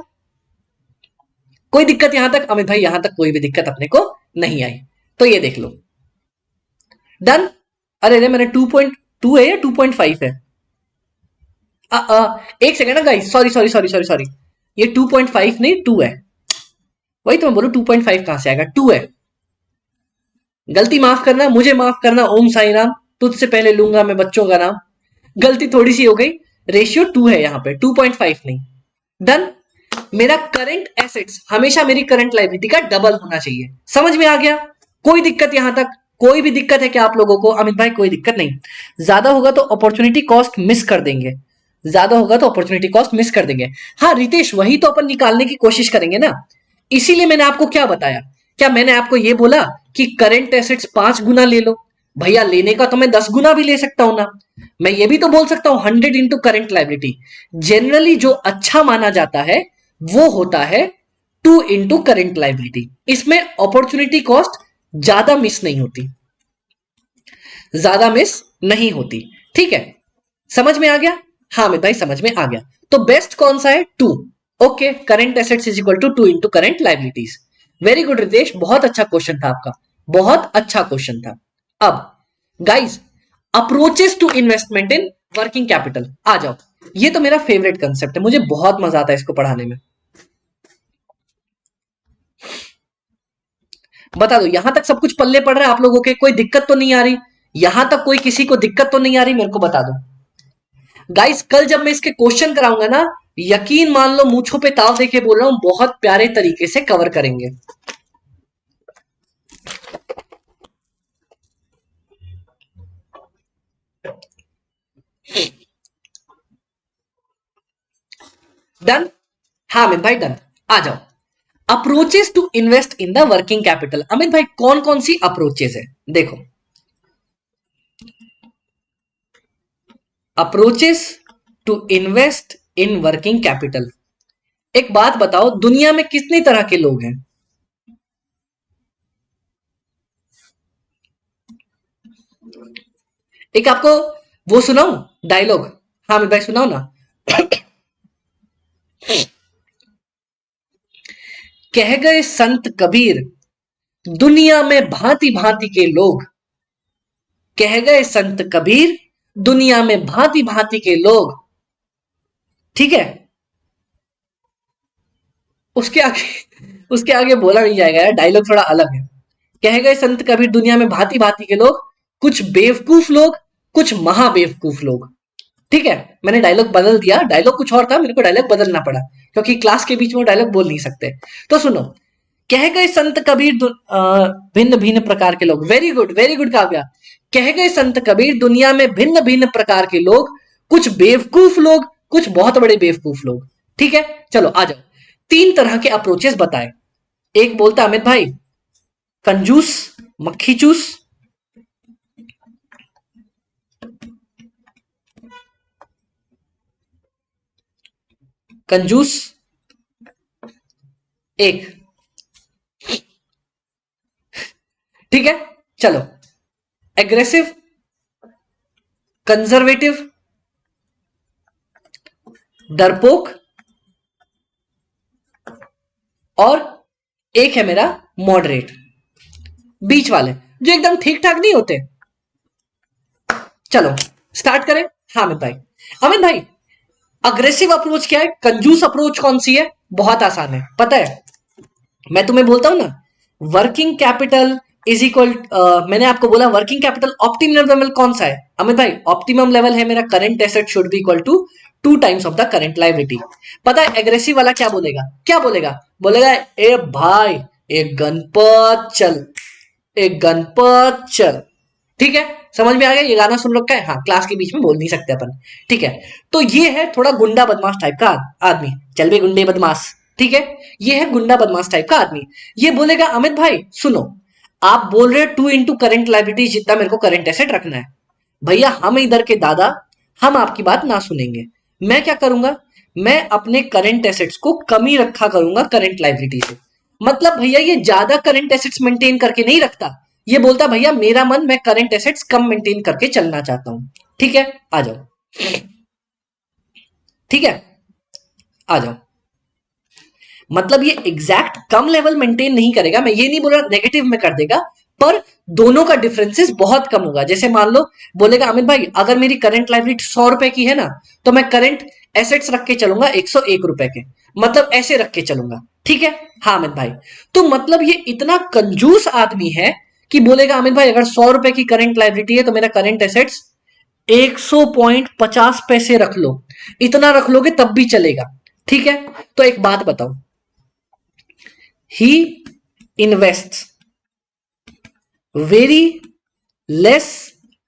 Speaker 1: कोई दिक्कत यहां तक? अमित भाई यहां तक कोई भी दिक्कत अपने को नहीं आई। तो ये देख लो। डन। अरे अरे मैंने 2.2 है या 2.5 है? एक सेकेंड ना guys, sorry sorry sorry sorry sorry, ये 2.5 नहीं 2 है। वही तो मैं बोलूं 2.5 कहां से आएगा, 2 है। गलती माफ करना, मुझे माफ करना। ओम साई राम, तुझसे पहले लूंगा मैं बच्चों का नाम। गलती थोड़ी सी हो गई। रेशियो 2 है यहां पे, 2.5 नहीं। डन। मेरा करंट एसेट्स हमेशा मेरी करंट लायबिलिटी का डबल होना चाहिए। समझ में आ गया? कोई दिक्कत यहां तक? कोई भी दिक्कत है क्या आप लोगों को? अमित भाई कोई दिक्कत नहीं। ज्यादा होगा तो अपॉर्चुनिटी कॉस्ट मिस कर देंगे। ज्यादा होगा तो अपॉर्चुनिटी कॉस्ट मिस कर देंगे। हाँ रितेश, वही तो अपन निकालने की कोशिश करेंगे ना। इसीलिए मैंने आपको क्या बताया? क्या मैंने आपको यह बोला कि करंट एसेट्स 5 गुना ले लो? भैया लेने का तो मैं 10 गुना भी ले सकता हूं ना। मैं ये भी तो बोल सकता हूं 100 इंटू करंट लाइबिलिटी। जनरली जो अच्छा माना जाता है वो होता है 2 इंटू करंट लाइबिलिटी। इसमें अपॉर्चुनिटी कॉस्ट ज्यादा मिस नहीं होती, ज्यादा मिस नहीं होती। ठीक है, समझ में आ गया? हाँ मैं भाई समझ में आ गया। तो बेस्ट कौन सा है? 2। Okay, current assets is equal to 2 into current liabilities. Very good Ritesh, बहुत अच्छा क्वेश्चन था आपका, बहुत अच्छा क्वेश्चन था। अब guys, approaches to investment in working capital आ जाओ। ये तो मेरा फेवरेट कंसेप्ट है, मुझे बहुत मजा आता है इसको पढ़ाने में। बता दो यहां तक सब कुछ पल्ले पड़ रहा है आप लोगों के? कोई दिक्कत तो नहीं आ रही? यहां तक कोई किसी को दिक्कत तो नहीं आ रही? मेरे को बता दो गाइस। कल जब मैं इसके क्वेश्चन कराऊंगा ना, यकीन मान लो मूंछों पे ताव देके बोल रहा हूं, बहुत प्यारे तरीके से कवर करेंगे। डन? हाँ अमित भाई डन। आ जाओ। Approaches to invest in the working capital. Amit भाई कौन कौन सी अप्रोचेस है? देखो, approaches to invest in working capital. एक बात बताओ, दुनिया में कितनी तरह के लोग हैं? एक आपको वो सुनाऊं डायलॉग? हाँ अमित भाई सुनाओ ना। कह गए संत कबीर, दुनिया में भांति भांति के लोग। कह गए संत कबीर, दुनिया में भांति भांति के लोग। ठीक है, उसके आगे बोला नहीं जाएगा यार, डायलॉग थोड़ा अलग है। कह गए संत कबीर, दुनिया में भांति भांति के लोग, कुछ बेवकूफ लोग, कुछ महाबेवकूफ लोग। ठीक है, मैंने डायलॉग बदल दिया, डायलॉग कुछ और था, मेरे को डायलॉग बदलना पड़ा क्योंकि क्लास के बीच में डायलॉग बोल नहीं सकते। तो सुनो, कह गए संत कबीर भिन्न भिन्न प्रकार के लोग। Very good, very good Kavya. कह गए संत कबीर, दुनिया में भिन्न भिन्न प्रकार के लोग, कुछ बेवकूफ लोग, कुछ बहुत बड़े बेवकूफ लोग। ठीक है, चलो आ जाओ। 3 तरह के अप्रोचेस बताए। एक बोलता अमित भाई कंजूस, मक्खी चूस। कंजूस एक, ठीक है। चलो, एग्रेसिव, कंजर्वेटिव, डरपोक, और एक है मेरा मॉडरेट, बीच वाले जो एकदम ठीक ठाक नहीं होते। चलो स्टार्ट करें। हाँ अमित भाई, अमित भाई अग्रेसिव अप्रोच क्या है, कंजूस अप्रोच कौन सी है? बहुत आसान है, पता है। मैं तुम्हें बोलता हूं ना, वर्किंग कैपिटल इज इक्वल, मैंने आपको बोला वर्किंग कैपिटल ऑप्टिमम लेवल कौन सा है? अमित भाई ऑप्टिमम लेवल है मेरा current asset should be equal to 2 times of the current liability. पता है एग्रेसिव वाला क्या बोलेगा? क्या बोलेगा? बोलेगा ए भाई एक गणपत चल, एक गणपत चल। ठीक है, समझ में आ गया? ये गाना सुन रखा है? हाँ, क्लास के बीच में बोल नहीं सकते अपन। ठीक है, तो ये है थोड़ा गुंडा बदमाश टाइप का आदमी। चल बे गुंडे बदमाश। ठीक है, ये है गुंडा बदमाश टाइप का आदमी। ये बोलेगा अमित भाई सुनो, आप बोल रहे 2 इंटू करंट लाइबिलिटी जितना मेरे को करंट एसेट रखना है। भैया हम इधर के दादा, हम आपकी बात ना सुनेंगे। मैं क्या करूंगा? मैं अपने करंट एसेट्स को कम ही रखा करूंगा करंट लाइबिलिटी से। मतलब भैया ये ज्यादा करंट एसेट्स मेंटेन करके नहीं रखता, ये बोलता भैया मेरा मन, मैं करंट एसेट्स कम मेंटेन करके चलना चाहता हूं। ठीक है, आ जाओ। ठीक है, आ जाओ। मतलब ये एग्जैक्ट कम लेवल मेंटेन नहीं करेगा, मैं ये नहीं बोल रहा नेगेटिव में कर देगा, पर दोनों का डिफरेंसेस बहुत कम होगा। जैसे मान लो बोलेगा अमित भाई अगर मेरी करंट लाइबिलिटी 100 रुपए की है ना, तो मैं करंट एसेट्स रख के चलूंगा 101 रुपए के, मतलब ऐसे रख के चलूंगा। ठीक है, हाँ अमित भाई। तो मतलब ये इतना कंजूस आदमी है कि बोलेगा अमित भाई अगर 100 रुपए की करंट लाइबिलिटी है तो मेरा करंट एसेट्स 100.50 रख लो, इतना रख लोगे तब भी चलेगा। ठीक है, तो एक बात बताओ, he invests very less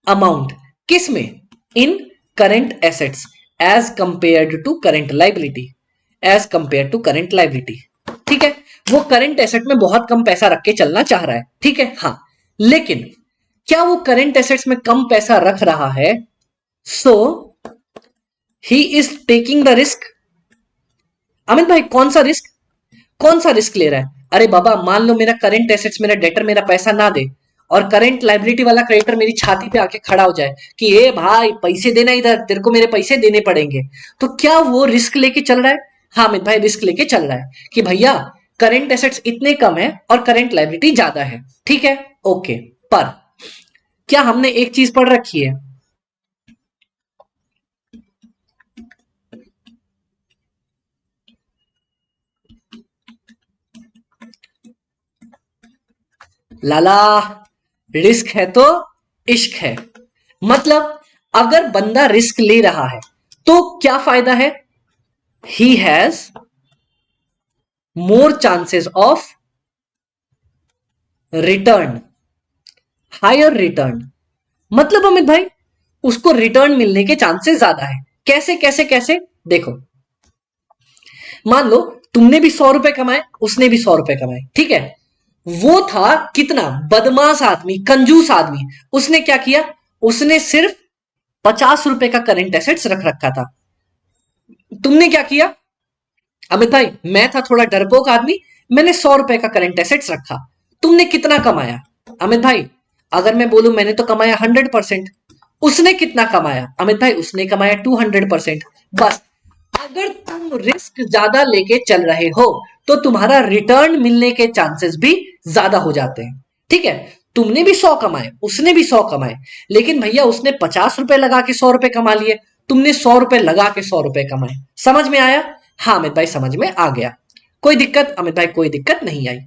Speaker 1: amount किस में, in current assets as compared to current liability, as compare to current liability. ठीक है, वो करंट एसेट में बहुत कम पैसा रख के चलना चाह रहा है। ठीक है, हाँ, लेकिन क्या वो करंट एसेट्स में कम पैसा रख रहा है, so he is taking the risk. Amit भाई कौन सा रिस्क, कौन सा रिस्क ले रहा है? अरे बाबा मान लो मेरा करंट एसेट्स, मेरा डेटर मेरा पैसा ना दे और करंट लाइबिलिटी वाला क्रेडिटर मेरी छाती पे आके खड़ा हो जाए कि ए भाई पैसे देना, इधर तेरे को मेरे पैसे देने पड़ेंगे, तो क्या वो रिस्क लेके चल रहा है? हाँ अमित भाई रिस्क लेके चल रहा है कि भैया करंट एसेट्स इतने कम है और करंट लाइबिलिटी ज्यादा है। ठीक है, ओके, पर क्या हमने एक चीज पढ़ रखी है, लाला रिस्क है तो इश्क है। मतलब अगर बंदा रिस्क ले रहा है तो क्या फायदा है, he has more chances of return, higher return. मतलब अमित भाई उसको रिटर्न मिलने के चांसेस ज्यादा है। कैसे कैसे कैसे, देखो मान लो तुमने भी 100 रुपए कमाए, उसने भी 100 रुपए कमाए। ठीक है, वो था कितना बदमाश आदमी, कंजूस आदमी, उसने क्या किया, उसने सिर्फ 50 रुपए का करंट एसेट्स रख रखा था। तुमने क्या किया अमित भाई, मैं था थोड़ा डरपोक आदमी, मैंने 100 रुपए का करंट एसेट्स रखा। तुमने कितना कमाया अमित भाई? अगर मैं बोलूं मैंने तो कमाया 100%। उसने कितना कमाया अमित भाई? उसने कमाया 200%। बस अगर तुम रिस्क ज्यादा लेके चल रहे हो तो तुम्हारा रिटर्न मिलने के चांसेस भी ज्यादा हो जाते हैं। ठीक है, तुमने भी 100 कमाए, उसने भी 100 कमाए, लेकिन भैया उसने 50 रुपए लगा के 100 रुपए कमा लिए, तुमने 100 रुपए लगा के 100 रुपए कमाए। समझ में आया? हाँ अमित भाई समझ में आ गया। कोई दिक्कत अमित भाई? कोई दिक्कत नहीं आई।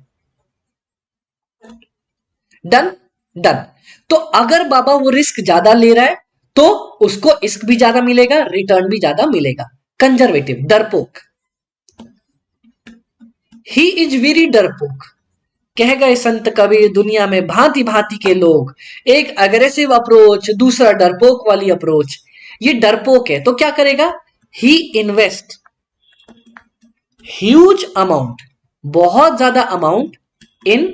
Speaker 1: Done, done. तो अगर बाबा वो रिस्क ज्यादा ले रहा है तो उसको रिस्क भी ज्यादा मिलेगा, रिटर्न भी ज्यादा मिलेगा। कंजर्वेटिव, डरपोक, ही इज वेरी डरपोक। कह गए संत कबीर दुनिया में भांति भांति के लोग, एक अग्रेसिव अप्रोच, दूसरा डरपोक वाली अप्रोच। ये डरपोक है तो क्या करेगा, ही इन्वेस्ट ह्यूज अमाउंट, बहुत ज्यादा amount in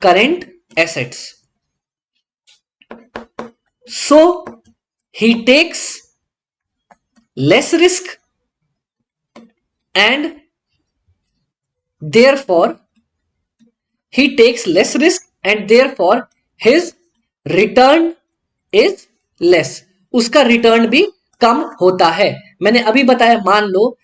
Speaker 1: current assets, so he takes less risk and therefore he takes less risk and therefore his return is less, उसका रिटर्न भी कम होता है। मैंने अभी बताया, मान लो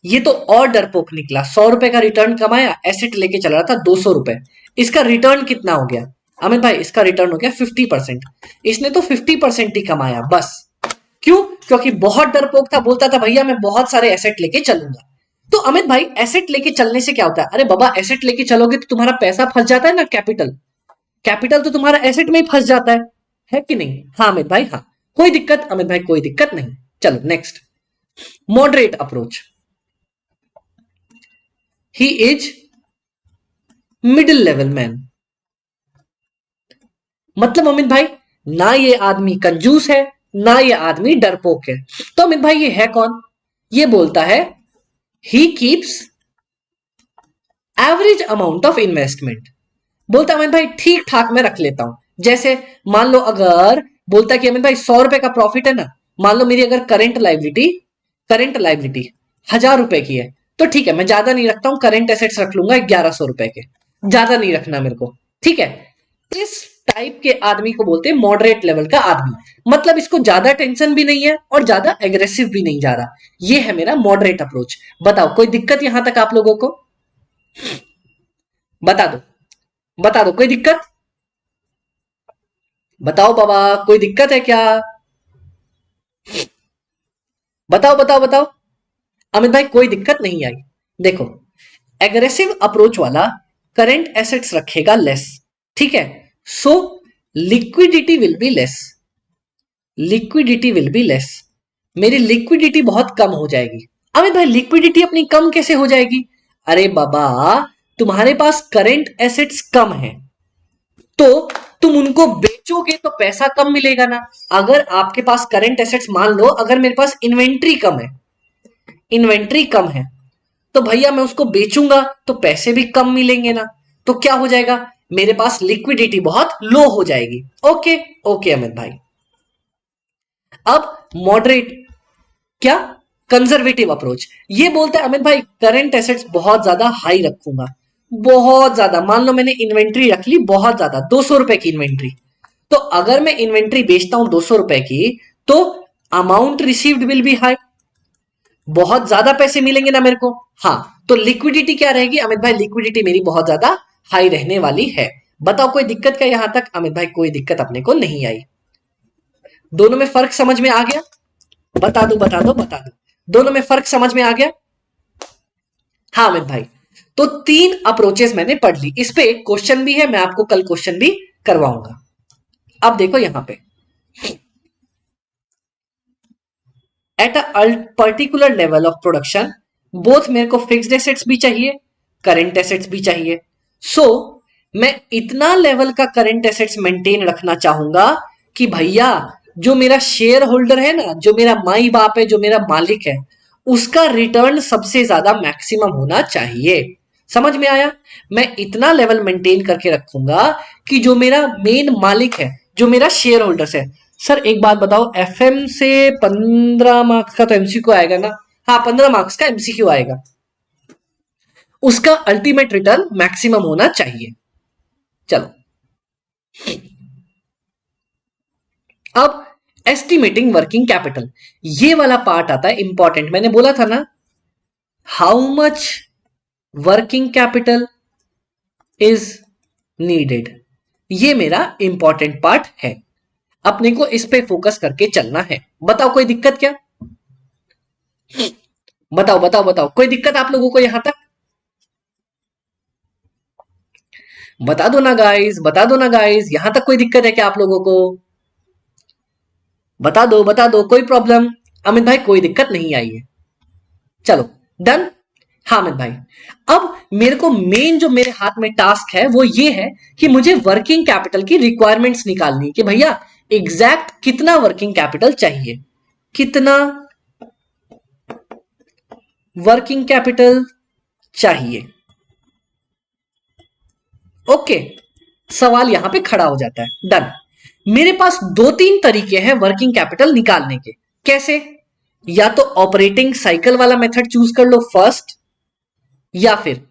Speaker 1: ये तो और डरपोक निकला, 100 रुपए का रिटर्न कमाया, एसेट लेके चल रहा था 200 रुपए, इसका रिटर्न कितना हो गया अमित भाई? इसका रिटर्न हो गया 50%। इसने तो 50% ही कमाया बस। क्यों? क्योंकि बहुत डरपोक था, बोलता था भैया मैं बहुत सारे एसेट लेके चलूंगा। तो अमित भाई एसेट लेके चलने से क्या होता है? अरे बाबा एसेट लेके चलोगे तो तुम्हारा पैसा फंस जाता है ना, कैपिटल, कैपिटल तो तुम्हारा एसेट में ही फंस जाता है कि नहीं? हाँ अमित भाई, हाँ। कोई दिक्कत अमित भाई? कोई दिक्कत नहीं। चलो next, moderate approach, he is middle level man. मतलब अमित भाई ना ये आदमी कंजूस है ना ये आदमी डरपोक है, तो अमित भाई ये है कौन? ये बोलता है he keeps average amount of investment. बोलता अमित भाई ठीक ठाक मैं रख लेता हूं। जैसे मान लो अगर बोलता कि अमित भाई 100 रुपए का प्रॉफिट है ना, मान लो मेरी अगर करंट लाइबिलिटी 1000 रुपए की है, तो ठीक है मैं ज्यादा नहीं रखता हूं, करंट एसेट्स रख लूंगा 1100 रुपए के, ज्यादा नहीं रखना मेरे को, ठीक है। इस टाइप के आदमी को बोलते हैं मॉडरेट लेवल का आदमी, मतलब इसको ज्यादा टेंशन भी नहीं है और ज्यादा एग्रेसिव भी नहीं जा रहा, ये है मेरा मॉडरेट अप्रोच। बताओ कोई दिक्कत यहां तक आप लोगों को? बता दो, बता दो कोई दिक्कत, बताओ बाबा कोई दिक्कत है क्या? बताओ बताओ बताओ। अमित भाई कोई दिक्कत नहीं आई। देखो, एग्रेसिव अप्रोच वाला करंट एसेट्स रखेगा लेस, ठीक है, so liquidity will be less, liquidity will be less, मेरी लिक्विडिटी बहुत कम हो जाएगी। अमित भाई लिक्विडिटी अपनी कम कैसे हो जाएगी? अरे बाबा, तुम्हारे पास करंट एसेट्स कम है, तो तुम उनको बेचोगे तो पैसा कम मिलेगा ना। अगर आपके पास करंट एसेट्स, मान लो अगर मेरे पास इन्वेंट्री कम है, इन्वेंट्री कम है, तो भैया मैं उसको बेचूंगा तो पैसे भी कम मिलेंगे ना, तो क्या हो जाएगा, मेरे पास लिक्विडिटी बहुत लो हो जाएगी। ओके, ओके अमित भाई। अब मॉडरेट, क्या, कंजर्वेटिव अप्रोच, ये बोलता है अमित भाई करंट एसेट्स बहुत ज्यादा हाई रखूंगा, बहुत ज्यादा, मान लो मैंने इन्वेंट्री रख ली बहुत ज्यादा, 200 रुपए की इन्वेंट्री, तो अगर मैं इन्वेंट्री बेचता हूं 200 रुपए की, तो amount received will be high, बहुत ज्यादा पैसे मिलेंगे ना मेरे को। हाँ, तो लिक्विडिटी क्या रहेगी अमित भाई, लिक्विडिटी मेरी बहुत ज्यादा हाई रहने वाली है। बताओ कोई दिक्कत क्या यहां तक? अमित भाई कोई दिक्कत अपने को नहीं आई। दोनों में फर्क समझ में आ गया? बता दो बता दो बता दो, दोनों में फर्क समझ में आ गया? हाँ अमित भाई, तो 3 अप्रोचेस मैंने पढ़ ली, इस पे क्वेश्चन भी है, मैं आपको कल क्वेश्चन भी करवाऊंगा। अब देखो यहां पे, at a particular level of production, both मेरे को फिक्स्ड एसेट्स भी चाहिए, करंट एसेट्स भी चाहिए, सो मैं इतना लेवल का करंट एसेट्स मेंटेन रखना चाहूंगा कि भैया जो मेरा शेयर होल्डर है ना, जो मेरा माई बाप है, जो मेरा मालिक है, उसका रिटर्न सबसे ज्यादा मैक्सिमम होना चाहिए। समझ में आया? मैं इतना लेवल मेंटेन करके रखूंगा कि जो मेरा मेन मालिक है, जो मेरा शेयर होल्डर्स है। सर एक बात बताओ, एफएम से 15 मार्क्स का तो एमसीक्यू आएगा ना? हाँ 15 मार्क्स का एमसीक्यू आएगा, उसका अल्टीमेट रिटर्न मैक्सिमम होना चाहिए। चलो, अब एस्टिमेटिंग वर्किंग कैपिटल, ये वाला पार्ट आता है इंपॉर्टेंट, मैंने बोला था ना, how much working capital is needed, ये मेरा इंपॉर्टेंट पार्ट है, अपने को इस पे फोकस करके चलना है। बताओ कोई दिक्कत क्या? बताओ बताओ बताओ, कोई दिक्कत आप लोगों को यहां तक? बता दो ना गाइस, बता दो ना गाइस, यहां तक कोई दिक्कत है क्या आप लोगों को? बता दो बता दो, कोई प्रॉब्लम? अमित भाई कोई दिक्कत नहीं आई है, चलो डन। हाँ अमित भाई, अब मेरे को मेन जो मेरे हाथ में टास्क है वो ये है कि मुझे वर्किंग कैपिटल की रिक्वायरमेंट्स निकालनी, कि भैया एग्जैक्ट कितना वर्किंग कैपिटल चाहिए, कितना वर्किंग कैपिटल चाहिए। ओके, सवाल यहां पे खड़ा हो जाता है, डन। मेरे पास 2-3 तरीके हैं वर्किंग कैपिटल निकालने के। कैसे? या तो ऑपरेटिंग साइकिल वाला मेथड चूज कर लो फर्स्ट, या फिर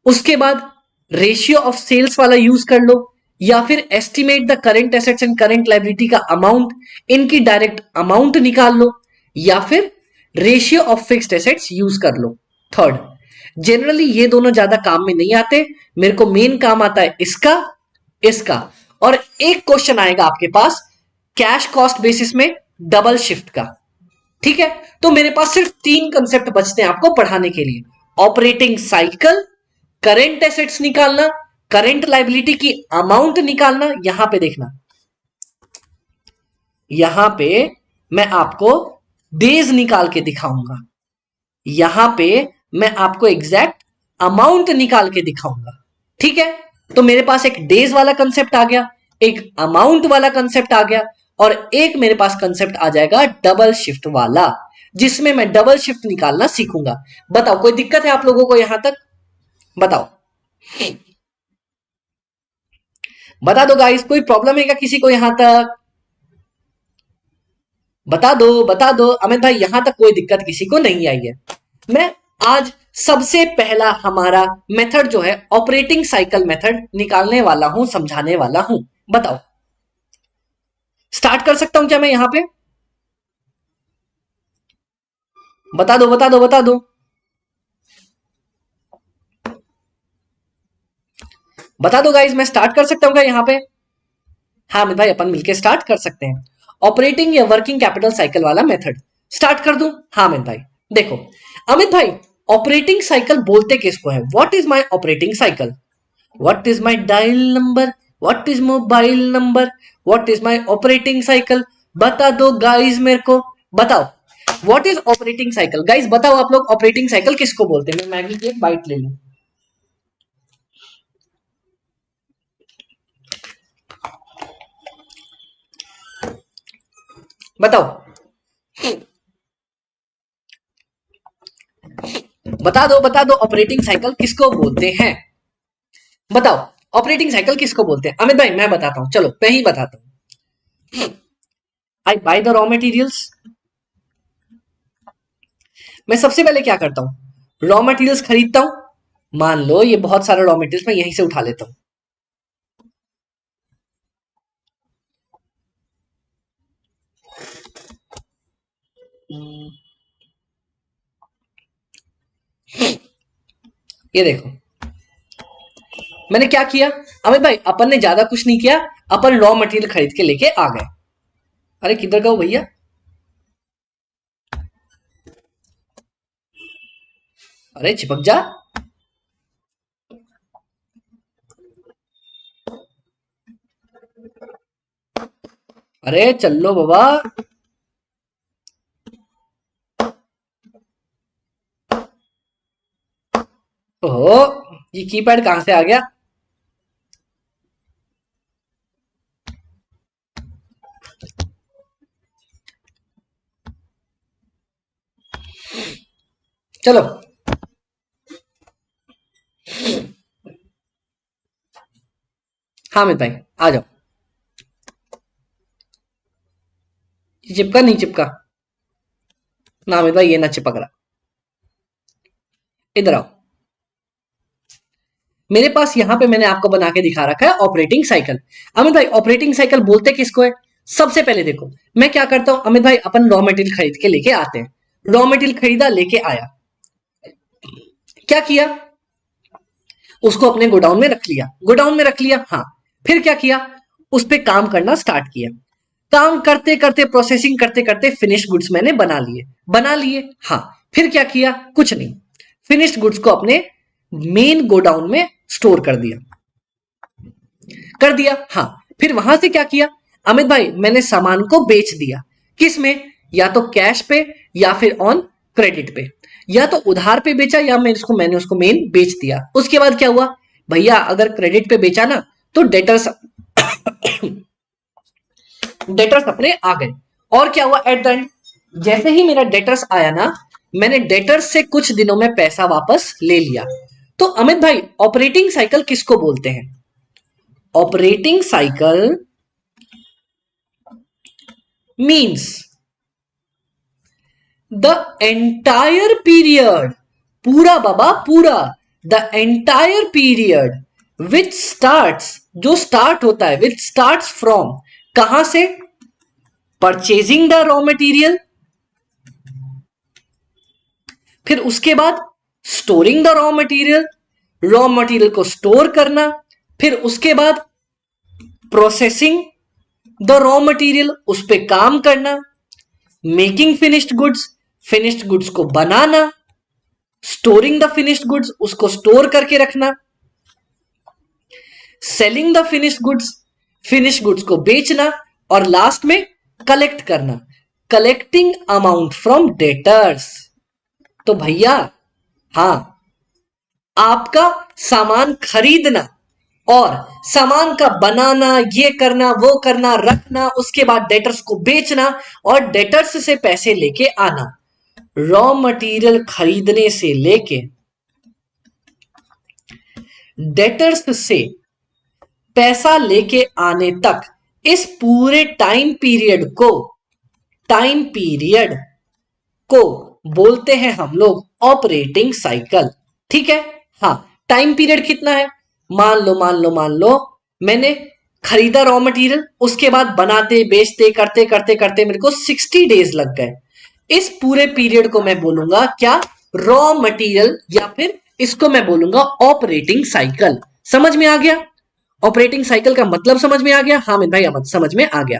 Speaker 1: उसके बाद रेशियो ऑफ सेल्स वाला यूज कर लो, या फिर estimate the current assets and current liability का अमाउंट, इनकी डायरेक्ट अमाउंट निकाल लो, या फिर ratio of fixed assets use कर लो थर्ड। जनरली ये दोनों ज्यादा काम में नहीं आते, मेरे को मेन काम आता है इसका, इसका, और एक क्वेश्चन आएगा आपके पास कैश कॉस्ट बेसिस में डबल शिफ्ट का, ठीक है। तो मेरे पास सिर्फ 3 कंसेप्ट बचते हैं आपको पढ़ाने के लिए, ऑपरेटिंग साइकिल, करंट एसेट्स निकालना, करंट लायबिलिटी की अमाउंट निकालना। यहां पे देखना, यहां पे मैं आपको डेज निकाल के दिखाऊंगा, यहां पे मैं आपको एग्जैक्ट अमाउंट निकाल के दिखाऊंगा, ठीक है। तो मेरे पास एक डेज वाला कंसेप्ट आ गया, एक अमाउंट वाला कंसेप्ट आ गया, और एक मेरे पास कंसेप्ट आ जाएगा डबल शिफ्ट वाला, जिसमें मैं डबल शिफ्ट निकालना सीखूंगा। बताओ कोई दिक्कत है आप लोगों को यहां तक? बताओ, बता दो गाइस, कोई प्रॉब्लम है क्या किसी को यहां तक? बता दो अमित भाई, यहां तक कोई दिक्कत किसी को नहीं आई है। मैं आज सबसे पहला हमारा मेथड जो है ऑपरेटिंग साइकिल मेथड निकालने वाला हूं, समझाने वाला हूं। बताओ, स्टार्ट कर सकता हूं क्या मैं यहां पे? बता दो बता दो बता दो बता दो गाइज, मैं स्टार्ट कर सकता हूं क्या यहां पे? हाँ अमित भाई, अपन मिलके स्टार्ट कर सकते हैं। ऑपरेटिंग या वर्किंग कैपिटल साइकिल वाला मेथड स्टार्ट कर दूं? हाँ अमित भाई। देखो अमित भाई, ऑपरेटिंग साइकिल बोलते किसको है? What is my operating cycle? What is my dial number? What is mobile number? What is my operating cycle? बता दो गाइज मेरे को, बताओ what is operating cycle. Guys बताओ आप लोग, ऑपरेटिंग साइकिल किसको बोलते हैं? मैं मैगी की एक बाइट ले लूं। बताओ बता दो ऑपरेटिंग साइकिल किसको बोलते हैं? बताओ ऑपरेटिंग साइकिल किसको बोलते हैं? अमित भाई मैं बताता हूं, चलो मैं ही बताता हूं। आई बाय द रॉ मटेरियल्स। मैं सबसे पहले क्या करता हूं? रॉ मटेरियल्स खरीदता हूं। मान लो ये बहुत सारे रॉ मटेरियल्स मैं यहीं से उठा लेता हूं। ये देखो मैंने क्या किया। अमित भाई अपन ने ज्यादा कुछ नहीं किया, अपन रॉ मटेरियल खरीद के लेके आ गए। अरे किधर गए भैया? अरे चिपक जा। अरे चलो बाबा। ओहो, ये कीपैड कहां से आ गया? चलो हाँ अमित भाई आ जाओ। ये चिपका नहीं चिपका? ना अमित भाई ये ना चिपक रहा। इधर आओ। मेरे पास यहां पे मैंने आपको बना के दिखा रखा है ऑपरेटिंग साइकिल। अमित भाई ऑपरेटिंग साइकिल बोलते किसको है? सबसे पहले देखो मैं क्या करता हूं अमित भाई, अपन रॉ मटेरियल खरीद के लेके आते हैं। रॉ मटेरियल खरीदा, लेके आया, क्या किया? उसको अपने गोडाउन में रख लिया। गोडाउन में रख लिया, हाँ। फिर क्या किया? उस पर काम करना स्टार्ट किया। काम करते करते, प्रोसेसिंग करते करते फिनिश गुड्स मैंने बना लिए, हाँ। फिर क्या किया? कुछ नहीं, फिनिश्ड गुड्स को अपने मेन गोडाउन में स्टोर कर दिया, हाँ। फिर वहां से क्या किया अमित भाई? मैंने सामान को बेच दिया। किस में? या तो कैश पे, या फिर ऑन क्रेडिट पे। या तो उधार पे बेचा, या मैंने उसको मेन बेच दिया। उसके बाद क्या हुआ भैया? अगर क्रेडिट पे बेचा ना, तो डेटर्स डेटर्स अपने आ गए। और क्या हुआ एट द एंड? जैसे ही मेरा डेटर्स आया ना, मैंने डेटर्स से कुछ दिनों में पैसा वापस ले लिया। तो अमित भाई ऑपरेटिंग साइकिल किसको बोलते हैं? Operating cycle means the entire period, पूरा बाबा पूरा, the entire period which starts, जो स्टार्ट होता है, विच स्टार्ट्स फ्रॉम, कहां से? परचेजिंग द रॉ मटेरियल, फिर उसके बाद storing the raw material, raw material को स्टोर करना, फिर उसके बाद प्रोसेसिंग द रॉ मटेरियल, उस पर काम करना, मेकिंग फिनिश्ड गुड्स को बनाना, स्टोरिंग द फिनिश्ड गुड्स, उसको स्टोर करके रखना, सेलिंग द फिनिश्ड गुड्स को बेचना, और लास्ट में कलेक्ट करना, कलेक्टिंग अमाउंट फ्रॉम डेटर्स। तो भैया हाँ, आपका सामान खरीदना और सामान का बनाना, ये करना वो करना, रखना, उसके बाद डेटर्स को बेचना और डेटर्स से पैसे लेके आना, रॉ मटेरियल खरीदने से लेके डेटर्स से पैसा लेके आने तक, इस पूरे टाइम पीरियड को टाइम पीरियड को बोलते हैं हम लोग ऑपरेटिंग साइकिल। ठीक है। हाँ, टाइम पीरियड कितना है? मान लो मैंने खरीदा रॉ मटेरियल, उसके बाद बनाते बेचते करते करते करते मेरे को 60 डेज लग गए। इस पूरे पीरियड को मैं बोलूंगा क्या? रॉ मटेरियल, या फिर इसको मैं बोलूंगा ऑपरेटिंग साइकिल। समझ में आ गया? ऑपरेटिंग साइकिल का मतलब समझ में आ गया? हाँ मैं भाई अहमद, समझ में आ गया,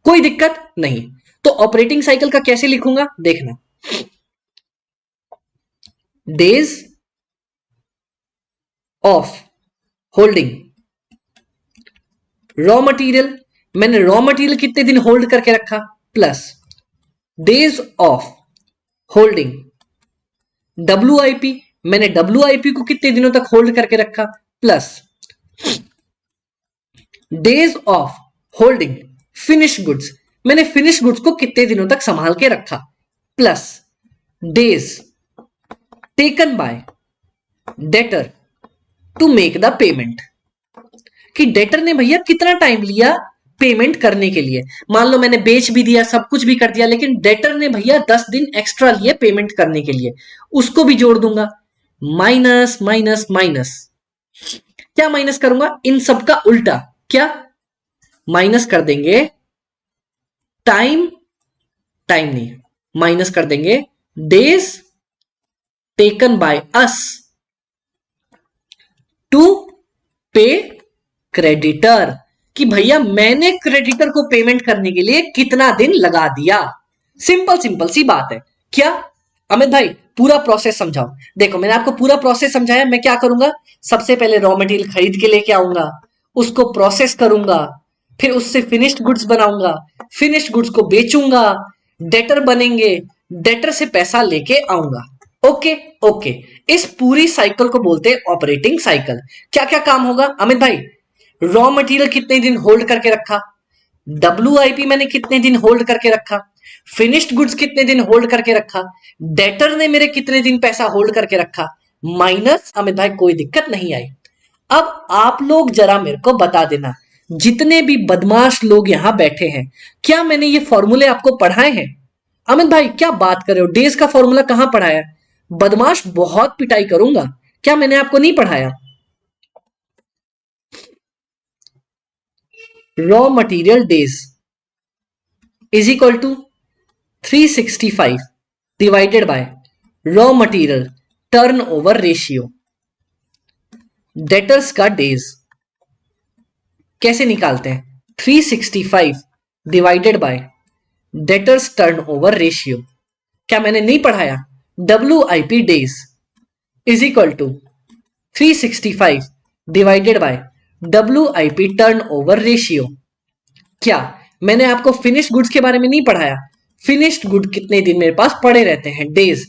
Speaker 1: कोई दिक्कत नहीं। तो ऑपरेटिंग साइकिल का कैसे लिखूंगा देखना। Days of holding raw material, मैंने रॉ मटेरियल कितने दिन होल्ड करके रखा, plus days of holding WIP, मैंने WIP को कितने दिनों तक होल्ड करके रखा, plus days of holding finish goods, मैंने फिनिश गुड्स को कितने दिनों तक संभाल के रखा, plus days taken by debtor to make the payment, कि डेटर ने भैया कितना टाइम लिया पेमेंट करने के लिए। मान लो मैंने बेच भी दिया, सब कुछ भी कर दिया, लेकिन डेटर ने भैया 10 दिन एक्स्ट्रा लिए पेमेंट करने के लिए, उसको भी जोड़ दूंगा। माइनस माइनस माइनस, क्या माइनस करूंगा? इन सब का उल्टा, क्या माइनस कर देंगे? टाइम, टाइम नहीं, माइनस कर देंगे days taken by us to pay creditor, कि भैया मैंने क्रेडिटर को पेमेंट करने के लिए कितना दिन लगा दिया। सिंपल सिंपल सी बात है। क्या अमित भाई पूरा प्रोसेस समझाओ? देखो मैंने आपको पूरा प्रोसेस समझाया। मैं क्या करूंगा, सबसे पहले रॉ मटेरियल खरीद के लेके आऊंगा, उसको प्रोसेस करूंगा, फिर उससे फिनिश्ड गुड्स बनाऊंगा, फिनिश्ड गुड्स को बेचूंगा, डेटर बनेंगे, डेटर से पैसा लेके आऊंगा। ओके ओके, इस पूरी साइकिल को बोलते हैं ऑपरेटिंग साइकिल। क्या क्या काम होगा अमित भाई? रॉ मटेरियल कितने दिन होल्ड करके रखा, WIP मैंने कितने दिन होल्ड करके रखा, फिनिश्ड गुड्स कितने दिन होल्ड करके रखा, डेटर ने मेरे कितने दिन पैसा होल्ड करके रखा, माइनस अमित भाई कोई दिक्कत नहीं आई। अब आप लोग जरा मेरे को बता देना, जितने भी बदमाश लोग यहां बैठे हैं, क्या मैंने ये फॉर्मूले आपको पढ़ाए हैं? अमित भाई क्या बात कर रहे हो, डेज का फॉर्मूला कहां पढ़ाया? बदमाश बहुत पिटाई करूंगा, क्या मैंने आपको नहीं पढ़ाया? Raw material days is equal to 365 divided by raw material turnover ratio. Debtors का डेज कैसे निकालते हैं? 365 divided by debtors turnover ratio. क्या मैंने नहीं पढ़ाया? WIP days is equal to 365 divided by WIP turnover ratio. क्या मैंने आपको फिनिश्ड गुड्स के बारे में नहीं पढ़ाया? फिनिश्ड गुड कितने दिन मेरे पास पड़े रहते हैं, days,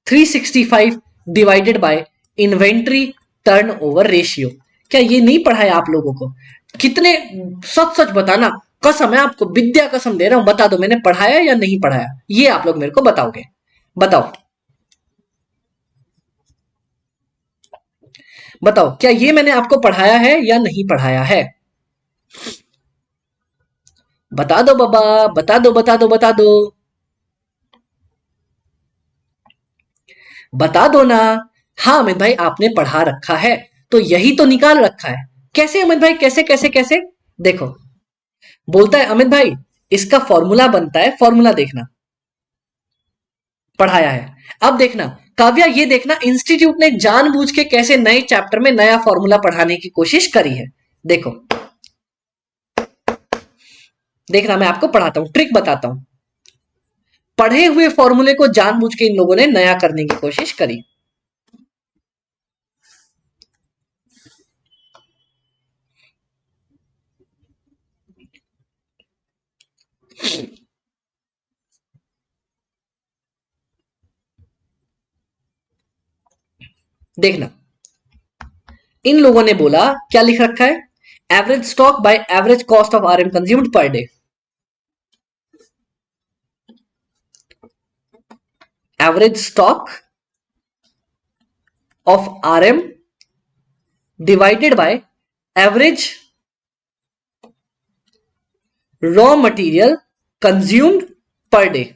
Speaker 1: 365 divided bye inventory turnover ratio. क्या ये नहीं पढ़ाया आप लोगों को? कितने, सच सच बताना, कसम है आपको, विद्या कसम दे रहा हूं, बता दो मैंने पढ़ाया या नहीं पढ़ाया, ये आप लोग मेरे को बताओगे, बताओ बताओ, क्या ये मैंने आपको पढ़ाया है या नहीं पढ़ाया है? बता दो बाबा, बता दो बता दो बता दो, बता दो ना। हाँ अमित भाई आपने पढ़ा रखा है, तो यही तो निकाल रखा है। कैसे अमित भाई, कैसे कैसे कैसे? देखो, बोलता है अमित भाई इसका फॉर्मूला बनता है, फॉर्मूला देखना, पढ़ाया है। अब देखना काव्या, ये देखना इंस्टीट्यूट ने जानबूझ के कैसे नए चैप्टर में नया फॉर्मूला पढ़ाने की कोशिश करी है। देखो देखना, मैं आपको पढ़ाता हूं, ट्रिक बताता हूं। पढ़े हुए फॉर्मूले को जानबूझ के इन लोगों ने नया करने की कोशिश करी। देखना, इन लोगों ने बोला, क्या लिख रखा है? Average stock by average cost of RM consumed per day. Average stock of RM divided by average raw material consumed per day,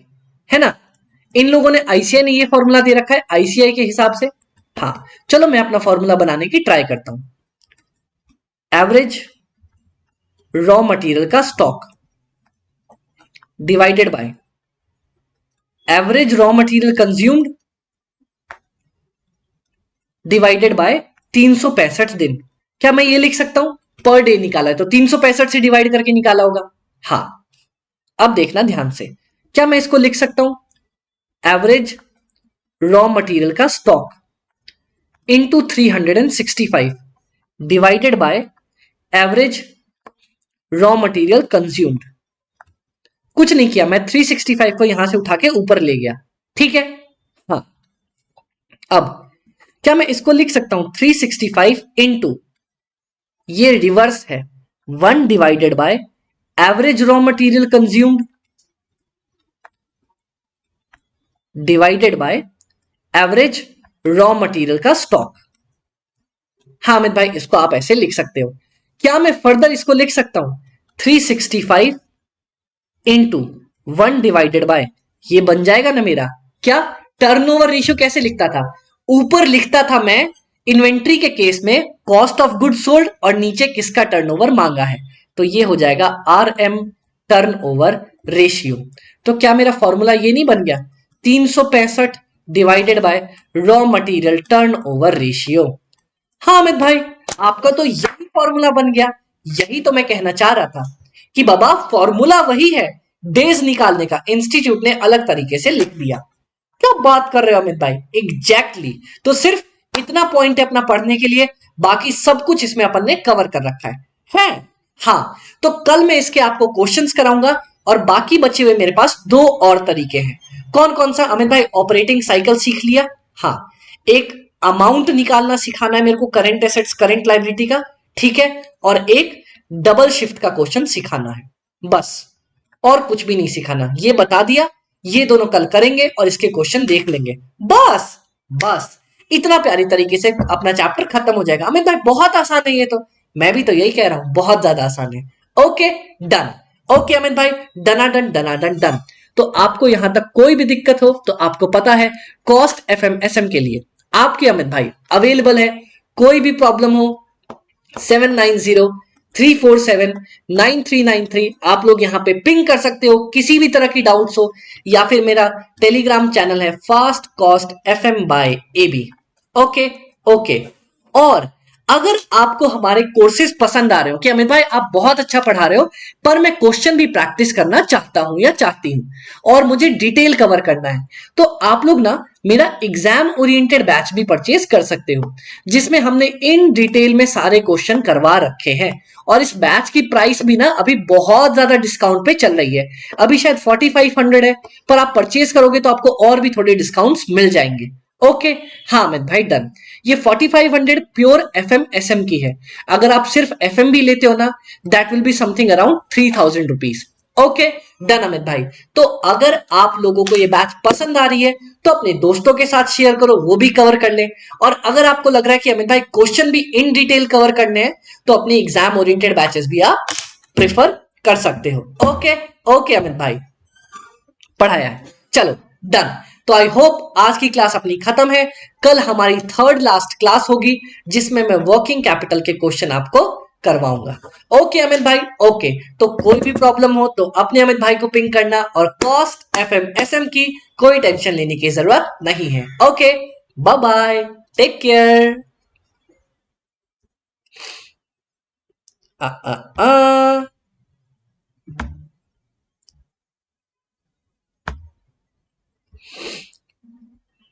Speaker 1: है ना। इन लोगों ने आईसीआई ने ये फॉर्मूला दे रखा है आईसीआई के हिसाब से। हाँ, चलो मैं अपना फॉर्मूला बनाने की ट्राई करता हूं। एवरेज रॉ मटेरियल का stock divided by average raw material consumed divided by 365 दिन। क्या मैं ये लिख सकता हूं? पर डे निकाला है तो 365 से डिवाइड करके निकाला होगा। हाँ, अब देखना ध्यान से, क्या मैं इसको लिख सकता हूं एवरेज रॉ मटेरियल का stock into 365 divided by average raw material consumed. कुछ नहीं किया, मैं 365 को यहां से उठा के ऊपर ले गया, ठीक है। हाँ, अब क्या मैं इसको लिख सकता हूं 365 इंटू, ये रिवर्स है, 1 divided by average raw material consumed divided by average raw material का स्टॉक। हाँ अमित भाई, इसको आप ऐसे लिख सकते हो। क्या मैं फर्दर इसको लिख सकता हूं 365 इंटू 1 डिवाइडेड बाय, ये बन जाएगा ना मेरा, क्या टर्नओवर रेशियो कैसे लिखता था? ऊपर लिखता था मैं इन्वेंट्री के केस में कॉस्ट ऑफ गुड सोल्ड और नीचे किसका टर्नओवर मांगा है, तो ये हो जाएगा आरएम टर्नओवर रेशियो। तो क्या मेरा फॉर्मूला ये नहीं बन गया 365 divided by raw material turnover ratio? हाँ अमित भाई, आपका तो यही फॉर्मूला बन गया। यही तो मैं कहना चाह रहा था कि बाबा फॉर्मूला वही है, डेज निकालने का इंस्टीट्यूट ने अलग तरीके से लिख दिया। क्या बात कर रहे हो अमित भाई, एग्जैक्टली। तो सिर्फ इतना पॉइंट है अपना पढ़ने के लिए, बाकी सब कुछ इसमें अपन ने कवर कर रखा है? हाँ, तो कल मैं इसके आपको क्वेश्चंस कराऊंगा और बाकी बचे हुए मेरे पास दो और तरीके हैं। कौन कौन सा अमित भाई? ऑपरेटिंग साइकिल सीख लिया, हाँ, एक अमाउंट निकालना सिखाना है मेरे को, करंट एसेट्स करंट लायबिलिटी का, ठीक है, और एक डबल शिफ्ट का क्वेश्चन सिखाना है, बस और कुछ भी नहीं सिखाना। ये बता दिया, ये दोनों कल करेंगे और इसके क्वेश्चन देख लेंगे, बस बस इतना प्यारी तरीके से अपना चैप्टर खत्म हो जाएगा। अमित भाई बहुत आसान है ये तो, मैं भी तो यही कह रहा हूं, बहुत ज्यादा आसान है। ओके डन, ओके अमित भाई, डनाडन डनाडन डन। तो आपको यहां तक कोई भी दिक्कत हो तो आपको पता है कॉस्ट एफएम एसएम के लिए आपके अमित भाई अवेलेबल है। कोई भी प्रॉब्लम हो 7903479393 आप लोग यहां पे पिंग कर सकते हो, किसी भी तरह की डाउट्स हो, या फिर मेरा टेलीग्राम चैनल है fast cost FM by AB. Okay okay, और अगर आपको हमारे कोर्सेज पसंद आ रहे हो कि अमित भाई आप बहुत अच्छा पढ़ा रहे हो पर मैं क्वेश्चन भी प्रैक्टिस करना चाहता हूं या चाहती हूं और मुझे डिटेल कवर करना है, तो आप लोग ना मेरा एग्जाम ओरिएंटेड बैच भी परचेज कर सकते हो, जिसमें हमने इन डिटेल में सारे क्वेश्चन करवा रखे हैं। और इस बैच की प्राइस भी ना अभी बहुत ज्यादा डिस्काउंट पे चल रही है, अभी शायद 4500 है, पर आप परचेज करोगे तो आपको और भी थोड़े डिस्काउंट्स मिल जाएंगे। ओके, हाँ अमित भाई डन। ये 4500 प्योर एफएम एसएम की है, अगर आप सिर्फ एफएम भी लेते हो ना that will be something around 3000 rupees. Okay done Amit भाई। तो अगर आप लोगों को ये बैच पसंद आ रही है तो अपने दोस्तों के साथ शेयर करो, वो भी कवर कर ले। और अगर आपको लग रहा है कि अमित भाई क्वेश्चन भी इन डिटेल कवर करने हैं तो अपनी एग्जाम ओरिएंटेड बैचेस भी आप प्रेफर कर सकते हो। ओके ओके अमित भाई, पढ़ाया है, चलो डन। तो आई होप आज की क्लास अपनी खत्म है। कल हमारी थर्ड लास्ट क्लास होगी जिसमें मैं वर्किंग कैपिटल के क्वेश्चन आपको करवाऊंगा। ओके अमित भाई, ओके। तो कोई भी प्रॉब्लम हो तो अपने अमित भाई को पिंग करना, और कॉस्ट एफएम एसएम की कोई टेंशन लेने की जरूरत नहीं है। Okay, bye bye, take care.